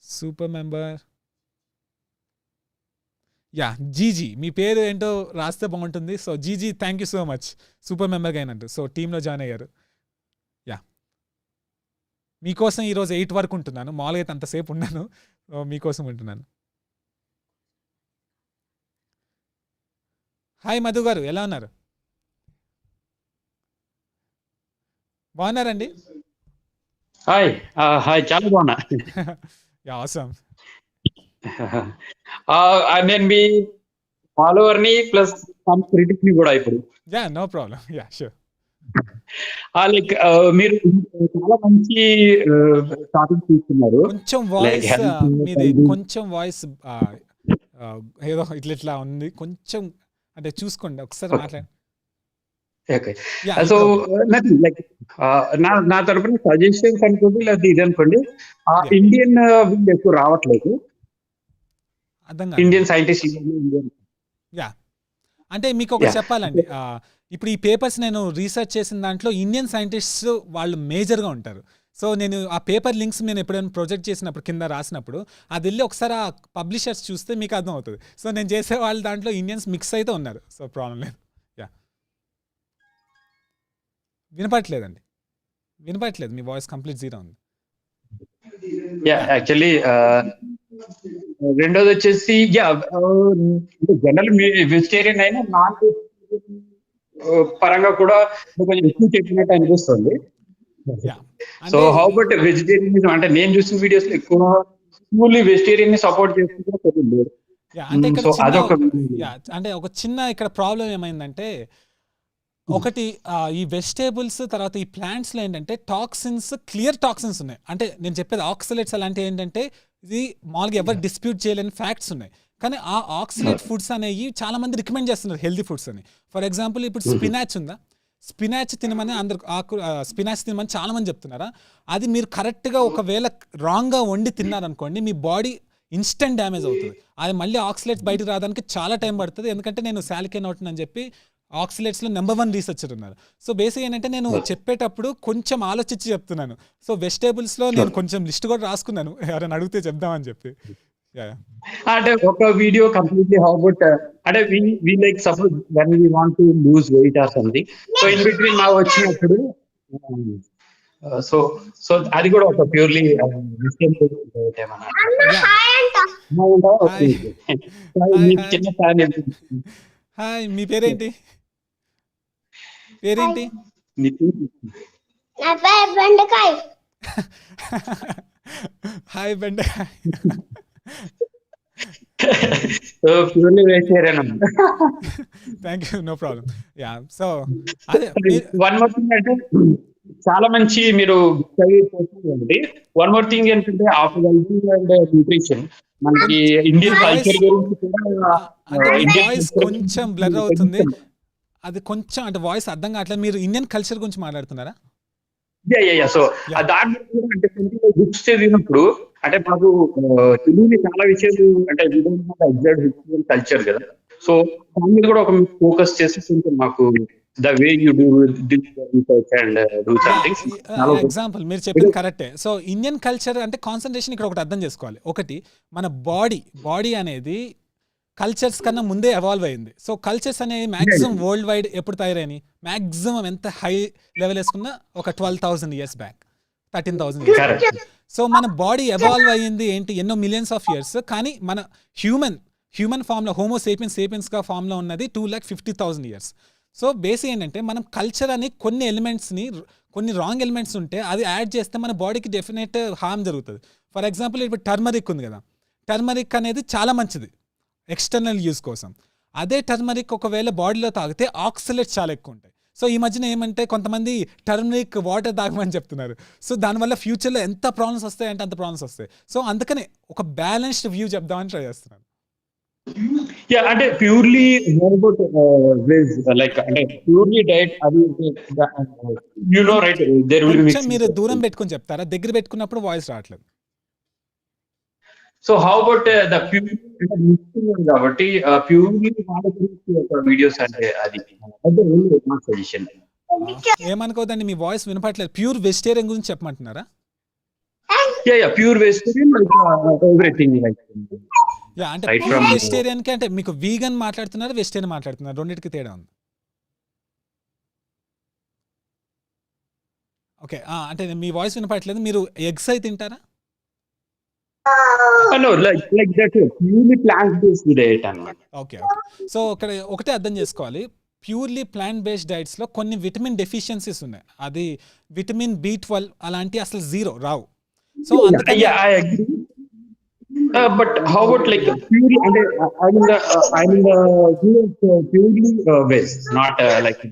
సూపర్ మెంబర్ జీజీ, మీ పేరు ఏంటో రాస్తే బాగుంటుంది. So GG thank you so much super మెంబర్గా అయినట్టు. సో టీంలో జాయిన్ అయ్యారు. మీకోసం ఈరోజు 8 వరకు ఉంటున్నాను, మామూలుగా అయితే అంతసేపు ఉన్నాను. మీకోసం ఉంటున్నాను. హాయ్ మధు గారు, ఎలా ఉన్నారు? బాగున్నారండి? హాయ్ హాయ్, చాలా బాగున్నా. ఆసమ్. నేను మీ ఫాలోవర్ని ప్లస్ క్రిటిక్ ని కూడా ఇప్పుడు. No problem. షూర్. లైక్ మీరు చాలా మంచి టాపిక్ తీసుకున్నారు. కొంచెం వాయిస్ మీది, కొంచెం వాయిస్ ఏదో ఇట్లా ఉంది, కొంచెం అంటే చూసుకోండి ఒకసారి మాట్లాడండి. ఓకే, సో నథింగ్ లైక్ నా తరపున సజెషన్స్ అనుకోండి, లేదా ఇది అనుకోండి. ఇండియన్ వీళ్ళు ఎక్కువ రావట్లేదు, ఇండియన్ సైంటిస్ట్. అంటే మీకు ఒకటి చెప్పాలండి, ఇప్పుడు ఈ పేపర్స్ నేను రీసెర్చ్ చేసిన దాంట్లో ఇండియన్ సైంటిస్ట్స్ వాళ్ళు మేజర్గా ఉంటారు. సో నేను ఆ పేపర్ లింక్స్ నేను ఎప్పుడైనా ప్రొజెక్ట్ చేసినప్పుడు కింద రాసినప్పుడు అది వెళ్ళి ఒకసారి ఆ పబ్లిషర్స్ చూస్తే మీకు అర్థం అవుతుంది. సో నేను చేసే వాళ్ళ దాంట్లో ఇండియన్స్ మిక్స్ అయితే ఉన్నారు. సో ప్రాబ్లం లేదు. వినపట్లేదండి, వినపట్లేదు, మీ వాయిస్ కంప్లీట్ జీరో ఉంది. యాక్చువల్లీ రెండోది వచ్చేసి జనరల్ వెజిటేరియన్ అయినా నాన్ పరంగా కూడా కొంచెం ఎక్కువ చెప్పినట్టు అనిపిస్తుంది. సో హౌ బట్ వెజిటేరియనిజం, అంటే నేను చూసిన వీడియోస్ లో ఎక్కువ ప్యూర్లీ వెజిటేరియన్ ని సపోర్ట్ చేస్తుంది. అంటే ఒక చిన్న ఇక్కడ ప్రాబ్లం ఏమైందంటే, ఒకటి ఈ వెజిటేబుల్స్ తర్వాత ఈ ప్లాంట్స్లో ఏంటంటే టాక్సిన్స్, క్లియర్ టాక్సిన్స్ ఉన్నాయి. అంటే నేను చెప్పేది ఆక్సలేట్స్ అలాంటివి ఏంటంటే ఇది మామూలుగా ఎవరు డిస్ప్యూట్ చేయలేని ఫ్యాక్ట్స్ ఉన్నాయి. కానీ ఆ ఆక్సిలేట్ ఫుడ్స్ అనేవి చాలా మంది రికమెండ్ చేస్తున్నారు, హెల్దీ ఫుడ్స్ అని. ఫర్ ఎగ్జాంపుల్ ఇప్పుడు స్పినాచ్ ఉందా, స్పినాచ్ తినమని అందరు స్పినాచ్ తినమని చాలా మంది చెప్తున్నారా. అది మీరు కరెక్ట్గా ఒకవేళ రాంగ్గా వండి తిన్నారనుకోండి, మీ బాడీ ఇన్స్టెంట్ డ్యామేజ్ అవుతుంది. అది మళ్ళీ ఆక్సిలేట్స్ బయటకు రావడానికి చాలా టైం పడుతుంది. ఎందుకంటే నేను సాలికేన్ అవుట్ అని చెప్పి ఆక్సిలేట్స్లో నెంబర్ 1 రీసెర్చర్ ఉన్నారు. సో బేసిక్ ఏంటంటే నేను చెప్పేటప్పుడు కొంచెం ఆలోచించి చెప్తున్నాను. సో వెజిటేబుల్స్లో నేను కొంచెం లిస్ట్ కూడా రాసుకున్నాను, ఎవరైనా అడిగితే చెప్దామని చెప్పి. అంటే ఒక వీడియో కంప్లీట్లీ హౌ అబౌట్ అంటే we like suppose when we want to lose weight or something, so in between నా వచ్చినప్పుడు సో సో అది కూడా ఒక ప్యూర్లీ చిన్న ఫ్యాన్. హాయ్, మీ పేరేంటి? పేరేంటి? హాయ్ బెండకాయ. So purely vegetarian. Thank you, no problem. Yeah, so అదే వన్ మోర్ థింగ్ అంటే చాలా మంచి మీరు వన్ మోర్ థింగ్ ఏంటంటే ఆఫ్టర్ వెల్బీయింగ్ అండ్ న్యూట్రిషన్ మనకి ఇండియన్ కల్చర్ గురించి కూడా వాయిస్ కొంచెం బ్లర్ అవుతుంది. అది కొంచెం అంటే వాయిస్ అర్థం కావట్లేదు. మీరు ఇండియన్ కల్చర్ గురించి మాట్లాడుతున్నారా? సో దాని గురించి అంటే బుక్స్ చదివినప్పుడు అంటే మాకు తెలుగుని చాలా విషయాలు అంటే ఎగ్జాక్ట్ కల్చర్ కదా, సో దాని మీద కూడా ఒక ఫోకస్ చేసి కొంచెం మాకు the way you do this research and do something. Example మీరు చెప్పింది కరెక్టే. సో ఇండియన్ కల్చర్ అంటే కాన్సన్ట్రేషన్ ఇక్కడ ఒకటి అర్థం చేసుకోవాలి. ఒకటి, మన బాడీ అనేది కల్చర్స్ కన్నా ముందే ఎవాల్వ్ అయింది. సో కల్చర్స్ అనేవి మ్యాక్సిమం వరల్డ్ వైడ్ ఎప్పుడు తయారైనాయి? మ్యాక్సిమం ఎంత హై లెవెల్ వేసుకున్నా ఒక 12,000 years back, 13,000 years back. So మన బాడీ ఎవాల్వ్ అయ్యింది ఏంటి, ఎన్నో మిలియన్స్ ఆఫ్ ఇయర్స్. కానీ మన హ్యూమన్ ఫామ్లో హోమోసేపియన్స్గా ఫామ్లో ఉన్నది 250,000 years. సో బేసిక్ ఏంటంటే మనం కల్చర్ అని కొన్ని ఎలిమెంట్స్ని, కొన్ని రాంగ్ ఎలిమెంట్స్ ఉంటే అది యాడ్ చేస్తే మన బాడీకి డెఫినెట్ హార్మ్ జరుగుతుంది. ఫర్ ఎగ్జాంపుల్ ఇప్పుడు టర్మరిక్ ఉంది కదా, టర్మరిక్ అనేది చాలా మంచిది ఎక్స్టర్నల్ యూజ్ కోసం. అదే టర్మరిక్ ఒకవేళ బాడీలో తాగితే ఆక్సిలేట్స్ చాలా ఎక్కువ ఉంటాయి. సో ఈ మధ్యన ఏమంటే కొంతమంది టర్మరిక్ వాటర్ తాగమని చెప్తున్నారు. సో దానివల్ల ఫ్యూచర్లో ఎంత ప్రాబ్లమ్స్ వస్తాయి అంటే అంత ప్రాబ్లమ్స్ వస్తాయి. సో అందుకనే ఒక బ్యాలెన్స్డ్ వ్యూ చెప్దామని ట్రై చేస్తున్నాను. అంటే ప్యూర్లీ లైక్ అంటే ప్యూర్లీ డైట్ అది you know right, there will be మీరు దూరం పెట్టుకొని చెప్తారా? దగ్గర పెట్టుకున్నప్పుడు వాయిస్ రావట్లేదు. So how about the pure కాబట్టి ప్యూర్లీ వీడియోస్ అంటే అది సజెషన్. ఏమనుకోదండి, మీ వాయిస్ వినపట్లేదు. ప్యూర్ వెజిటేరియన్ గురించి చెప్పమంటున్నారా? Pure vegetarian like everything like అంటే ప్యూర్ వెజిటేరియన్ కి అంటే మీకు వీగన్ మాట్లాడుతున్నారా, వెజిటేరియన్ మాట్లాడుతున్నారు? రెండింటికి తేడా ఉంది. ఓకే, అంటే మీ వాయిస్ వినపట్లేదు. మీరు ఎగ్స్ అయితే తింటారా? ఓకే. సో ఒకటే అర్థం చేసుకోవాలి, ప్యూర్లీ ప్లాంట్ బేస్డ్ డైట్స్ లో కొన్ని విటమిన్ డెఫిషియన్సీస్ ఉన్నాయి. అది విటమిన్ B12 అలాంటి అసలు జీరో రావు. So but how about like purely అంటే I mean purely veg, not like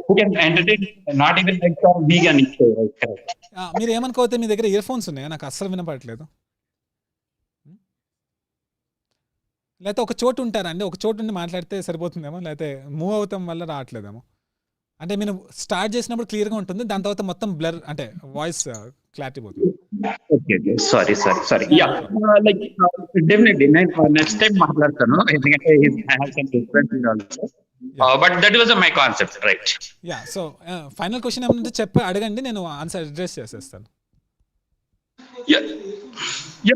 who can entertain, not even like vegan. Correct. మీరు ఏమనుకోతే మీ దగ్గర ఇయర్ ఫోన్స్ ఉన్నాయా? నాకు అస్సలు వినపడట్లేదు. లేకపోతే ఒక చోటు ఉంటారండి, ఒక చోటు ఉండి మాట్లాడితే సరిపోతుందేమో, లేకపోతే మూవ్ అవుతాం వల్ల రావట్లేదేమో. అంటే మీరు స్టార్ట్ చేసినప్పుడు క్లియర్గా ఉంటుంది, దాని తర్వాత మొత్తం బ్లర్ అంటే వాయిస్ క్లారిటీ పోతుంది. సారీ లైక్ డెఫినెట్లీ నేను నెక్స్ట్ టైం మాట్లాడతాను, ఎందుకంటే but that was my concept, right? So final question ఏమంటే చెప్పి అడగండి, నేను ఆన్సర్ అడ్రస్ చేసేస్తాను.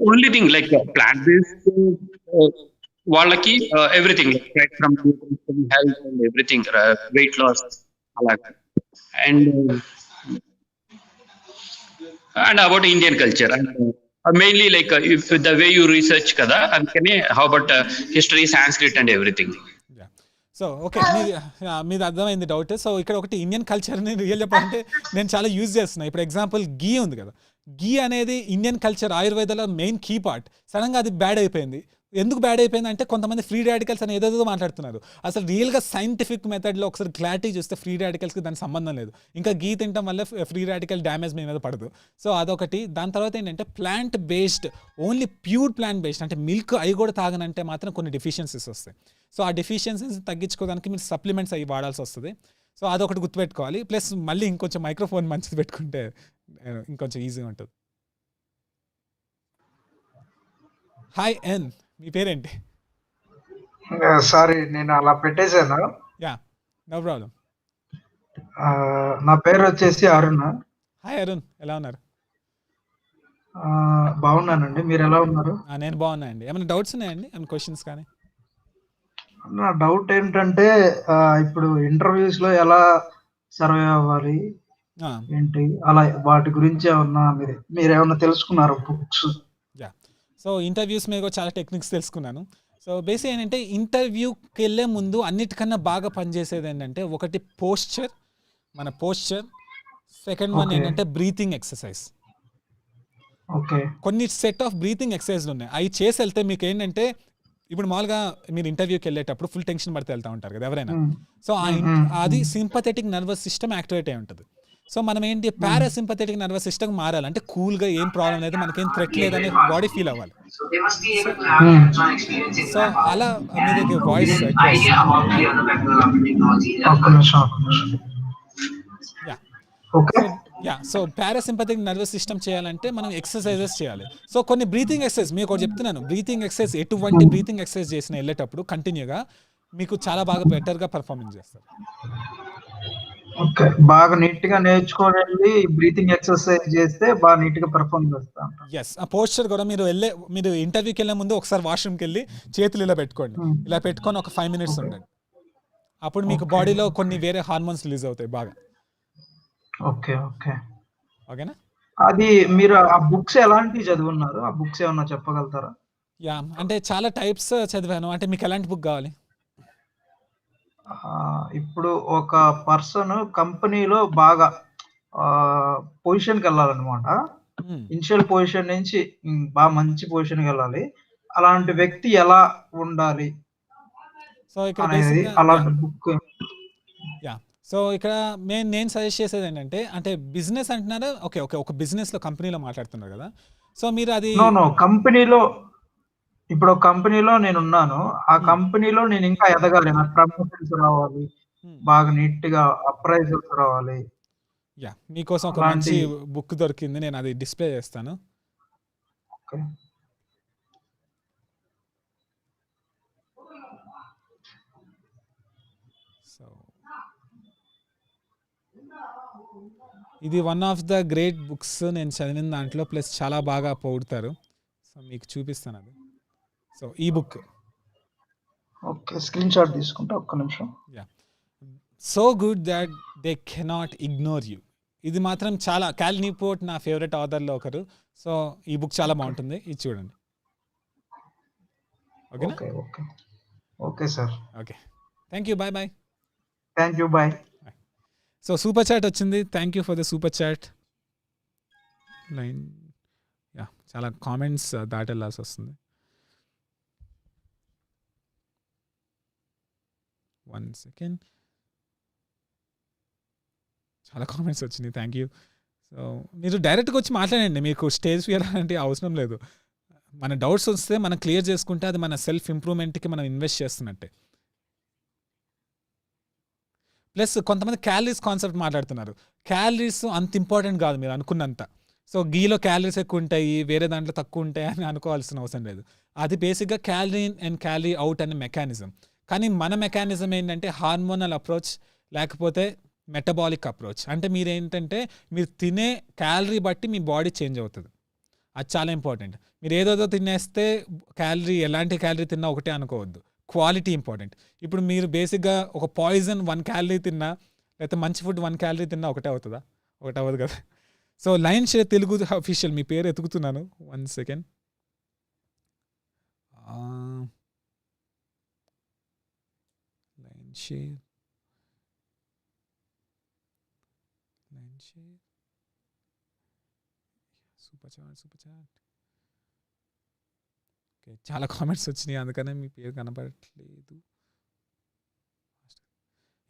Only thing like plant based వాళ్ళకి everything right from health and everything, weight loss అలాగా. And about Indian culture and mainly like the way you research కదా, అందుకని how about history, Sanskrit and everything. So okay, మీది అర్థమైంది డౌట్. సో ఇక్కడ ఒకటి ఇండియన్ కల్చర్ని రియల్ చెప్పాలంటే నేను చాలా యూజ్ చేస్తున్నాను. ఇప్పుడు ఎగ్జాంపుల్ గీ ఉంది కదా, గీ అనేది ఇండియన్ కల్చర్ ఆయుర్వేదాలో మెయిన్ కీ పార్ట్. సడన్గా అది బ్యాడ్ అయిపోయింది. ఎందుకు బ్యాడ్ అయిపోయింది అంటే కొంతమంది ఫ్రీ రాడికల్స్ అని ఏదేదో మాట్లాడుతున్నారు. అసలు రియల్గా సైంటిఫిక్ మెథడ్లో ఒకసారి క్లారిటీ చూస్తే ఫ్రీ రాడికల్స్కి దానికి సంబంధం లేదు. ఇంకా గీ తినడం వల్ల ఫ్రీ రాడికల్ డ్యామేజ్ మీ మీద పడదు. సో అదొకటి. దాని తర్వాత ఏంటంటే plant based, only pure plant based అంటే మిల్క్ అవి కూడా తాగనంటే మాత్రం కొన్ని డెఫిషియన్సీస్ వస్తాయి. సో ఆ డెఫిషియన్సీస్ తగ్గించుకోవడానికి మీరు సప్లిమెంట్స్ అవి వాడాల్సి వస్తుంది. సో అదొకటి గుర్తుపెట్టుకోవాలి. ప్లస్ మళ్ళీ ఇంకొంచెం మైక్రోఫోన్ మంచిది పెట్టుకుంటే ఇంకొంచెం ఈజీగా ఉంటుంది. హాయ్ ఎన్, మీ పేరేంటి? సారీ, నేను అలా పెట్టేశాను. Yeah, no problem. నా పేరు వచ్చేసి అరుణ్. హాయ్ అరుణ్, ఎలా ఉన్నారు? బాగున్నానండి, మీరు ఎలా ఉన్నారు? నేను బాగున్నా అండి. ఏమైనా డౌట్స్ ఉన్నాయండి? ఏమైనా క్వశ్చన్స్ కానీ? నా డౌట్ ఏంటంటే ఇప్పుడు ఇంటర్వ్యూస్ లో ఎలా సర్వే అవ్వాలి ఏంటి, అలా వాటి గురించి ఏమన్నా మీరేమన్నా తెలుసుకున్నారు బుక్స్? యా, సో ఇంటర్వ్యూస్ మీద చాలా టెక్నిక్స్ తెలుసుకున్నాను. సో బేసిక్ ఏంటంటే ఇంటర్వ్యూకి వెళ్ళే ముందు అన్నిటికన్నా బాగా పనిచేసేది ఏంటంటే ఒకటి పోస్చర్, మన పోస్చర్. సెకండ్ వన్ ఏంటంటే బ్రీతింగ్ ఎక్సర్సైజ్. కొన్ని సెట్ ఆఫ్ బ్రీతింగ్ ఎక్సర్సైజ్లు ఉన్నాయి, అవి చేసి వెళ్తే మీకు ఏంటంటే ఇప్పుడు మామూలుగా మీరు ఇంటర్వ్యూకి వెళ్ళేటప్పుడు ఫుల్ టెన్షన్ పడితే వెళ్తూ ఉంటారు కదా ఎవరైనా. సో అది సింపథెటిక్ నర్వస్ సిస్టమ్ యాక్టివేట్ అయి ఉంటుంది. సో మనం ఏంటి పారాసింపథెటిక్ నర్వస్ సిస్టమ్ మారాలి అంటే కూల్గా ఏం ప్రాబ్లం లేదు, మనకేం థ్రెట్ లేదని బాడీ ఫీల్ అవ్వాలి. సో అలా మీ దగ్గర వాయిస్ సో పారాసింపథిక్ నర్వస్ సిస్టమ్ చేయాలంటే మనం ఎక్సర్సైజెస్ చేయాలి. సో కొన్ని బ్రీతింగ్ ఎక్సర్సైజ్ మీకు ఒకటి చెప్తున్నాను. బ్రీతింగ్ ఎక్సర్సైజ్ ఎటువంటి బ్రీతింగ్ ఎక్సర్సైజ్ చేసిన వెళ్ళేటప్పుడు కంటిన్యూగా మీకు చాలా బాగా బెటర్గా పర్ఫార్మెన్స్ చేస్తారు. ఓకే, బాగా నీట్ గా నేర్చుకోవాలి, బ్రీతింగ్ ఎక్సర్సైజ్ చేస్తే బాగా నీట్ గా పర్ఫార్మ్ చేస్తాం. ఎస్, ఆ పోస్చర్ కూడా మీరు ఇంటర్వ్యూకి వెళ్ళే ముందు ఒకసారి వాష్రూమ్కి వెళ్ళి చేతులు ఇలా పెట్టుకోండి, ఇలా పెట్టుకొని ఒక 5 minutes ఉండండి. అప్పుడు మీకు బాడీలో కొన్ని వేరే హార్మోన్స్ రిలీజ్ అవుతాయి బాగా. ఓకే ఓకే ఓకేనా? అది మీరు ఆ బుక్స్ ఎలాంటివి చదువున్నారు? ఆ బుక్స్ ఏమన్నా చెప్పగలుగుతారా? యా, అంటే చాలా టైప్స్ చదివాను. అంటే మీకు ఎలాంటి బుక్ కావాలి? ఇప్పుడు ఒక పర్సన్ కంపెనీలో బాగా పొజిషన్కి వెళ్ళాలన్నమాట. ఇనిషియల్ పొజిషన్ నుంచి బాగా మంచి పొజిషన్కి వెళ్ళాలి. అలాంటి వ్యక్తి ఎలా ఉండాలి సో ఇక్కడ అలాంటి బుక్. యా, సో ఇక్కడ నేను సజెస్ట్ చేసేది ఏంటంటే, అంటే బిజినెస్ అంటున్నారా? ఓకే ఓకే, ఒక బిజినెస్లో కంపెనీలో మాట్లాడుతున్నారు కదా. సో మీరు అది కంపెనీలో, ఇప్పుడు ఒక కంపెనీలో నేను ఉన్నాను, ఆ కంపెనీలో నేను ఇంకా ఎదగాలి, నాకు ప్రమోషన్స్ రావాలి, బాగా నీట్ గా అప్రైజల్స్ రావాలి. యా, మీకోసం ఒక మంచి బుక్ దొరికింది, నేను అది డిస్ప్లే చేస్తాను. సో ఇది one of the great books నేను చదివిన దాంట్లో, ప్లస్ చాలా బాగా పొగుడతారు. సో మీకు చూపిస్తాను అది. సో ఈ బుక్. ఓకే, స్క్రీన్ షాట్ తీసుకుంటా, ఒక్క నిమిషం. Yeah, so good that they cannot ignore you. ఇది మాత్రం చాలా, క్యాల్ న్యూపోర్ట్ నా ఫేవరెట్ ఆథర్లో ఒకరు. సో ఈ బుక్ చాలా బాగుంటుంది, ఇది చూడండి. ఓకేనా? Okay okay sir. Okay, thank you, bye bye. Thank you, bye. So super chat వచ్చింది, thank you for the super chat. Line yeah, చాలా కామెంట్స్ దాటెళ్ళాల్సి వస్తుంది. 1 second. చాలా కామెంట్స్ వచ్చినాయి, థ్యాంక్ యూ. సో మీరు డైరెక్ట్గా వచ్చి మాట్లాడండి, మీకు స్టేజ్ ఫియర్ అలాంటి అవసరం లేదు. మన డౌట్స్ వస్తే మనం క్లియర్ చేసుకుంటే అది మన సెల్ఫ్ ఇంప్రూవ్మెంట్కి మనం ఇన్వెస్ట్ చేస్తున్నట్టే. ప్లస్ కొంతమంది క్యాలరీస్ కాన్సెప్ట్ మాట్లాడుతున్నారు. క్యాలరీస్ అంత ఇంపార్టెంట్ కాదు మీరు అనుకున్నంత. సో గీలో క్యాలరీస్ ఎక్కువ ఉంటాయి, వేరే దాంట్లో తక్కువ ఉంటాయి అని అనుకోవాల్సిన అవసరం లేదు. అది బేసిక్గా calorie in and calorie out అనే మెకానిజం. కానీ మన మెకానిజం ఏంటంటే హార్మోనల్ అప్రోచ్, లేకపోతే మెటబాలిక్ అప్రోచ్. అంటే మీరు ఏంటంటే మీరు తినే క్యాలరీ బట్టి మీ బాడీ చేంజ్ అవుతుంది. అది చాలా ఇంపార్టెంట్. మీరు ఏదోదో తినేస్తే క్యాలరీ, ఎలాంటి క్యాలరీ తిన్నా ఒకటే అనుకోవద్దు, క్వాలిటీ ఇంపార్టెంట్. ఇప్పుడు మీరు బేసిక్గా ఒక పాయిజన్ 1 calorie తిన్నా, లేకపోతే మంచి ఫుడ్ 1 calorie తిన్నా ఒకటే అవుతుందా? ఒకటే అవ్వదు కదా. So line share Telugu official, మీ పేరు ఎతుకుతున్నాను, 1 second. Line share super chat. Okay, చాలా కామెంట్స్ వచ్చినాయి, అందుకనే మీ పేరు కనపడట్లేదు.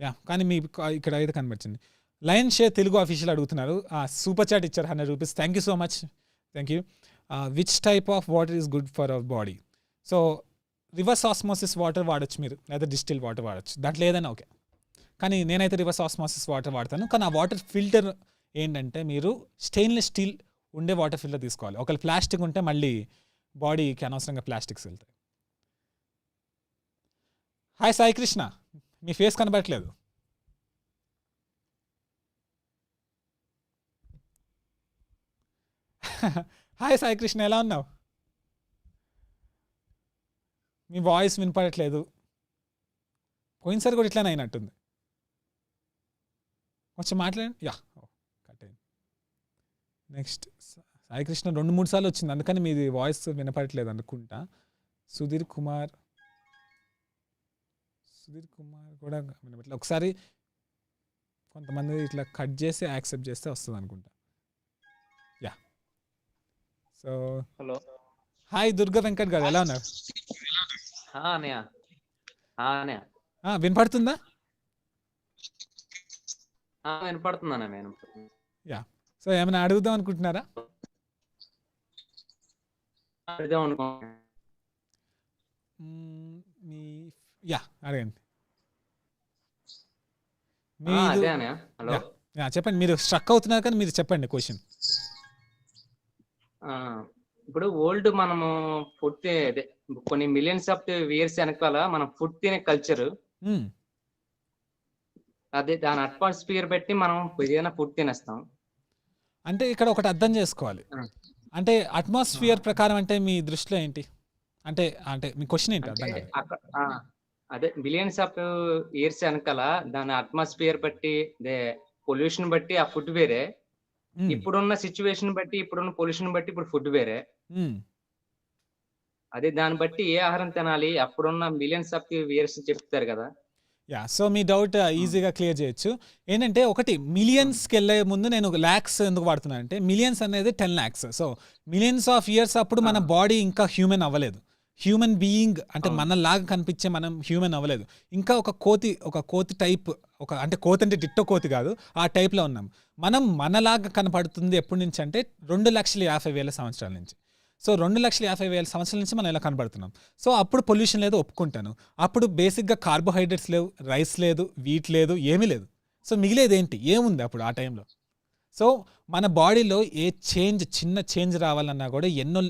యా, కానీ మీ ఇక్కడ అయితే కనపడుతుంది. లైన్ షేర్ తెలుగు అఫీషియల్ అడుగుతున్నారు, సూపర్ చాట్ ఇచ్చారు 100 rupees. Thank you so much, thank you. Which type of water is good for our body? So reverse osmosis water వాడచ్చు మీరు, లేదా డిస్టిల్ వాటర్ వాడచ్చు, దాంట్లో ఏదైనా ఓకే. కానీ నేనైతే రివర్స్ ఆస్మోసిస్ వాటర్ వాడతాను. కానీ ఆ వాటర్ ఫిల్టర్ ఏంటంటే మీరు స్టెయిన్లెస్ స్టీల్ ఉండే వాటర్ ఫిల్టర్ తీసుకోవాలి. ఒకవేళ ప్లాస్టిక్ ఉంటే మళ్ళీ బాడీకి అనవసరంగా ప్లాస్టిక్స్ వెళ్తాయి. హాయ్ సాయి కృష్ణ, మీ ఫేస్ కనబడట్లేదు. హాయ్ సాయి కృష్ణ, ఎలా ఉన్నావు? మీ వాయిస్ వినపడట్లేదు. పోయినసారి కూడా ఇట్లానే అయినట్టుంది. కొంచెం మాట్లాడండి. యా, కట్ అయింది. నెక్స్ట్ సాయి కృష్ణ 2-3 సార్లు వచ్చింది, అందుకని మీది వాయిస్ వినపడట్లేదు అనుకుంటా. సుధీర్ కుమార్ కూడా వినపడట్లేదు. ఒకసారి కొంతమంది ఇట్లా కట్ చేసి యాక్సెప్ట్ చేస్తే వస్తుంది అనుకుంటా. Yeah, so hello, hi Durga Venkat గారు, ఎలా ఉన్నారు? వినపడుతుందా? వినపడుతుందన్నా నేను. యా, సో ఏమైనా అడుగుదాం అనుకుంటున్నారా? యా, అడగండి. చెప్పండి, మీరు స్ట్రక్ అవుతున్నారు కానీ మీరు చెప్పండి క్వశ్చన్. ఇప్పుడు ఓల్డ్ మనము ఫుడ్ అదే కొన్ని మిలియన్స్ ఆఫ్ ఇయర్స్ వెనకాల మనం ఫుడ్ తినే కల్చర్, అదే దాని అట్మాస్ఫియర్ బట్టి మనం ఏదైనా ఫుడ్ తినేస్తాం. అంటే ఇక్కడ ఒకటి అర్థం చేసుకోవాలి. అంటే అట్మాస్ఫియర్ ప్రకారం అంటే మీ దృష్టిలో ఏంటి? అంటే అంటే మీ క్వశ్చన్ ఏంటి? అర్థం కాదు. అదే మిలియన్స్ ఆఫ్ ఇయర్స్ వెనకాల దాని అట్మాస్ఫియర్ బట్టి, పొల్యూషన్ బట్టి ఆ ఫుడ్ వేరే, ఇప్పుడున్న సిచ్యువేషన్ బట్టి, ఇప్పుడున్న పొల్యూషన్ బట్టి ఇప్పుడు ఫుడ్ వేరే. అదే దాన్ని బట్టి ఏ ఆహారం తినాలి అప్పుడున్న మిలియన్స్ ఆఫ్ ఇయర్స్ చెప్తారు కదా. యా, సో మీ డౌట్ ఈజీగా క్లియర్ చేయొచ్చు. ఏంటంటే ఒకటి, మిలియన్స్కి వెళ్ళే ముందు నేను ల్యాక్స్ ఎందుకు వాడుతున్నాను అంటే, మిలియన్స్ అనేది 10 lakhs. So millions of years అప్పుడు మన బాడీ ఇంకా హ్యూమన్ అవ్వలేదు. హ్యూమన్ బీయింగ్ అంటే మనలాగా కనిపించే మనం హ్యూమన్ అవ్వలేదు. ఇంకా ఒక కోతి టైప్, అంటే కోతి అంటే డిట్టో కోతి కాదు, ఆ టైప్లో ఉన్నాం. మనం మనలాగా కనపడుతుంది ఎప్పటి నుంచి అంటే 2,50,000 సంవత్సరాల నుంచి. సో 2,50,000 సంవత్సరాల నుంచి మనం ఇలా కనబడుతున్నాం. సో అప్పుడు పొల్యూషన్ లేదు, ఒప్పుకుంటాను. అప్పుడు బేసిక్గా కార్బోహైడ్రేట్స్ లేవు, రైస్ లేదు, వీట్ లేదు, ఏమీ లేదు. సో మిగిలేదు ఏంటి? ఏముంది అప్పుడు ఆ టైంలో? సో మన బాడీలో చిన్న చేంజ్ రావాలన్నా కూడా ఎన్నో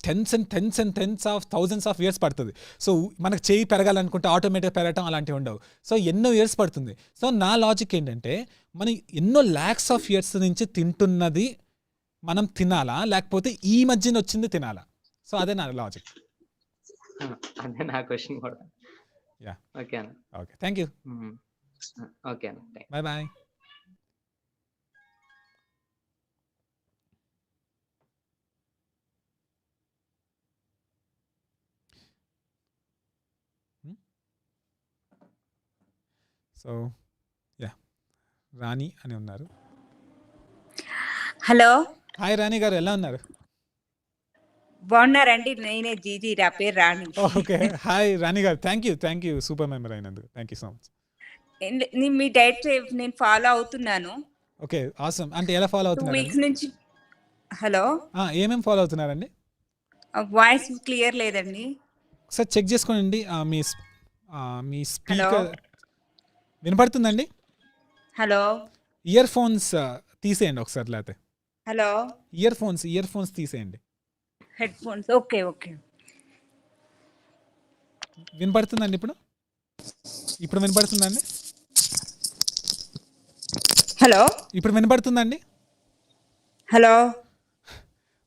tens of thousands of years పడుతుంది. సో మనకు చేయి పెరగాలనుకుంటే ఆటోమేటిక్గా పెరగటం అలాంటివి ఉండవు. సో ఎన్నో ఇయర్స్ పడుతుంది. సో నా లాజిక్ ఏంటంటే, మనం ఎన్నో lakhs of years నుంచి తింటున్నది మనం తినాలా, లేకపోతే ఈ మధ్యన వచ్చింది తినాలా? సో అదే నా లాజిక్. అదే నా క్వశ్చన్ కూడా. యా, ఓకే అన్న. Okay, thank you. ఓకే అన్న, బాయ్ బాయ్. సో యా, రాణి అని ఉన్నారు. హలో, హాయ్ రాణి గారు, ఎలా ఉన్నారు? బాగున్నారండి? నేనే జీజీ, నా పేరు రాణి. ఓకే, హాయ్ రాణి గారు, థ్యాంక్ యూ సూపర్ మెంబర్ అయినందుకు. Thank you so much. Me diet నేను ఫాలో అవుతున్నాను. Okay, awesome. అంటే ఎలా ఫాలో 2 అవుతున్నారు? weeks నుంచి. హలో, ఏమేమి ఫాలో అవుతున్నారండి? వాయిస్ క్లియర్ లేదండి. ఒకసారి చెక్ చేసుకోండి. మీ స్పీకర్ వినపడుతుందండి? హలో, ఇయర్ ఫోన్స్ తీసేయండి ఒకసారి, లేకపోతే హలో, ఇయర్ ఫోన్స్ తీసేయండి. Head phones. ఓకే ఓకే, వినపడుతుందండి ఇప్పుడు వినపడుతుందండి? హలో, ఇప్పుడు వినపడుతుందండి? హలో,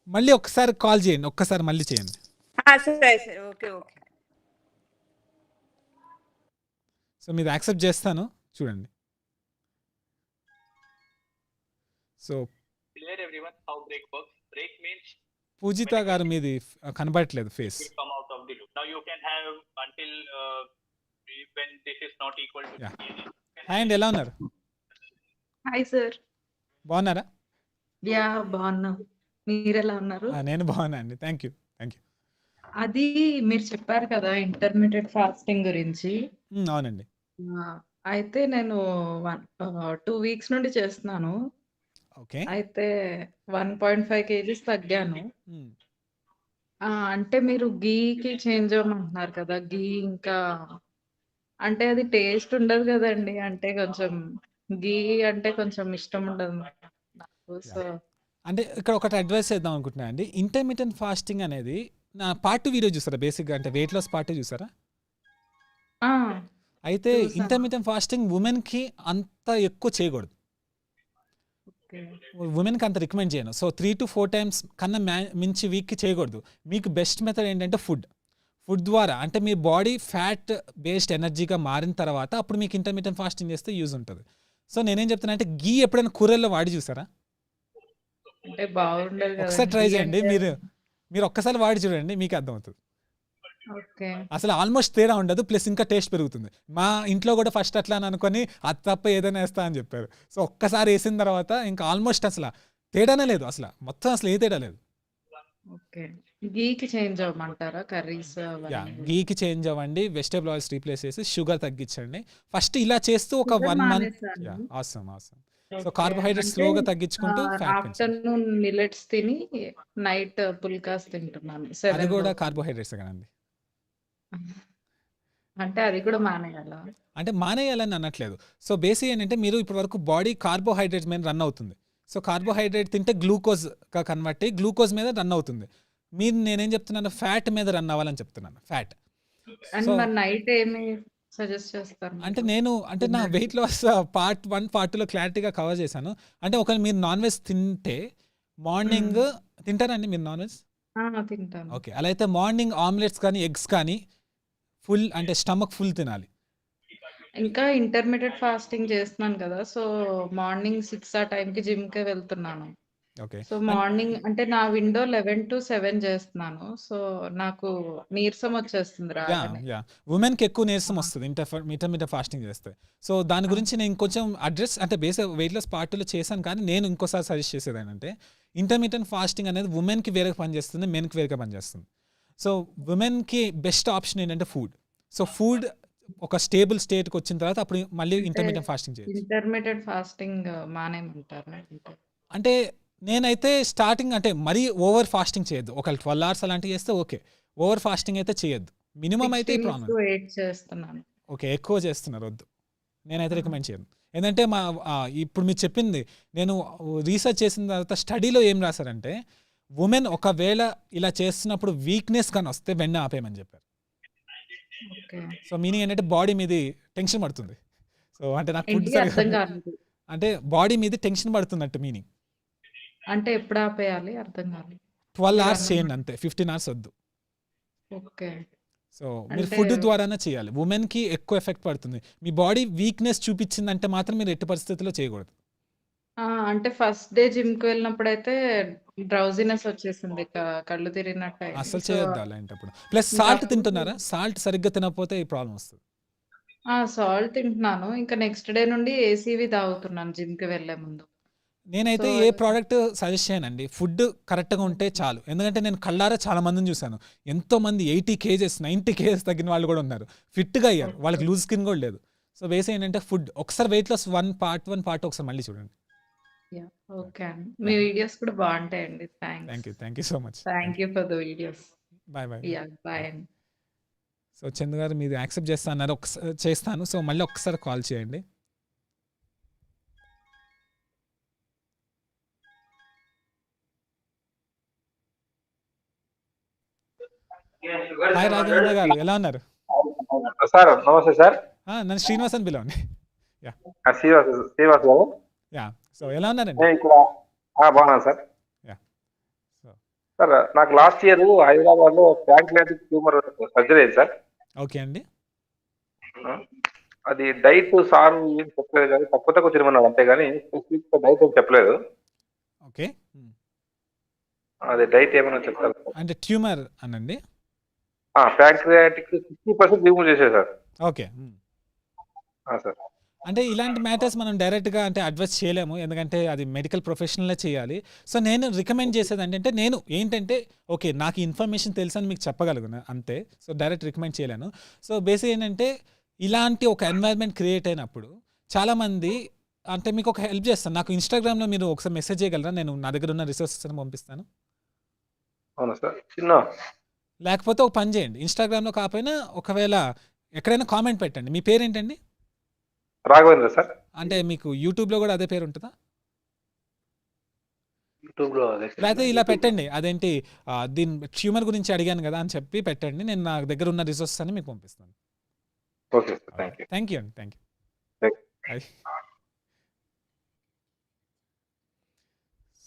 మళ్ళీ ఒక్కసారి కాల్ చేయండి, ఒక్కసారి మళ్ళీ చేయండి. సరే సరే, ఓకే ఓకే. సో మీరు యాక్సెప్ట్ చేస్తాను, చూడండి. సో పూజిత గారు మీది కనబడట్లేదు ఫేస్. హాయ్ అండి, ఎలా ఉన్నారు? హాయ్ సార్, బాగున్నారా? యా బాగున్నా. మీరు ఎలా ఉన్నారు? నేను బాగున్నా అండి, థ్యాంక్ యూ. అది మీరు చెప్పారు కదా ఇంటర్మీడియట్ ఫాస్టింగ్ గురించి. అవునండి. అయితే నేను 2 weeks నుండి చేస్తున్నాను. ఓకే. అయితే 1.5 kgs తగ్గాను. అంటే మీరు ఘీకి చేంజ్ అవ్వమంటున్నారు కదా, ఘీ ఇంకా అంటే అది టేస్ట్ ఉండదు కదండి, అంటే కొంచెం ఘీ అంటే కొంచెం ఇష్టం ఉండదు నాకు. సో అంటే ఇక్కడ ఒకటి అడ్వైస్ చేద్దాం అనుకుంటున్నా అండి. ఇంటర్మీడియట్ ఫాస్టింగ్ అనేది నా పార్ట్ వీడియో చూసారా? బేసిక్గా అంటే వెయిట్ లాస్ పార్ట్ చూసారా? ఆ! అయితే చూసాను. ఇంటర్మీడియట్ ఫాస్టింగ్ ఉమెన్‌కి అంత ఎక్కువ చేయకూడదు. ఓకే. ఉమెన్‌కి అంత రికమెండ్ చేయను. సో 3-4 టైమ్స్ కన్నా మించి వీక్‌కి చేయకూడదు. మీకు బెస్ట్ మెథడ్ ఏంటంటే ఫుడ్. ఫుడ్ ద్వారా అంటే మీ బాడీ ఫ్యాట్ బేస్డ్ ఎనర్జీగా మారిన తర్వాత అప్పుడు మీకు ఇంటర్మీడియట్ ఫాస్టింగ్ చేస్తే యూజ్ ఉంటుంది. సో నేనేం చెప్తున్నా అంటే గీ ఎప్పుడైనా కూరల్లో వాడి చూసారా? అంటే బాగుండదు ఒకసారి కదండీ! ట్రై ఘీ చేయండి. అంటే మీరు ఒక్కసారి వాడి చూడండి మీకే అర్థమవుతుంది. ఓకే. అసలు ఆల్మోస్ట్ తేడా ఉండదు. ప్లస్ ఇంకా టేస్ట్ పెరుగుతుంది. మా ఇంట్లో కూడా ఫస్ట్ అట్లా అని అనుకొని అది తప్ప ఏదైనా వేస్తా అని చెప్పారు. సో ఒక్కసారి వేసిన తర్వాత ఇంకా ఆల్మోస్ట్ అసలు తేడానే లేదు. మొత్తం అసలు ఏ తేడా లేదు. ఓకే. ఘీకి చేంజ్ అవ్వమంటారా కర్రీస్ యా అవన్నీ? గీకి చేంజ్ అవ్వండి. వెజిటబుల్ ఆయిల్స్ రీప్లేస్ చేసి షుగర్ తగ్గించండి. ఫస్ట్ ఇలా చేస్తూ ఒక షుగర్ 1 మంత్ మానేసాను. Yeah awesome. So okay. Carbohydrates అంటే స్లోగా తగ్గించుకుంటూ ఫ్యాట్ పెంచండి. ఆఫ్టర్‌నూన్ మిల్లెట్స్ తిని నైట్ పుల్కాస్ తింటున్నాను. అది 7 కూడా లోపు. కార్బోహైడ్రేట్స్ కదండి. అంటే అది కూడా మానేయాలా? అంటే మానేయాలని అనట్లేదు. సో బేసిక్ ఏంటంటే మీరు ఇప్పటి వరకు బాడీ కార్బోహైడ్రేట్స్ మీద రన్ అవుతుంది. సో కార్బోహైడ్రేట్ తింటే గ్లూకోజ్గా కన్వర్ట్ అయ్యి గ్లూకోజ్ మీద రన్ అవుతుంది. నేనేం చెప్తున్నాను ఫ్యాట్ మీద రన్ అవ్వాలని చెప్తున్నాను. ఫ్యాట్. అండ్ సో మరి నైట్ ఏమి సజెస్ట్ చేస్తారు అంటే మీరు? నా వెయిట్ లాస్ పార్ట్ 1, పార్ట్ 2లో క్లారిటీగా కవర్ చేశాను. అంటే ఒకవేళ మీరు నాన్ వెజ్ తింటే మార్నింగ్ తింటారండి మీరు నాన్ వెజ్? తింటాను. ఓకే. అలా అయితే మార్నింగ్ ఆమ్లెట్స్ కానీ ఎగ్స్ కానీ ఫుల్ అంటే స్టమక్ ఫుల్ తినాలి. ఇంకా ఇంటర్మీడియట్ ఫాస్టింగ్ చేస్తున్నాను కదా! సో మార్నింగ్ 6 ఆ టైంకి జిమ్‌కే వెళ్తున్నాను. ఓకే. సో మార్నింగ్ అంటే నా విండో 11-7 చేస్తున్నాను. సో నాకు నీరసం వచ్చేస్తుంది రాగానే. ఉమెన్‌కి ఎక్కువ నీరసం వస్తది ఇంటర్మీడియట్ ఫాస్టింగ్ చేస్తే. సో దాని గురించి నేను ఇంకొంచెం అడ్రస్ అంటే వెయిట్ లాస్ పార్ట్ 2లో చేశాను. కానీ నేను ఇంకోసారి సజెస్ట్ చేసేది ఏంటంటే ఇంటర్మీడియట్ ఫాస్టింగ్ అనేది ఉమెన్‌కి వేరేగా పనిచేస్తుంది. మెన్‌కి వేరేగా పనిచేస్తుంది. సో ఉమెన్‌కి బెస్ట్ ఆప్షన్ ఏంటంటే ఫుడ్. సో ఫుడ్ ఒక స్టేబుల్ స్టేట్‌కి వచ్చిన తర్వాత అప్పుడు మళ్ళీ అంటే ఇంటర్మీడియట్ ఫాస్టింగ్ చేయొచ్చు. ఇంటర్మీడియట్ ఫాస్టింగ్ మానేయమంటారా? అంటే నేనైతే స్టార్టింగ్ అంటే మరీ ఓవర్ ఫాస్టింగ్ చేయొద్దు. ఒకవేళ 12 అవర్స్ అలాంటివి చేస్తే ఓకే. ఓవర్ ఫాస్టింగ్ అయితే చేయొద్దు. మినిమమ్ అయితే ఈ ప్రాబ్లం. 16-8 చేస్తున్నాను. ఓకే. ఎక్కువ చేస్తున్నారు వద్దు. నేనైతే రికమెండ్ చేయను. ఏంటంటే ఇప్పుడు మీరు చెప్పింది నేను రీసెర్చ్ చేసిన తర్వాత స్టడీలో ఏం రాశారంటే ఉమెన్ ఒకవేళ ఇలా చేస్తున్నప్పుడు వీక్నెస్ కానీ వస్తే వెన్న ఆపేయమని చెప్పారు. ఓకే. సో మీనింగ్ ఏంటంటే బాడీ మీది టెన్షన్ పడుతుంది. సో అంటే నాకు ఫుడ్ ఏంటి అర్థం కాలేదు. అంటే బాడీ మీద టెన్షన్ పడుతున్నట్టు మీనింగ్. అంటే ఎప్పుడు ఆపేయాలి? అర్థం కాలేదు. 12 అవర్స్ మీరన్నమాట. చేయండి అంతే. 15 అవర్స్ వద్దు. ఓకే. సో మీరు అంటే ఫుడ్ ద్వారానే చేయాలి. ఉమెన్‌కి ఎక్కువ ఎఫెక్ట్ పడుతుంది. మీ బాడీ వీక్నెస్ చూపించిందంటే మాత్రం మీరు ఎట్టి పరిస్థితుల్లో చేయకూడదు. అంటే ఫస్ట్ డే జిమ్‌కి వెళ్ళినప్పుడైతే డ్రౌజీనెస్ వచ్చేసింది. కళ్ళు తిరిగినట్టు అయింది. అస్సలు సో చేయొద్దు అలాంటప్పుడు. ప్లస్ ఇంకా సాల్ట్ అప్పుడు తింటున్నారా? సాల్ట్ సరిగ్గా తినకపోతే ఈ ప్రాబ్లమ్ వస్తది. సాల్ట్ తింటున్నాను. ఇంకా నెక్స్ట్ డే నుండి ఏసీవి తాగుతున్నాను జిమ్‌కి వెళ్ళే ముందు. సో నేనైతే ఏ ప్రోడక్ట్ సజెస్ట్ చేయనండి. ఫుడ్ కరెక్ట్‌గా ఉంటే చాలు. ఎందుకంటే నేను కళ్ళారా చాలా మందిని చూసాను. ఎంతోమంది 80 కేజెస్, 90 కేజెస్ తగ్గిన వాళ్ళు కూడా ఉన్నారు. ఫిట్‌గా అయ్యారు. వాళ్ళకి ఓకే. లూజ్ స్కిన్ కూడా లేదు. సో బేస్ ఏంటంటే ఫుడ్ ఒకసారి వెయిట్ లాస్ పార్ట్ 1, పార్ట్ 2 ఒకసారి మళ్ళీ చూడండి. యాహ్! ఓకే అండి. మీ యాహ్! వీడియోస్ కూడా బాగుంటాయండి. Thanks. Thank you so much. Thank you for the videos. Bye. Yeah! Bye అండి. సో చందు గారు మీరు యాక్సెప్ట్ చేస్తా అన్నారు. చేస్తాను. సో మళ్ళీ ఒక్కసారి కాల్ చేయండి. హాయ్ రాఘవేంద్ర గారు ఎలా ఉన్నారు? సార్ నమస్తే సార్. నన్ను శ్రీనివాస్ అని పిలవండి. శ్రీనివాస్ గారు. సో ఎలా ఉన్నారండి? నేను ఇక్కడ బాగున్నాను సార్. సో సార్ నాకు లాస్ట్ ఇయర్ హైదరాబాద్ లో ప్యాంక్రియాటిక్ ట్యూమర్ సర్జరీ అయింది సార్. ఓకే అండి. అది డైట్ సార్ ఏం చెప్పలేదు కానీ తక్కువ తక్కువ తినమన్నాడు అంతేగాని స్పెసిఫిక్ డైట్ ఏం చెప్పలేదు. ఓకే. అది డైట్ ఏమైనా చెప్తారు? అంటే ట్యూమర్ అనండి. ప్యాంక్రియాటిక్ 60% రిమూవ్ చేసేసారు. ఓకే. సార్ అంటే ఇలాంటి మ్యాటర్స్ మనం డైరెక్ట్గా అంటే అడ్వైస్ చేయలేము. ఎందుకంటే అది మెడికల్ ప్రొఫెషనల్లే చేయాలి. సో నేను రికమెండ్ చేసేది ఏంటంటే నేను ఏంటంటే ఓకే నాకు ఇన్ఫర్మేషన్ తెలుసని మీకు చెప్పగలను అంతే. సో డైరెక్ట్ రికమెండ్ చేయలేను. సో బేసిక్ ఏంటంటే ఇలాంటి ఒక ఎన్వైర్న్మెంట్ క్రియేట్ అయినప్పుడు చాలామంది అంటే మీకు ఒక హెల్ప్ చేస్తాను. నాకు ఇన్స్టాగ్రామ్లో మీరు ఒకసారి మెసేజ్ చేయగలరా? నేను నా దగ్గర ఉన్న రిసోర్సెస్ పంపిస్తాను. అవునా సార్? చిన్న లేకపోతే ఒక పని చేయండి. ఇన్స్టాగ్రామ్లో కాకపోయినా ఒకవేళ ఎక్కడైనా కామెంట్ పెట్టండి. మీ పేరేంటండి? రాఘవేంద్ర సార్. అంటే మీకు యూట్యూబ్లో కూడా అదే పేరు ఉంటుందా? యూట్యూబ్లో అదే. లేకపోతే ఇలా పెట్టండి. అదేంటి దీని ట్యూమర్ గురించి అడిగాను కదా అని చెప్పి పెట్టండి. నేను నా దగ్గర ఉన్న రిసోర్సెస్ అని మీకు పంపిస్తాను. Okay sir, thank you. Thank you అండి, thank you.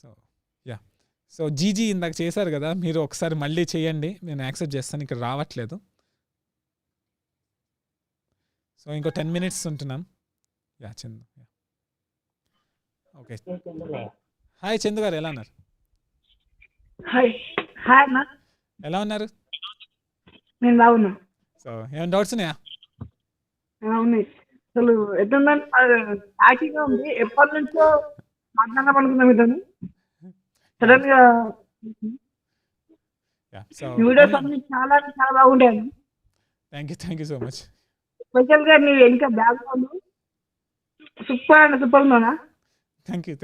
So yeah, so జీజీ ఇందాక చేశారు కదా, మీరు ఒకసారి మళ్ళీ చేయండి, నేను యాక్సెప్ట్ చేస్తాను. ఇక్కడ రావట్లేదు. సో ఇంకో 10 minutes ఉంటున్నాం. Yeah Chandu, okay. Hi Chandu గారు, ఎలా ఉన్నారు? హాయ్ హాయ్ అన్న, ఎలా ఉన్నారు? నేను బాగున్నా. సో ఏమైనా డౌట్స్ ఉన్నాయా? ఉన్నాయి. అసలు ఎట్లుందని హ్యాపీగా ఉంది. ఎప్పటి నుంచో మాట్లాడదాం అనుకున్నాం ఇతను, సడన్ గా వీడియోస్ అన్ని చాలా చాలా బాగుంటాయి. Thank you so much. Special గా నీ ఇంకా బ్యాక్గ్రౌండ్ సూపర్ అండ్ సూపర్ ఉందా? Thank you.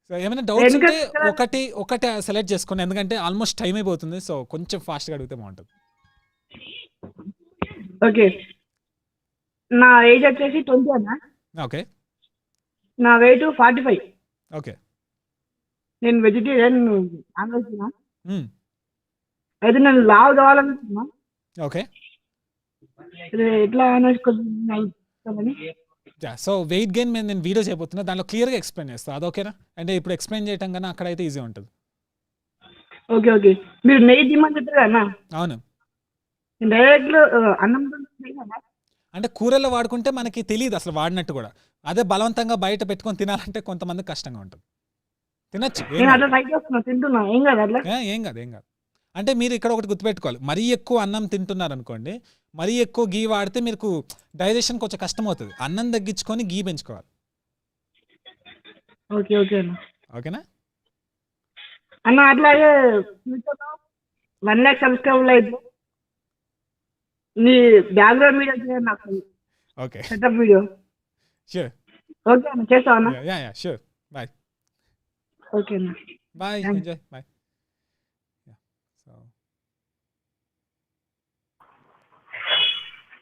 సో ఏమైనా డౌట్స్ ఉంటే ఒకటి సెలెక్ట్ చేసుకోండి, ఎందుకంటే ఆల్మోస్ట్ టైం అయిపోతుంది. సో కొంచెం ఫాస్ట్గా అడిగితే బాగుంటుంది. ఓకే, నా ఏజ్ వచ్చేసి 20 అన్న. ఓకే. నా వెయిట్ 45. ఓకే. నేను వెజిటేరియన్, నాన్ వెజ్. అయితే నేను లావ్ కావాలనుకుంటున్నా. ఓకే. ఎట్లా సో వెయిట్ గెయిన్ మీద నేను వీడియో చేయబోతున్నా, దాంట్లో క్లియర్గా ఎక్స్ప్లెయిన్ చేస్తాను. అదొకేనా? అంటే ఇప్పుడు ఎక్స్ప్లెయిన్ చేయటం కన్నా అక్కడైతే ఈజీ ఉంటుంది. ఓకే. మీరు నెయ్యి తిమ్మని చెప్పారు అన్న. అవును. డైరెక్ట్ అన్నం అంటే కూరల్లో వాడుకుంటే మనకి తెలియదు అసలు వాడినట్టు కూడా. అదే బలవంతంగా బయట పెట్టుకొని తినాలంటే కొంతమంది కష్టంగా ఉంటుంది. తినచ్చు, తింటున్నా, ఏం కాదు అట్లా. ఏం కాదు. అంటే మీరు ఇక్కడ ఒకటి గుర్తుపెట్టుకోవాలి, మరీ ఎక్కువ అన్నం తింటున్నారు అనుకోండి, మరీ ఎక్కువ గీ వాడితే మీకు డైజెషన్ కొంచెం కష్టం అవుతుంది. అన్నం తగ్గించుకొని గీ పెంచుకోవాలి. ఓకేనా అన్న? అట్లాగే 1 lakh సబ్స్క్రైబర్లు అయితే నీ బ్యాక్గ్రౌండ్ వీడియో నాకు. Okay, setup video. Sure. Okay అన్న, చేస్తావా అన్న? Yeah sure. బాయ్. ఓకే అన్న, bye, enjoy, bye.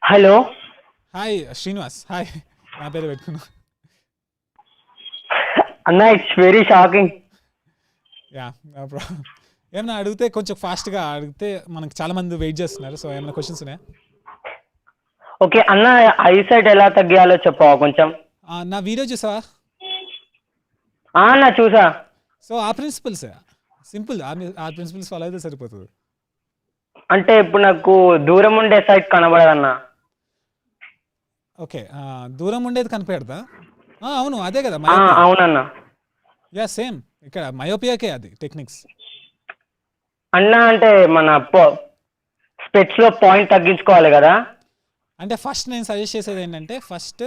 Hello, hi Srinivas. Hi, నా పేరు పెట్టుకున్నా. అన్న, it's very shocking. Yeah, no problem. ఏమన్నా అడిగితే కొంచెం ఫాస్ట్గా అడిగితే, మనకు చాలా మంది వెయిట్ చేస్తున్నారు. సో ఏమైనా క్వశ్చన్స్ ఉన్నాయా? ఓకే అన్న, ఐసైట్ ఎలా తగ్గియాలో చెప్పవా కొంచెం? నా వీడియో చూసావా? నా చూసా. సో ఆ ప్రిన్సిపల్స్ సింపుల్, ఆ ప్రిన్సిపల్స్ ఫాలో అయితే సరిపోతుంది. అంటే ఇప్పుడు నాకు దూరం ఉండే సైట్ కనబడదన్న. ఓకే, దూరం ఉండేది కనిపెడదా? అవును, అదే కదా. అవునన్న. యా, సేమ్ ఇక్కడ మయోపియాకే అది టెక్నిక్స్. అన్న అంటే మన స్పెట్స్ లో పాయింట్ తగ్గించుకోవాలి కదా? అంటే ఫస్ట్ నేను సజెస్ట్ చేసేది ఏంటంటే, ఫస్ట్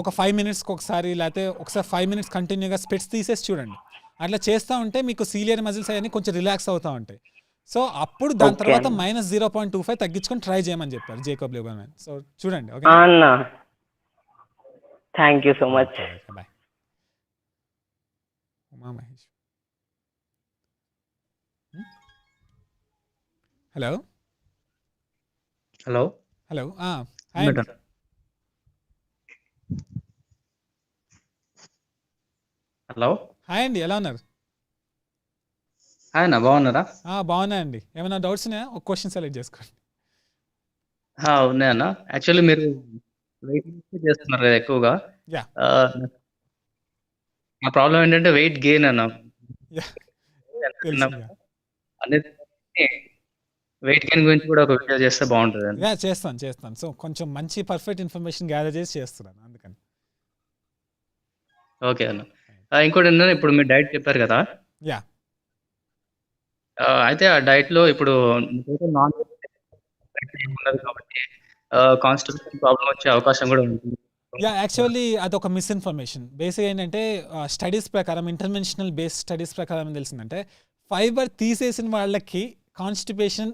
ఒక 5 minutesకి ఒకసారి, లేకపోతే ఒకసారి 5 minutes కంటిన్యూగా స్పెట్స్ తీసేసి చూడండి. అట్లా చేస్తూ ఉంటే మీకు సీలియర్ మజిల్స్ అవన్నీ కొంచెం రిలాక్స్ అవుతూ ఉంటాయి. సో అప్పుడు దాని తర్వాత -0.25 తగ్గించుకొని ట్రై చేయమని చెప్పారు జేకబ్ లిబర్మాన్. సో చూడండి. ఓకే అన్న, thank you so much. Bye. Mahesh, hello. Hi అండి. హాయ్ అండి, ఎలా ఉన్నారు? బాగున్నారా? బాగున్నా అండి. ఏమైనా డౌట్స్ ఉన్నాయా? ఒక క్వశ్చన్ సెలెక్ట్ చేసుకోండి. ఉన్నాయన్న. యాక్చువల్లీ మీరు వెయిట్ చేస్తున్నారు కదా ఎక్కువగా. నా ప్రాబ్లం ఏంటంటే వెయిట్ గెయిన్ అన్న. వెయిట్ గెయిన్ గురించి కూడా ఒక వీడియో చేస్తే బాగుంటుంది. చేస్తాను. సో కొంచెం మంచి పర్ఫెక్ట్ ఇన్ఫర్మేషన్ గ్యాదర్ చేసి చేస్తున్నాను, అందుకని. ఓకే అన్న. ఇంకోటి ఏంటంటే, ఇప్పుడు మీరు డైట్ చెప్పారు కదా. యా. అయితే ఆ డైట్ లో ఇప్పుడు నాన్ ఉండదు కాబట్టి కాన్స్టిపేషన్ ప్రాబ్లం వచ్చే అవకాశం కూడా ఉంటుంది. యాక్చువల్లీ అదొక మిస్ఇన్ఫర్మేషన్. బేసిక్ ఏంటంటే, స్టడీస్ ప్రకారం, ఇంటర్వెన్షనల్ బేస్డ్ స్టడీస్ ప్రకారం ఏం తెలిసిందంటే, ఫైబర్ తీసేసిన వాళ్ళకి కాన్స్టిపేషన్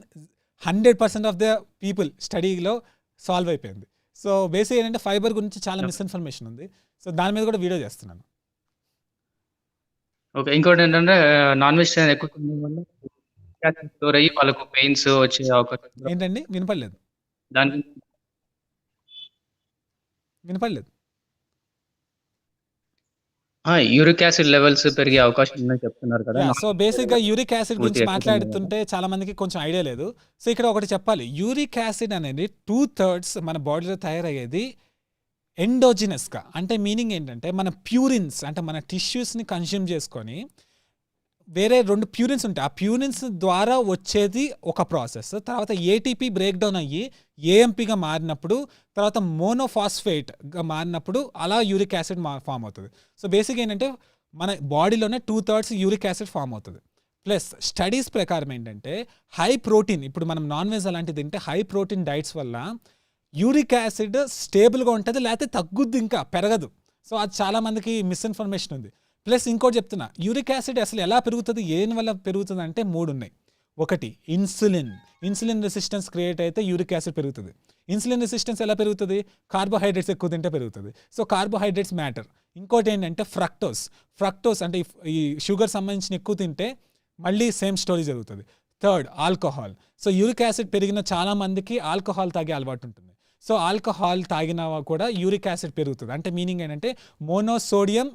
100% ఆఫ్ ద పీపుల్ స్టడీలో సాల్వ్ అయిపోయింది. సో బేసిక్ ఏంటంటే, ఫైబర్ గురించి చాలా మిస్ఇన్ఫర్మేషన్ ఉంది. సో దాని మీద కూడా వీడియో చేస్తున్నాను. ఓకే. ఇంకోటి ఏంటంటే, నాన్ వెజిటేరియన్ ఎక్కువ తినడం వల్ల స్టోర్ అయ్యి వాళ్ళకు పెయిన్స్ వచ్చే అవకాశం. ఏంటండి? వినపడలేదు. దానికి యూరిక్ యాసిడ్ లెవెల్స్ పెరిగే అవకాశం ఉందని చెప్తున్నారు కదా. సో బేసిక్గా యూరిక్ యాసిడ్ గురించి పూర్తిగా మాట్లాడుతుంటే చాలా మందికి కొంచెం ఐడియా లేదు. సో ఇక్కడ ఒకటి చెప్పాలి, యూరిక్ యాసిడ్ అనేది 2/3 మన బాడీలో తయారయ్యేది ఎండోజినస్గా. అంటే మీనింగ్ ఏంటంటే మన ప్యూరిన్స్ అంటే మన టిష్యూస్ని కన్జ్యూమ్ చేసుకొని వేరే 2 ప్యూరిన్స్ ఉంటాయి, ఆ ప్యూరిన్స్ ద్వారా వచ్చేది ఒక ప్రాసెస్. తర్వాత ఏటీపీ బ్రేక్ డౌన్ అయ్యి ఏఎంపీగా మారినప్పుడు తర్వాత మోనోఫాస్ఫేట్గా మారినప్పుడు అలా యూరిక్ యాసిడ్ ఫామ్ అవుతుంది. సో బేసిక్ ఏంటంటే మన బాడీలోనే 2/3 యూరిక్ యాసిడ్ ఫామ్ అవుతుంది. ప్లస్ స్టడీస్ ప్రకారం ఏంటంటే హై ప్రోటీన్, ఇప్పుడు మనం నాన్ వెజ్ అలాంటిది తింటే హై ప్రోటీన్ డైట్స్ వల్ల యూరిక్ యాసిడ్ స్టేబుల్గా ఉంటుంది, లేకపోతే తగ్గుద్ది, ఇంకా పెరగదు. సో అది చాలామందికి మిస్ఇన్ఫర్మేషన్ ఉంది. ప్లస్ ఇంకోటి చెప్తున్నా, యూరిక్ యాసిడ్ అసలు ఎలా పెరుగుతుంది, ఏని వల్ల పెరుగుతుంది అంటే 3 ఉన్నాయి. ఒకటి ఇన్సులిన్ రెసిస్టెన్స్ క్రియేట్ అయితే యూరిక్ యాసిడ్ పెరుగుతుంది. ఇన్సులిన్ రెసిస్టెన్స్ ఎలా పెరుగుతుంది, కార్బోహైడ్రేట్స్ ఎక్కువ తింటే పెరుగుతుంది. So carbohydrates matter. ఇంకోటి ఏంటంటే ఫ్రక్టోస్ అంటే ఈ షుగర్ సంబంధించిన ఎక్కువ తింటే మళ్ళీ సేమ్ స్టోరీ జరుగుతుంది. Third alcohol. So uric acid పెరిగిన చాలా మందికి ఆల్కహాల్ తాగే అలవాటు ఉంటుంది. సో ఆల్కహాల్ తాగినా కూడా యూరిక్ యాసిడ్ పెరుగుతుంది. అంటే మీనింగ్ ఏంటంటే మోనోసోడియం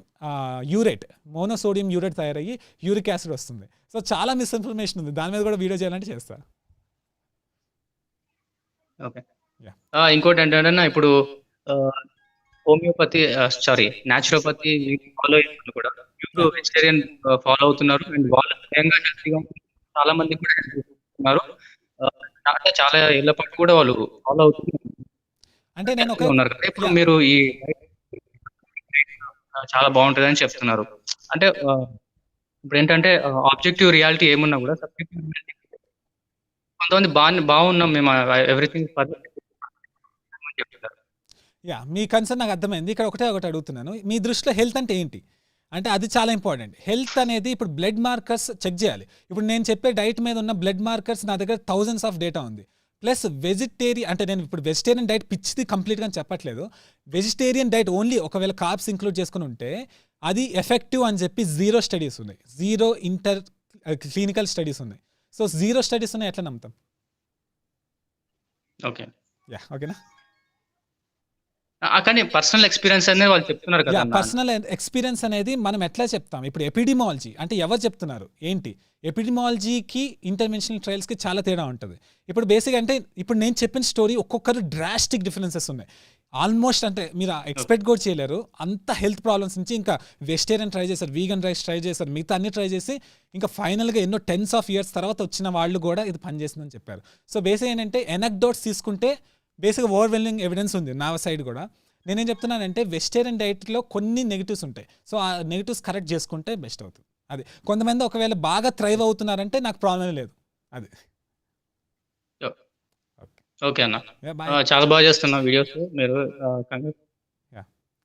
యూరేట్ తయారయ్యి యూరిక్ యాసిడ్ వస్తుంది. సో చాలా మిస్ఇన్ఫర్మేషన్ ఉంది, దాని మీద కూడా వీడియో చేయాలంటే చేస్తాను. ఓకే. ఇంకోటి ఏంటంటే ఇప్పుడు హోమియోపతి న్యాచురోపతి ఫాలో అయ్యే వాళ్ళు కూడా ప్యూర్ వెజిటేరియన్ ఫాలో అవుతున్నారు. అండ్ వాళ్ళు స్వయంగా హెల్తీగా చాలా మంది కూడా ఉన్నారు. అంటే చాలా ఏళ్ల పాటు కూడా వాళ్ళు ఫాలో అవుతున్నారు. అంటే నేను ఉన్నారు కదా. ఇప్పుడు మీరు ఈ చాలా బాగుంటుంది అని చెప్తున్నారు. అంటే ఇప్పుడు ఏంటంటే ఆబ్జెక్టివ్ రియాలిటీ ఏమున్నా కూడా సబ్జెక్టివ్ రియాలిటీ కొంతమంది బాగున్నాం మేము ఎవ్రీథింగ్ చెప్తున్నారు. మీ కన్సర్న్ నాకు అర్థమైంది. ఇక్కడ ఒకటి అడుగుతున్నాను, మీ దృష్టిలో హెల్త్ అంటే ఏంటి అంటే అది చాలా ఇంపార్టెంట్. హెల్త్ అనేది ఇప్పుడు బ్లడ్ మార్కర్స్ చెక్ చేయాలి. ఇప్పుడు నేను చెప్పే డైట్ మీద ఉన్న బ్లడ్ మార్కర్స్ నా దగ్గర థౌజండ్స్ ఆఫ్ డేటా ఉంది. ప్లస్ వెజిటేరియన్ అంటే నేను ఇప్పుడు వెజిటేరియన్ డైట్ పిచ్చిది కంప్లీట్గా చెప్పట్లేదు. వెజిటేరియన్ డైట్ ఓన్లీ ఒకవేళ కార్బ్స్ ఇంక్లూడ్ చేసుకుని ఉంటే అది ఎఫెక్టివ్ అని చెప్పి 0 స్టడీస్ ఉన్నాయి, 0 క్లినికల్ స్టడీస్ ఉన్నాయి. సో 0 స్టడీస్ ఉన్నాయి, ఎట్లా నమ్ముతాం? ఓకేనా? కానీ పర్సనల్ ఎక్స్పీరియన్స్ అనేది వాళ్ళు చెప్తున్నారు కదా. పర్సనల్ ఎక్స్పీరియన్స్ అనేది మనం ఎట్లా చెప్తాం? ఇప్పుడు ఎపిడిమాలజీ అంటే ఎవరు చెప్తున్నారు ఏంటి, ఎపిడిమాలజీకి ఇంటర్వెన్షనల్ ట్రయల్స్కి చాలా తేడా ఉంటుంది. ఇప్పుడు బేసిక్ అంటే ఇప్పుడు నేను చెప్పిన స్టోరీ ఒక్కొక్కరు డ్రాస్టిక్ డిఫరెన్సెస్ ఉన్నాయి. ఆల్మోస్ట్ అంటే మీరు ఎక్స్పెక్ట్ కూడా చేయలేరు, అంత హెల్త్ ప్రాబ్లమ్స్ నుంచి ఇంకా వెజిటేరియన్ ట్రై చేశారు, వీగన్ రైస్ ట్రై చేశారు, మిగతా అన్ని ట్రై చేసి ఇంకా ఫైనల్గా ఎన్నో 10s of years తర్వాత వచ్చిన వాళ్ళు కూడా ఇది పనిచేసిందని చెప్పారు. సో బేసిక్ ఏంటంటే ఎనక్డోట్స్ తీసుకుంటే బేసిక్గా ఓవర్వెల్మింగ్ ఎవిడెన్స్ ఉంది నా సైడ్ కూడా. నేనేం చెప్తున్నానంటే వెజిటేరియన్ డైట్లో కొన్ని నెగిటివ్స్ ఉంటాయి. సో ఆ నెగిటివ్స్ కరెక్ట్ చేసుకుంటే బెస్ట్ అవుతుంది. అది కొంతమంది ఒకవేళ బాగా థ్రైవ్ అవుతున్నారంటే నాకు ప్రాబ్లం లేదు. అది ఓకే అన్న, చాలా బాగా చేస్తున్నా వీడియోస్ మీరు.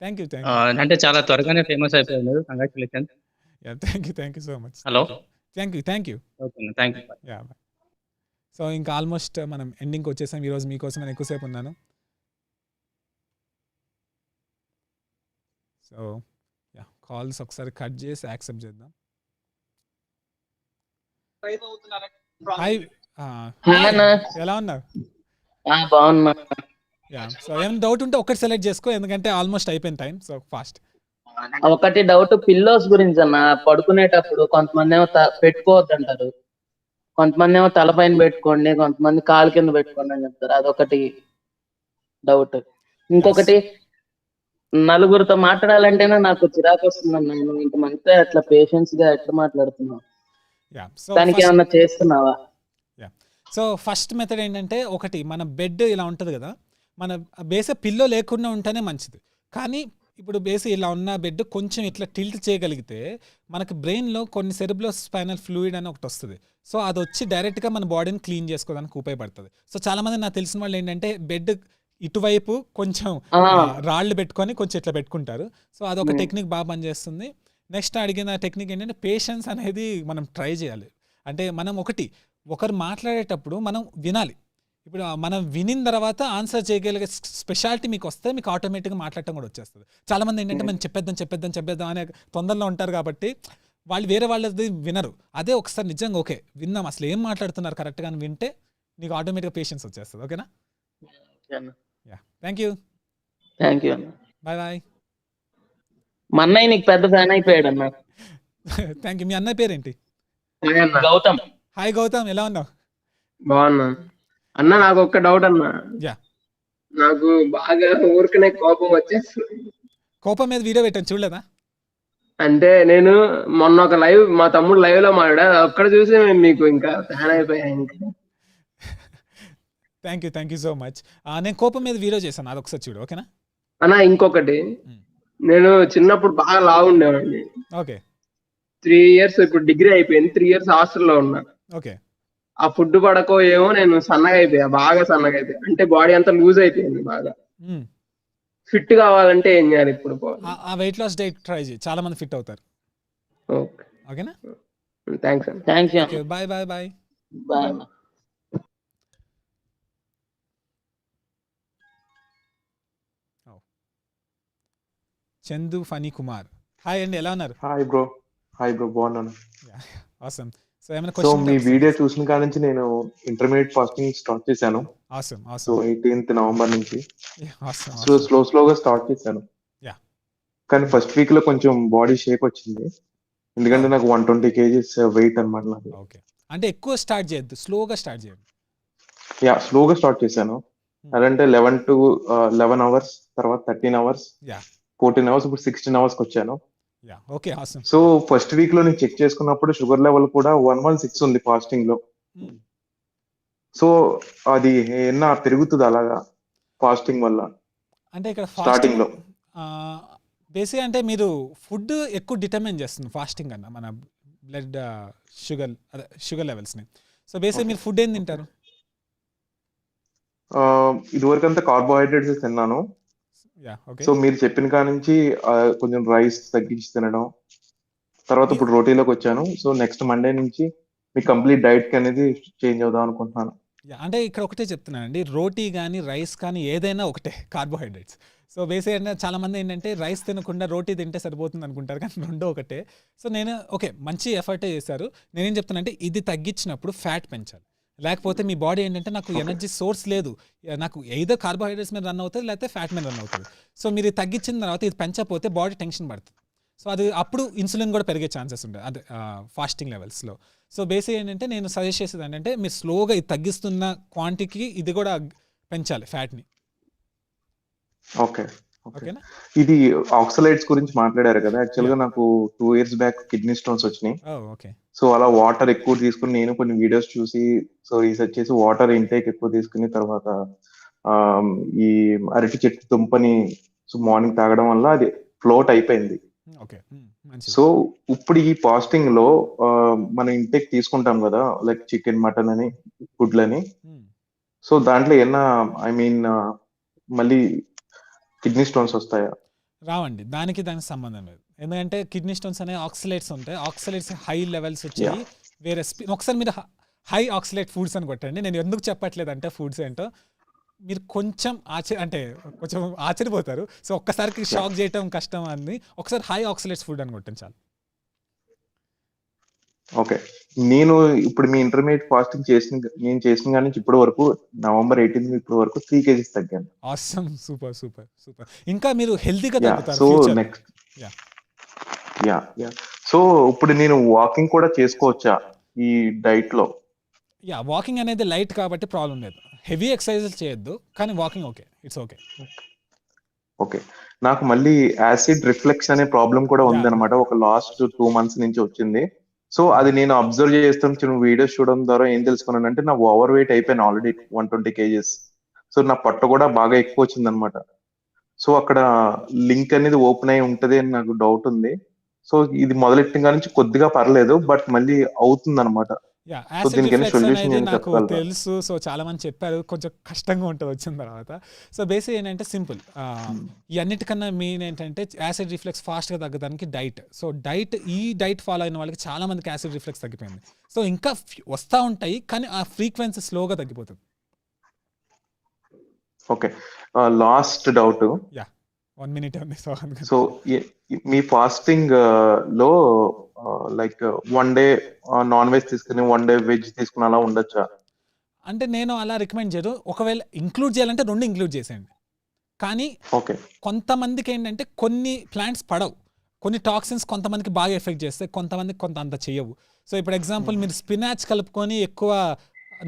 Thank you. అంటే చాలా త్వరగానే ఫేమస్ అయిపోయారు మీరు. Congratulations. Thank you so much. Hello, thank you. Okay, thank you. So ఇంకా ఆల్మోస్ట్ మనం ఎండింగ్కి వచ్చేసాం. ఈరోజు మీకోసం నేను ఎక్కువసేపు ఉన్నాను. సో కాల్స్ ఒకసారి కట్ చేసి యాక్సెప్ట్ చేద్దాం. ఎలా ఉన్నారు? బాగున్నా. సో ఏమైనా డౌట్ ఉంటే ఒకటి సెలెక్ట్ చేసుకో, ఎందుకంటే ఆల్మోస్ట్ అయిపోయిన టైం. So fast. ఒకటి డౌట్ పిల్లోస్ గురించి అన్న. పడుకునేటప్పుడు కొంతమంది ఏమో పెట్టుకోవద్దు అంటారు, కొంతమంది ఏమో తల పైన పెట్టుకోండి, కొంతమంది కాలు కింద పెట్టుకోండి అని చెప్తారు. అదొకటి డౌట్. ఇంకొకటి నలుగురితో మాట్లాడాలంటేనే నాకు చిరాకు వస్తుందన్న. నేను ఇంతమంది అట్లా పేషెన్స్ గా ఎట్లా మాట్లాడుతున్నావు, దానికి ఏమన్నా చేస్తున్నావా? సో ఫస్ట్ మెథడ్ ఏంటంటే ఒకటి మన బెడ్ ఇలా ఉంటుంది కదా, మన బేస్ పిల్లో లేకుండా ఉంటేనే మంచిది. కానీ ఇప్పుడు బేస్ ఇలా ఉన్న బెడ్ కొంచెం ఇట్లా టిల్ట్ చేయగలిగితే మనకి బ్రెయిన్లో కొన్ని సెరిబ్రో స్పైనల్ ఫ్లూయిడ్ అని ఒకటి వస్తుంది. సో అది వచ్చి డైరెక్ట్గా మన బాడీని క్లీన్ చేసుకోవడానికి ఉపయోగపడుతుంది. సో చాలామంది నాకు తెలిసిన వాళ్ళు ఏంటంటే బెడ్ ఇటువైపు కొంచెం రాళ్ళు పెట్టుకొని కొంచెం ఇట్లా పెట్టుకుంటారు. సో అదొక టెక్నిక్ బాగా పనిచేస్తుంది. నెక్స్ట్ అడిగిన టెక్నిక్ ఏంటంటే పేషెన్స్ అనేది మనం ట్రై చేయాలి. అంటే మనం ఒకరు మాట్లాడేటప్పుడు మనం వినాలి. ఇప్పుడు మనం వినిన తర్వాత ఆన్సర్ చేయగలిగే స్పెషాలిటీ మీకు వస్తే మీకు ఆటోమేటిక్గా మాట్లాడటం కూడా వచ్చేస్తుంది. చాలామంది ఏంటంటే మనం చెప్పేద్దాం అనే తొందరలో ఉంటారు కాబట్టి వాళ్ళు వేరే వాళ్ళది వినరు. అదే ఒకసారి నిజంగా ఓకే విన్నాం అసలు ఏం మాట్లాడుతున్నారు కరెక్ట్గా అని వింటే నీకు ఆటోమేటిక్గా పేషెన్స్ వచ్చేస్తుంది. ఓకేనా? Thank you. Thank you. Bye bye. మా అన్నయ్య నీకు పెద్ద ఫ్యాన్ అయిపోయాడు అన్న. Thank you. మీ అన్నయ్య పేరేంటి? గౌతమ్. హాయ్ గౌతమ్, ఎలా ఉన్నావు? బాగున్నా అన్న. నాకు ఒక్క డౌట్ అన్న. యా. నాకు బాగా ఊరికనే కోపం వచ్చేస్తుంది. కోపం మీద వీడియో పెట్టాను, చూడలేదా? అంటే నేను మొన్న ఒక లైవ్ మా తమ్ముడు లైవ్ లో మాట్లాడా, అక్కడ చూసి నేను మీకు ఇంకా ఫ్యాన్ అయిపోయా. ఇంకా థ్యాంక్ యూ సో మచ్. నేను కోపం మీద వీడియో చేశాను, అది ఒకసారి చూడు, ఓకేనా? అన్న ఇంకొకటి, నేను చిన్నప్పుడు బాగా లావు ఉండేవాడిని. ఓకే. 3 years ఇప్పుడు డిగ్రీ అయిపోయింది, 3 years హాస్టల్లో ఉన్నా. ఓకే. ఆ ఫుడ్ పడకో ఏమో నేను సన్నగా అయిపోయా, బాగా సన్నగా అయిపోయా. అంటే బాడీ అంతా లూజ్ అయిపోయింది బాగా. ఫిట్ కావాలంటే ఏం చేయాలి ఇప్పుడు? ఆ వెయిట్ లాస్ డైట్ ట్రై చేయి, చాలా మంది ఫిట్ అవుతారు. ఓకే. ఓకేనా? Thanks. Thank you. Bye bye bye bye. Chandu Phani Kumar, hi అండి, ఎలా ఉన్నారు? హాయ్ బ్రో, బాగున్నాను. ఆసమ్. సో ఏమైనా సో క్వశ్చన్? మీ వీడియో చూసిన కాడ నుంచి నేను ఇంటర్మీడియట్ ఫాస్టింగ్ స్టార్ట్ చేశాను. Awesome so awesome. 18th November నుంచి. ఆసమ్. సో స్లోగా స్టార్ట్ చేశాను. యా. కానీ ఫస్ట్ వీక్ లో కొంచెం బాడీ షేప్ వచ్చింది, ఎందుకంటే నాకు 120 kgs వెయిట్ అనమాట నాది. ఓకే. అంటే ఎక్కువ స్టార్ట్ చేయొద్దు, స్లోగా స్టార్ట్ చేయండి. యా, స్లోగా స్టార్ట్ చేశాను. అదంటే 11 to 11 hours, తర్వాత 13 hours, యా 14 hours, ఇప్పుడు 16 hours కి వచ్చాను. Yeah okay. Awesome. So first week లో నేను చెక్ చేసుకున్నప్పుడు షుగర్ లెవెల్ కూడా 116 ఉంది ఫాస్టింగ్ లో. సో అది ఏమన్నా పెరుగుతుంది అలాగా ఫాస్టింగ్ వల్ల? అంటే ఇక్కడ స్టార్టింగ్ లో బేసిక్ అంటే మీరు ఫుడ్ ఎక్కువ డిటర్మైన్ చేస్తుంది ఫాస్టింగ్ అన్న, మన బ్లడ్ షుగర్ లెవెల్స్ని. సో బేసిక్ మీరు ఫుడ్ ఏం తింటారు? ఇదివరకంతా కార్బోహైడ్రేట్స్ తిన్నాను. సో మీరు చెప్పిన కాడ నుంచి కొంచెం రైస్ తగ్గించి తినడం, తర్వాత ఇప్పుడు రోటీలోకి వచ్చాను. సో నెక్స్ట్ మండే నుంచి మీ కంప్లీట్ డైట్ అనేది చేంజ్ అవుదాం అనుకుంటున్నాను. అంటే ఇక్కడ ఒకటే చెప్తున్నానండి, రోటీ కానీ రైస్ కానీ ఏదైనా ఒకటే కార్బోహైడ్రేట్స్. సో బేసిక్గా చాలా మంది ఏంటంటే రైస్ తినకుండా రోటీ తింటే సరిపోతుంది అనుకుంటారు, కానీ రెండో ఒకటే. సో నేను ఓకే మంచి ఎఫర్టే చేశారు. నేనేం చెప్తున్నానంటే ఇది తగ్గించినప్పుడు ఫ్యాట్ పెంచాలి, లేకపోతే మీ బాడీ ఏంటంటే నాకు ఎనర్జీ సోర్స్ లేదు, నాకు ఏదో కార్బోహైడ్రేట్స్ మీద రన్ అవుతుంది లేకపోతే ఫ్యాట్ మీద రన్ అవుతుంది. సో మీరు ఇది తగ్గించిన తర్వాత ఇది పెంచకపోతే బాడీ టెన్షన్ పడుతుంది. సో అది అప్పుడు ఇన్సులిన్ కూడా పెరిగే ఛాన్సెస్ ఉంటాయి అదే ఫాస్టింగ్ లెవెల్స్లో. సో బేసిక్ ఏంటంటే నేను సజెస్ట్ చేసేది ఏంటంటే మీరు స్లోగా ఇది తగ్గిస్తున్న క్వాంటిటీకి ఇది కూడా పెంచాలి ఫ్యాట్ని. ఓకే. ఇది ఆక్సలైడ్స్ గురించి మాట్లాడారు కదా, యాక్చువల్ గా నాకు 2 years బ్యాక్ కిడ్నీ స్టోన్స్ వచ్చినాయి. సో అలా వాటర్ ఎక్కువ తీసుకుని నేను కొన్ని వీడియోస్ చూసి సో రీసెర్చ్ చేసి వాటర్ ఇంటేక్ ఎక్కువ తీసుకుని తర్వాత ఈ అరటి చెట్టు దుంపని మార్నింగ్ తాగడం వల్ల అది ఫ్లోట్ అయిపోయింది. సో ఇప్పుడు ఈ ఫాస్టింగ్ లో మనం ఇంటేక్ తీసుకుంటాం కదా, లైక్ చికెన్, మటన్ అని, గుడ్లని. సో దాంట్లో ఏమన్నా మళ్ళీ కిడ్నీ స్టోన్స్ వస్తాయా? రావండి, దానికి సంబంధం లేదు. ఎందుకంటే కిడ్నీ స్టోన్స్ అనేవి ఆక్సలేట్స్ ఉంటాయి. ఆక్సలేట్స్ హై లెవెల్స్ వచ్చాయి వేరే ఒకసారి మీరు హై ఆక్సలేట్ ఫుడ్స్ అని కొట్టండి. నేను ఎందుకు చెప్పట్లేదు అంటే ఫుడ్స్ ఏంటో మీరు కొంచెం కొంచెం ఆశ్చర్యపోతారు. సో ఒక్కసారికి షాక్ చేయటం కష్టం అని ఒకసారి హై ఆక్సలేట్స్ ఫుడ్ అని కొట్టండి చాలు. ఓకే. నేను ఇప్పుడు మీ ఇంటర్మీడియట్ ఫాస్టింగ్ నేను చేసిన కానీ ఇప్పటి వరకు November 18 ఇప్పటి వరకు 3 kgs తగ్గాను. Awesome, super super super. ఇంకా మీరు హెల్తీగా తగ్గుతారు. సో నెక్స్ట్ సో ఇప్పుడు నేను వాకింగ్ కూడా చేసుకోవచ్చా ఈ డైట్ లో? వాకింగ్ అనేది లైట్ కాబట్టి ప్రాబ్లం లేదు. హెవీ ఎక్సర్సైజెస్ చేయొద్దు, కానీ walking okay, it's okay. Okay. నాకు మళ్ళీ యాసిడ్ రిఫ్లెక్స్ అనే ప్రాబ్లం కూడా ఉందన్నమాట, ఒక లాస్ట్ 2 months నుంచి వచ్చింది. సో అది నేను అబ్జర్వ్ చేస్తాను వీడియోస్ చూడడం ద్వారా ఏం తెలుసుకున్నాను అంటే నా ఓవర్ వెయిట్ అయిపోయాను ఆల్రెడీ 120 kgs. సో నా పొట్ట కూడా బాగా ఎక్కువ వచ్చింది అనమాట. సో అక్కడ లింక్ అనేది ఓపెన్ అయి ఉంటది అని నాకు డౌట్ ఉంది. సో ఇది మొదలెట్టిన నుంచి కొద్దిగా పర్లేదు, బట్ మళ్ళీ అవుతుంది అనమాట. నాకు తెలుసు. సో చాలా మంది చెప్పారు కొంచెం కష్టంగా ఉంటుంది వచ్చిన తర్వాత. సో బేసిక్ ఏంటంటే సింపుల్, ఈ అన్నిటికన్నా మెయిన్ ఏంటంటే యాసిడ్ రిఫ్లెక్స్ ఫాస్ట్గా తగ్గడానికి డైట్. సో ఈ డైట్ ఫాలో అయిన వాళ్ళకి చాలా మందికి యాసిడ్ రిఫ్లెక్స్ తగ్గిపోయింది. సో ఇంకా వస్తూ ఉంటాయి, కానీ ఆ ఫ్రీక్వెన్సీ స్లోగా తగ్గిపోతుంది. ఓకే. Last doubt. 1 minute ఉంది. సో మీ ఫాస్టింగ్ లో లైక్ 1 day నాన్ వెజ్ తీసుకుని 1 day వెజ్ తీసుకుని అలా ఉండొచ్చా? అంటే నేను అలా రికమెండ్ చేయను. ఒకవేళ ఇంక్లూడ్ చేయాలంటే 2 ఇంక్లూడ్ చేసేయండి. కానీ కొంతమందికి ఏంటంటే కొన్ని ప్లాంట్స్ పడవు. కొన్ని టాక్సిన్స్ కొంతమందికి బాగా ఎఫెక్ట్ చేస్తాయి, కొంతమందికి కొంత అంత చేయవు. సో ఇప్పుడు ఎగ్జాంపుల్ మీరు స్పినాచ్ కలుపుకొని ఎక్కువ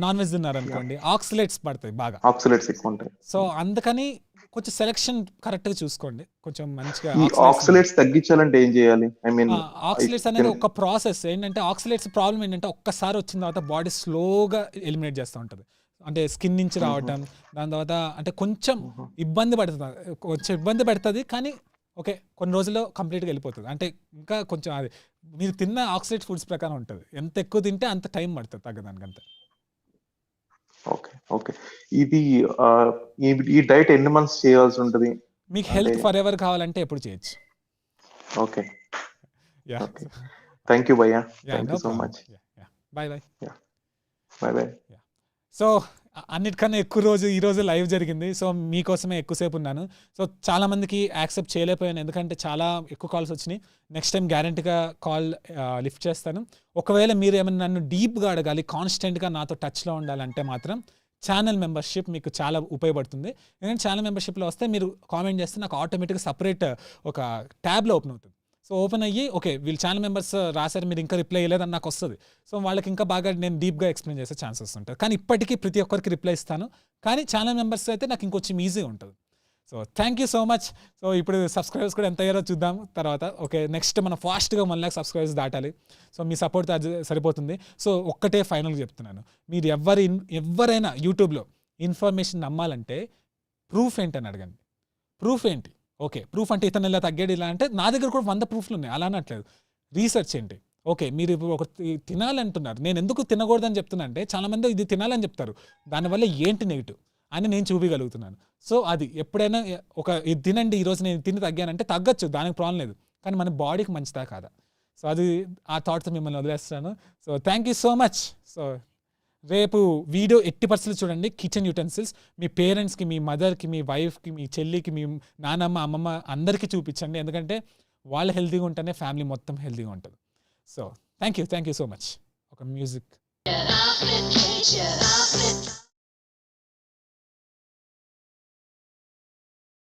నాన్ వెజ్ తిన్నారనుకోండి, ఆక్సిలేట్స్ పడతాయి బాగా, ఆక్సిలేట్స్ ఎక్కువ ఉంటాయి. సో అందుకని కొంచెం సెలెక్షన్ కరెక్ట్గా చూసుకోండి, కొంచెం మంచిగా. ఈ ఆక్సిలేట్స్ తగ్గించాలంటే ఏం చేయాలి? ఐ మీన్ ఆక్సిలేట్స్ అనేది ఒక ప్రాసెస్. ఏంటంటే ఆక్సిలేట్స్ ప్రాబ్లం ఏంటంటే ఒక్కసారి వచ్చిన తర్వాత బాడీ స్లోగా ఎలిమినేట్ చేస్తూ ఉంటుంది. అంటే స్కిన్ నుంచి రావటం, దాని తర్వాత అంటే కొంచెం ఇబ్బంది పడుతుంది, కానీ ఓకే కొన్ని రోజుల్లో కంప్లీట్గా వెళ్ళిపోతుంది. అంటే ఇంకా కొంచెం అది మీరు తిన్న ఆక్సిలేట్ ఫుడ్స్ ప్రకారం ఉంటుంది, ఎంత ఎక్కువ తింటే అంత టైం పడుతుంది తగ్గదానికంతే. Okay okay. ఇది ఈ డైట్ ఎన్ని మంత్స్ చేయాల్సి ఉంటుంది? మీకు హెల్త్ ఫర్ ఎవర్ కావాలంటే ఎప్పుడు చేయొచ్చు. Okay okay. థ్యాంక్ యూ భయ్యా, thank you so much. Bye bye. Bye bye. So అన్నిటికన్నా ఎక్కువ రోజు ఈరోజు లైవ్ జరిగింది, సో మీకోసమే ఎక్కువసేపు ఉన్నాను. సో చాలామందికి యాక్సెప్ట్ చేయలేకపోయాను, ఎందుకంటే చాలా ఎక్కువ కాల్స్ వచ్చినాయి. నెక్స్ట్ టైం గ్యారంటీగా కాల్ లిఫ్ట్ చేస్తాను. ఒకవేళ మీరు ఏమైనా నన్ను డీప్గా అడగాలి, కాన్స్టెంట్గా నాతో టచ్లో ఉండాలంటే మాత్రం ఛానల్ మెంబర్షిప్ మీకు చాలా ఉపయోగపడుతుంది. ఎందుకంటే ఛానల్ మెంబర్షిప్లో వస్తే మీరు కామెంట్ చేస్తే నాకు ఆటోమేటిక్గా సపరేట్ ఒక ట్యాబ్లో ఓపెన్ అవుతుంది. సో ఓపెన్ అయ్యి ఓకే వీళ్ళు ఛానల్ మెంబర్స్ రాశారు, మీరు ఇంకా రిప్లై ఇవ్వలేదని నాకు వస్తుంది. సో వాళ్ళకి ఇంకా బాగా నేను డీప్గా ఎక్స్ప్లెయిన్ చేసే ఛాన్సెస్ ఉంటుంది. కానీ ఇప్పటికీ ప్రతి ఒక్కరికి రిప్లై ఇస్తాను, కానీ ఛానల్ మెంబర్స్ అయితే నాకు ఇంకొంచెం ఈజీగా ఉంటుంది. So thank you so much. So ఇప్పుడు సబ్స్క్రైబర్స్ కూడా ఎంత అయ్యారో చూద్దాం తర్వాత. ఓకే నెక్స్ట్ మనం ఫాస్ట్గా 1 lakh సబ్స్క్రైబర్స్ దాటాలి. సో మీ సపోర్ట్ అది సరిపోతుంది. సో ఒక్కటే ఫైనల్గా చెప్తున్నాను, మీరు ఎవరైనా యూట్యూబ్లో ఇన్ఫర్మేషన్ నమ్మాలంటే ప్రూఫ్ ఏంటని అడగండి. ప్రూఫ్ ఏంటి? ఓకే ప్రూఫ్ అంటే ఇతను ఇలా తగ్గాడు ఇలా అంటే నా దగ్గర కూడా 100 ప్రూఫ్లు ఉన్నాయి, అలా అనట్లేదు. రీసెర్చ్ ఏంటి? ఓకే మీరు ఇప్పుడు ఒక తినాలంటున్నారు, నేను ఎందుకు తినకూడదని చెప్తున్నా అంటే చాలామంది ఇది తినాలని చెప్తారు, దానివల్ల ఏంటి నెగిటివ్ అని నేను చూపించగలుగుతున్నాను. సో అది ఎప్పుడైనా ఇది తినండి, ఈరోజు నేను తిని తగ్గానంటే తగ్గచ్చు, దానికి ప్రాబ్లం లేదు, కానీ మన బాడీకి మంచిదా కాదా? సో అది ఆ థాట్స్ మిమ్మల్ని వదిలేస్తాను. So thank you so much. So రేపు వీడియో 80% చూడండి, కిచెన్ యూటెన్సిల్స్. మీ పేరెంట్స్కి, మీ మదర్కి, మీ వైఫ్కి, మీ చెల్లికి, మీ నానమ్మ, అమ్మమ్మ అందరికీ చూపించండి, ఎందుకంటే వాళ్ళు హెల్తీగా ఉంటేనే ఫ్యామిలీ మొత్తం హెల్తీగా ఉంటుంది. So thank you so much. ఒక మ్యూజిక్.